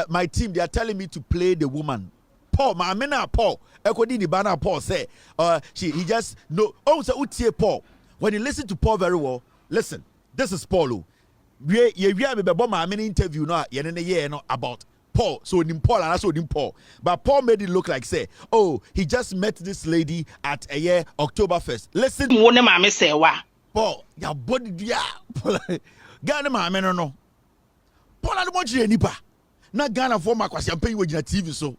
My team, they are telling me to play the woman. Paul, my amena Paul. Ekodi ni bana Paul say, he just no. Oh, so utie Paul. When you listen to Paul very well, listen. This is Paul. We have a interview now. About Paul. So in Paul and also in Paul. But Paul made it look like say, oh, he just met this lady at a year October 1st. Listen. Paul, your body, yeah. Ghana, my man, no. Paul, I don't want you nipa. Not Ghana for my question, pay you TV so.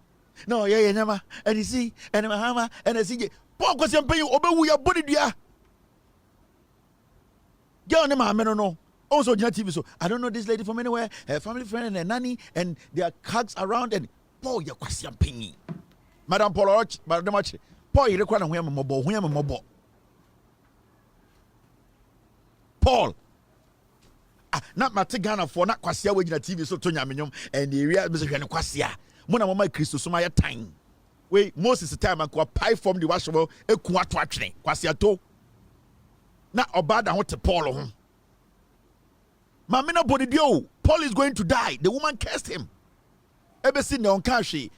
No, yeah, never. And you see, and Mahama, and I see, Paul, question pay you over your body, yeah. Ghana, my man, no. Also, TV so. I don't know this lady from anywhere, her family friend and her nanny, and their hugs around, and Paul, your question pay. Madam Paul, Madam Otchere, Paul, you require a mobile. Paul. Not Matigana for not Kwasia with TV so Tonya Minyum and the area Mr. Kwasia. Mona Mama Christo so my time. Wait, most of the time I could pie from the washable a quatrain. Kwasia to not about I want to Paul. Mamina Bodidio, Paul is going to die. The woman cursed him. Ever seen the Onkashi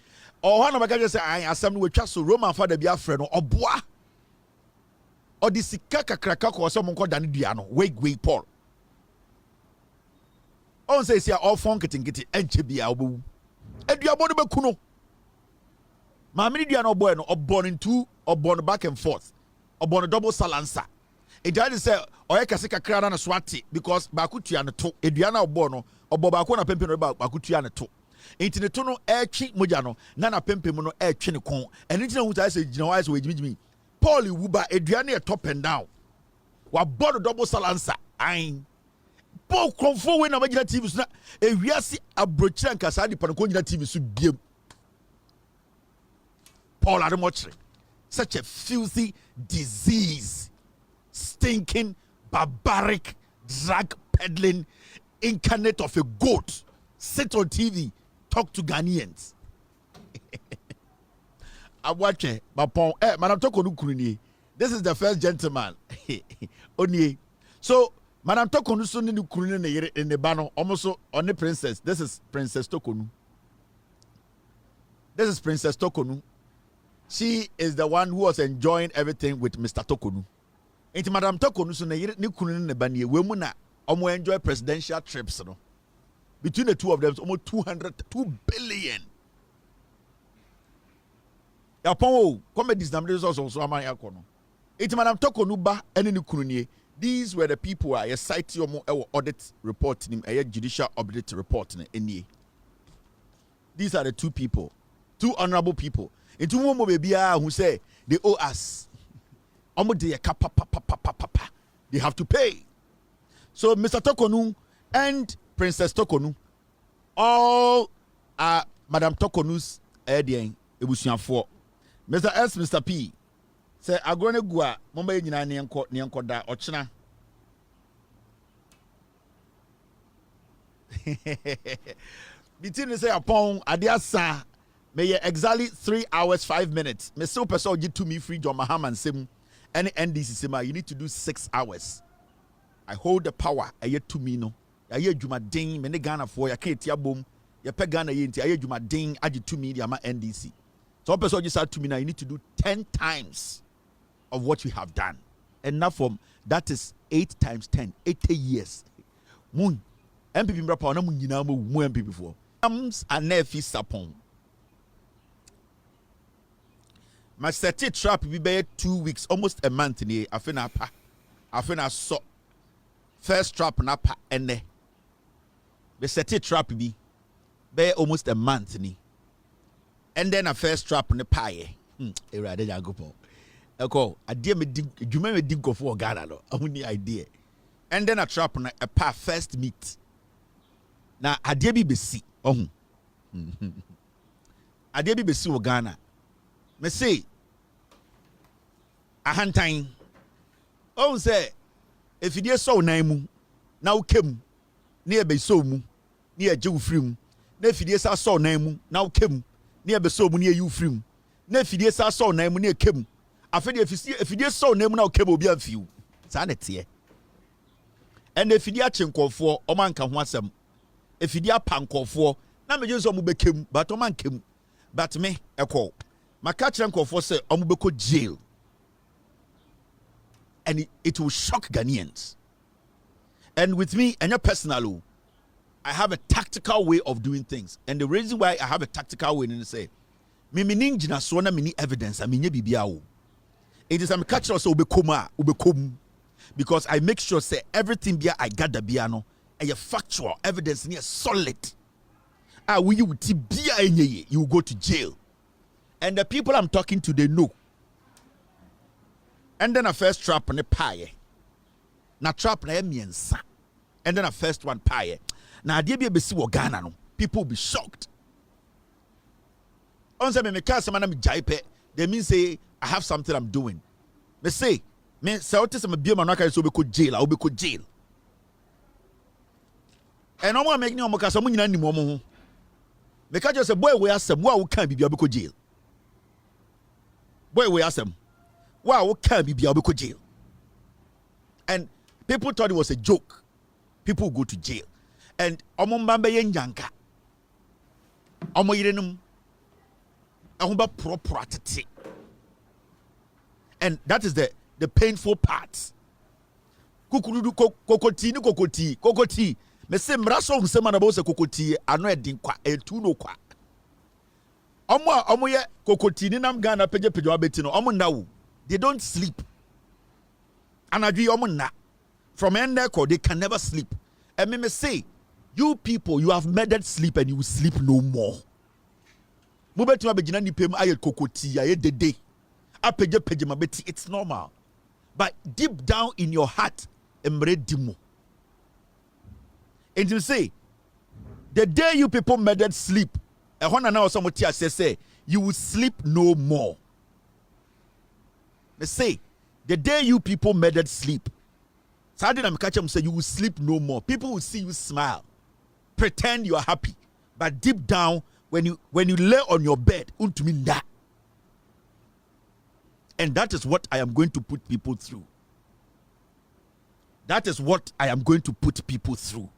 or one of my guys say I assemble with Chasso Roman father be a friend or bois or the Sikaka Krakako or someone called Danidiano. Wait, Paul. On says here all fun getting and chibi albu. And you are born kuno. Mammy Diano bueno or born in two or born back and forth or born a double salansa. It doesn't say or Kasika Krana Swati because Bakutiana to Ediana Bono or Bobacona Pimpin about Bakutiana to. Into the tunnel air cheat Mujano, Nana Pimpimono air chinicon, and it's what I say, you know, as with me. Paulie Wuba Ediana top and down. What bought a double salansa? Ain. Paul Conform when a TV na a wiasi abrocha and Casadi Panaconia TV should be Paul Adom Otchere. Such a filthy disease, stinking, barbaric, drug peddling incarnate of a goat. Sit on TV, talk to Ghanaians. I watch it, but Paul, Madam Tokonu. This is the first gentleman. Only so. Madam Tokonu so ni kurune in the bano almost on the princess. This is Princess Tokonu. This is Princess Tokonu. She is the one who was enjoying everything with Mr. Tokonu. Into Madam Tokonu so ni kurune ne bani we mu na omo enjoy presidential trips no. Between the two of them, it's almost 2 billion. Yapon comedies namde also ama yakono. Into Madam Tokonu ba ene ni kurune. These were the people I cite your audit report in a judicial audit report in. These are the two people, two honorable people. And two more baby who say they owe us. They have to pay. So Mr. Tokonu and Princess Tokonu, all are Madam Tokonu's Edian Ebusian for. Mr. S, Mr. P. Say agone gua momba nyina ne enko da ochena. Between say upon adiasa may exactly 3 hours 5 minutes. Me so person give to me free John Mahama nsem any NDC sema you need to do 6 hours. I hold the power aye to me no. Aye dwuma den me ne Ghana for ya ka etia bom. Ya pe Ghana ye nti aye dwuma den age to me dia ma NDC. So one person just said to me now, you need to do 10 times of what you have done. And now from that is 8 times 10, 80 years. Moon. NPP mrapa na munyina mo NPP for. Anefi sapon. My set trap be 2 weeks, almost a month in here. Afena so first trap na pa ene. The set trap be almost a month ni. And then a first trap ne pie. Erade jagopo. Eko adie me dig dwuma me dig for Ghana no. Ahuni idea. And then a trap na a pa first meet. Na adie bi besi. Ohun. Adie bi besi wo Ghana. Me say ahantan. Oh say if you so nan mu na wo kem na e be so mu na e je wo frim na if you sa so nan mu na wo kem na e be so mu na e yu frim na if you sa so nan mu na e kem afede if you so nan mu na wo kem obi afiu sa na tie and if you achenkofo o man ka ho asem if you apankofo na me je so mu be kem but o man kem but me ekọ maka chenkofo say o mu be ko jail. And it will shock Ghanaians. And with me, and your personal, I have a tactical way of doing things. And the reason why I have a tactical way is to say, me ninja so na mini evidence. I mean, bibiao. It is I'm catch us ubekom because I make sure say everything bia I gather biano and your factual evidence near solid. Will you bia you will go to jail. And the people I'm talking to, they know. And then a first trap on a pie. Na trap na miensa. And then a first one pie. Na adie bi besi wo Ghana no. People will be shocked. On say me ka sama na me jaipe. They mean say I have something I'm doing. Me say what me bi ma no aka so be ko jail. I will be ko jail. And no more make ni omo ka so mo nyina ni mo ho. Me ka just say boy we asem wo a wo kan bibia be ko jail. Boy we asem. Wow, what can be able to jail? And people thought it was a joke. People go to jail. And Omombambe Yanka Omoyirenum Ahumba property. And that is the painful part. Kukurudu kokoti. Me se mraso nsema na bo se kokoti ano edin kwa etu no kwa. Omo ye kokoti ni nam Ghana peje abeti no omo nawo. They don't sleep. And I do from Endeko, they can never sleep. And me say, you people, you have murdered sleep and you will sleep no more. It's normal. But deep down in your heart, and you say, the day you people murdered sleep, you will sleep no more. They say, the day you people murdered sleep, Saturday I'm catching say you will sleep no more. People will see you smile, pretend you are happy, but deep down, when you lay on your bed, untuminda. And that is what I am going to put people through. That is what I am going to put people through.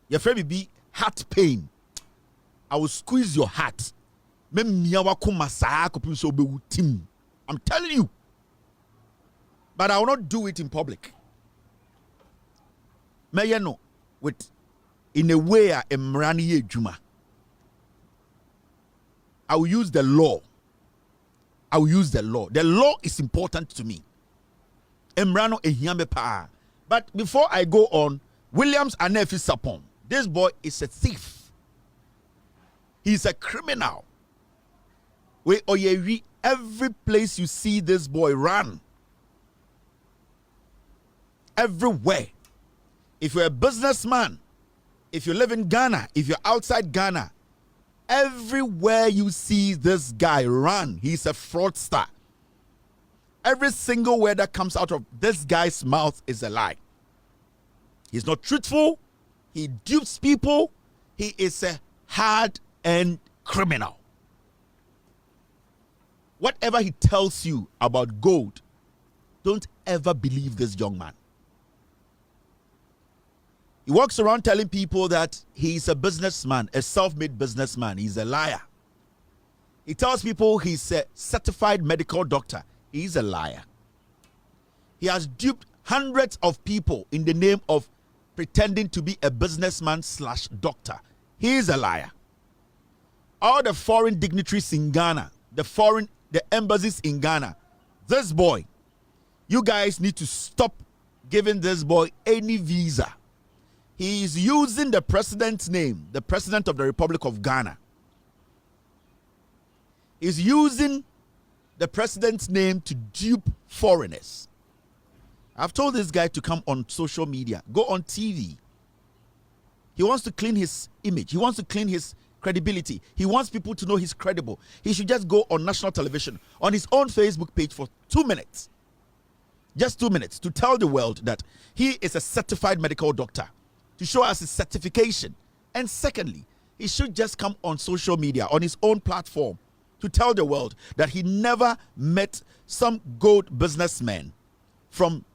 Your friend will be heart pain. I will squeeze your heart. I'm telling you. But I will not do it in public. May you know, in a way I am running Juma. I will use the law. I will use the law. The law is important to me. But before I go on, Williams Anefi Sapon. This boy is a thief. He's a criminal. Every place you see this boy run. Everywhere. If you're a businessman, if you live in Ghana, if you're outside Ghana, everywhere you see this guy run, he's a fraudster. Every single word that comes out of this guy's mouth is a lie. He's not truthful. He dupes people. He is a hard-earned criminal. Whatever he tells you about gold, don't ever believe this young man. He walks around telling people that he is a businessman, a self-made businessman. He's a liar. He tells people he's a certified medical doctor. He's a liar. He has duped hundreds of people in the name of pretending to be a businessman / doctor. He is a liar. All the foreign dignitaries in Ghana, the embassies in Ghana, this boy, you guys need to stop giving this boy any visa. He is using the president's name, the president of the Republic of Ghana. He's using the president's name to dupe foreigners. I've told this guy to come on social media, go on TV. He wants to clean his image. He wants to clean his credibility. He wants people to know he's credible. He should just go on national television, on his own Facebook page for 2 minutes. Just 2 minutes to tell the world that he is a certified medical doctor, to show us his certification. And secondly, he should just come on social media, on his own platform, to tell the world that he never met some gold businessman from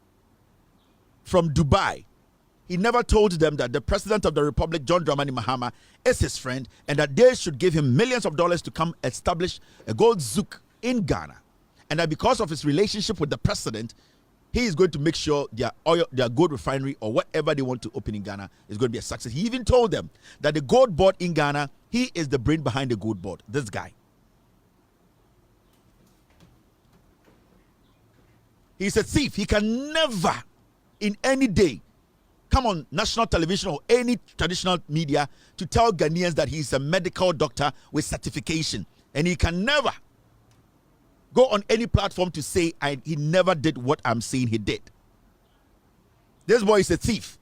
Dubai. He never told them that the president of the Republic, John Dramani Mahama, is his friend and that they should give him millions of dollars to come establish a gold zouk in Ghana. And that because of his relationship with the president, he is going to make sure their gold refinery or whatever they want to open in Ghana is going to be a success. He even told them that the gold board in Ghana, he is the brain behind the gold board. This guy. He's a thief. He can never, in any day, come on national television or any traditional media to tell Ghanaians that he's a medical doctor with certification. And he can never go on any platform to say he never did what I'm saying he did. This boy is a thief.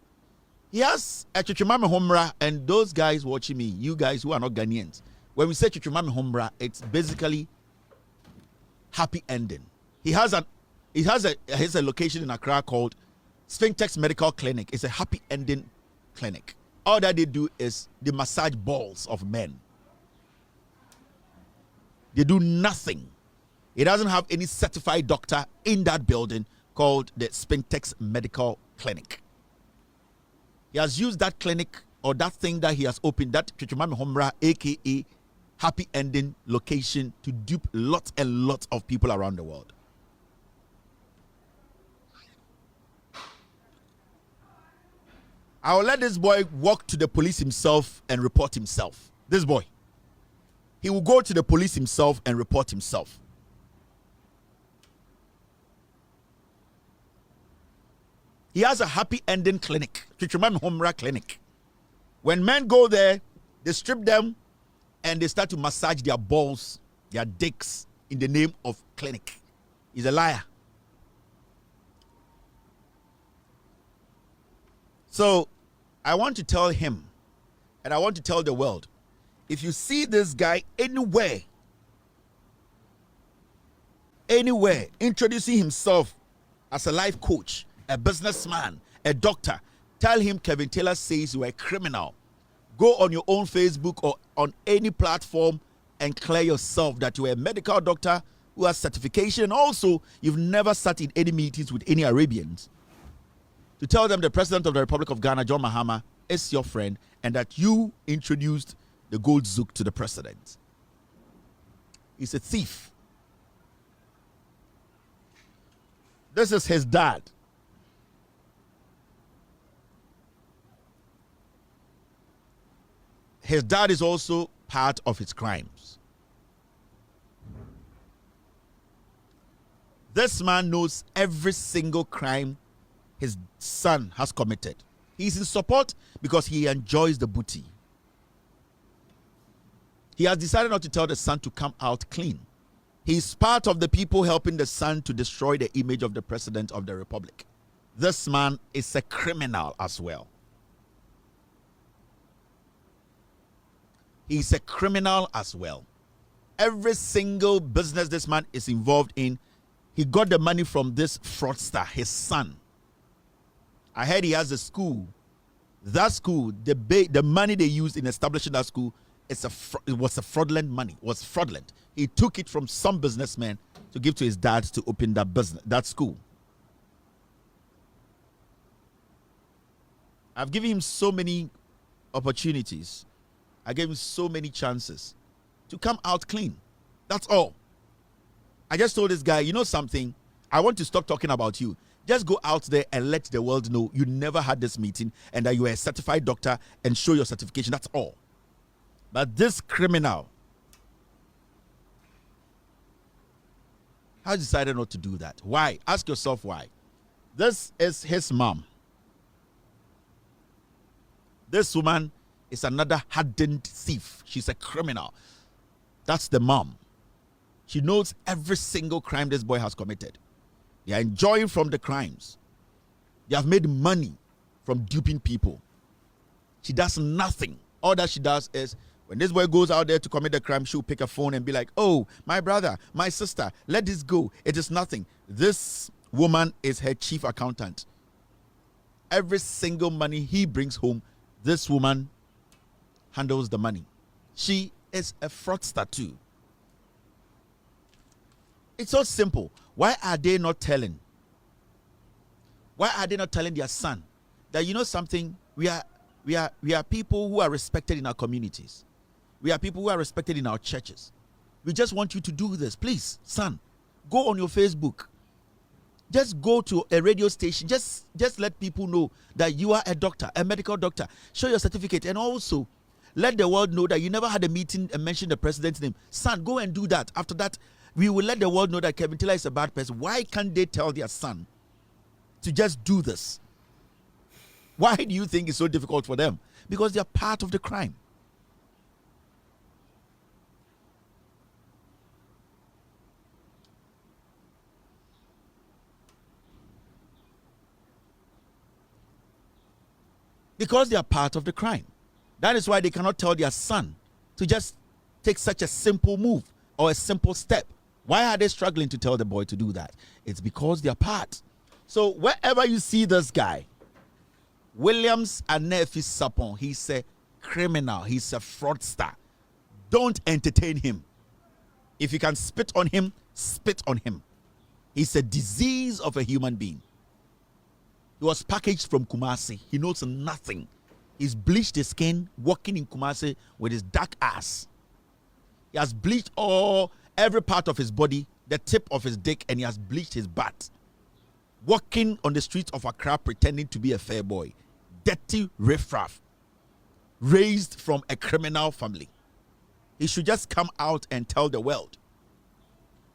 He has a Chichimame Homra, and those guys watching me, you guys who are not Ghanaians, when we say Chichimame Homra, it's basically happy ending. He has a location in Accra called Sphinx Medical Clinic. It's a happy ending clinic. All that they do is they massage balls of men. They do nothing. It doesn't have any certified doctor in that building called the Sphinx Medical Clinic. He has used that clinic or that thing that he has opened, that Chichimame Homra, aka happy ending location, to dupe lots and lots of people around the world. I will let this boy walk to the police himself and report himself. This boy. He will go to the police himself and report himself. He has a happy ending clinic, Chichimame Homra Clinic. When men go there, they strip them and they start to massage their balls, their dicks in the name of clinic. He's a liar. So I want to tell him, and I want to tell the world, if you see this guy anywhere introducing himself as a life coach, a businessman, a doctor, tell him Kevin Taylor says you are a criminal. Go on your own Facebook or on any platform and clear yourself that you are a medical doctor who has certification. Also, you've never sat in any meetings with any Arabians. To tell them the president of the Republic of Ghana, John Mahama, is your friend and that you introduced the gold zouk to the president. He's a thief. This is his dad. His dad is also part of his crimes. This man knows every single crime his son has committed. He's in support because he enjoys the booty. He has decided not to tell the son to come out clean. He's part of the people helping the son to destroy the image of the president of the republic. This man is a criminal as well. He's a criminal as well. Every single business this man is involved in, he got the money from this fraudster, his son. I heard he has a school. That school, the money they used in establishing that school, it was a fraudulent money. It was fraudulent. He took it from some businessman to give to his dad to open that school. I've given him so many opportunities. I gave him so many chances to come out clean. That's all. I just told this guy, you know something? I want to stop talking about you. Just go out there and let the world know you never had this meeting and that you are a certified doctor and show your certification. That's all. But this criminal has decided not to do that. Why? Ask yourself why. This is his mom. This woman is another hardened thief. She's a criminal. That's the mom. She knows every single crime this boy has committed. They are enjoying from the crimes. They have made money from duping people. She does nothing. All that she does is when this boy goes out there to commit the crime, she'll pick a phone and be like, oh, my brother, my sister, let this go. It is nothing. This woman is her chief accountant. Every single money he brings home, this woman handles the money. She is a fraudster too. It's so simple. Why are they not telling? Why are they not telling their son that, you know something? We are people who are respected in our communities. We are people who are respected in our churches. We just want you to do this. Please, son, go on your Facebook. Just go to a radio station. Just let people know that you are a doctor, a medical doctor. Show your certificate, and also let the world know that you never had a meeting and mention the president's name. Son, go and do that. After that, we will let the world know that Kevin Taylor is a bad person. Why can't they tell their son to just do this? Why do you think it's so difficult for them? Because they're part of the crime. Because they are part of the crime. That is why they cannot tell their son to just take such a simple move or a simple step. Why are they struggling to tell the boy to do that? It's because they are part. So wherever you see this guy, Williams Anefi Sapon, he's a criminal. He's a fraudster. Don't entertain him. If you can spit on him, spit on him. He's a disease of a human being. He was packaged from Kumasi. He knows nothing. He's bleached his skin, walking in Kumasi with his dark ass. He has bleached every part of his body, the tip of his dick, and he has bleached his butt. Walking on the streets of Accra pretending to be a fair boy. Dirty riffraff. Raised from a criminal family. He should just come out and tell the world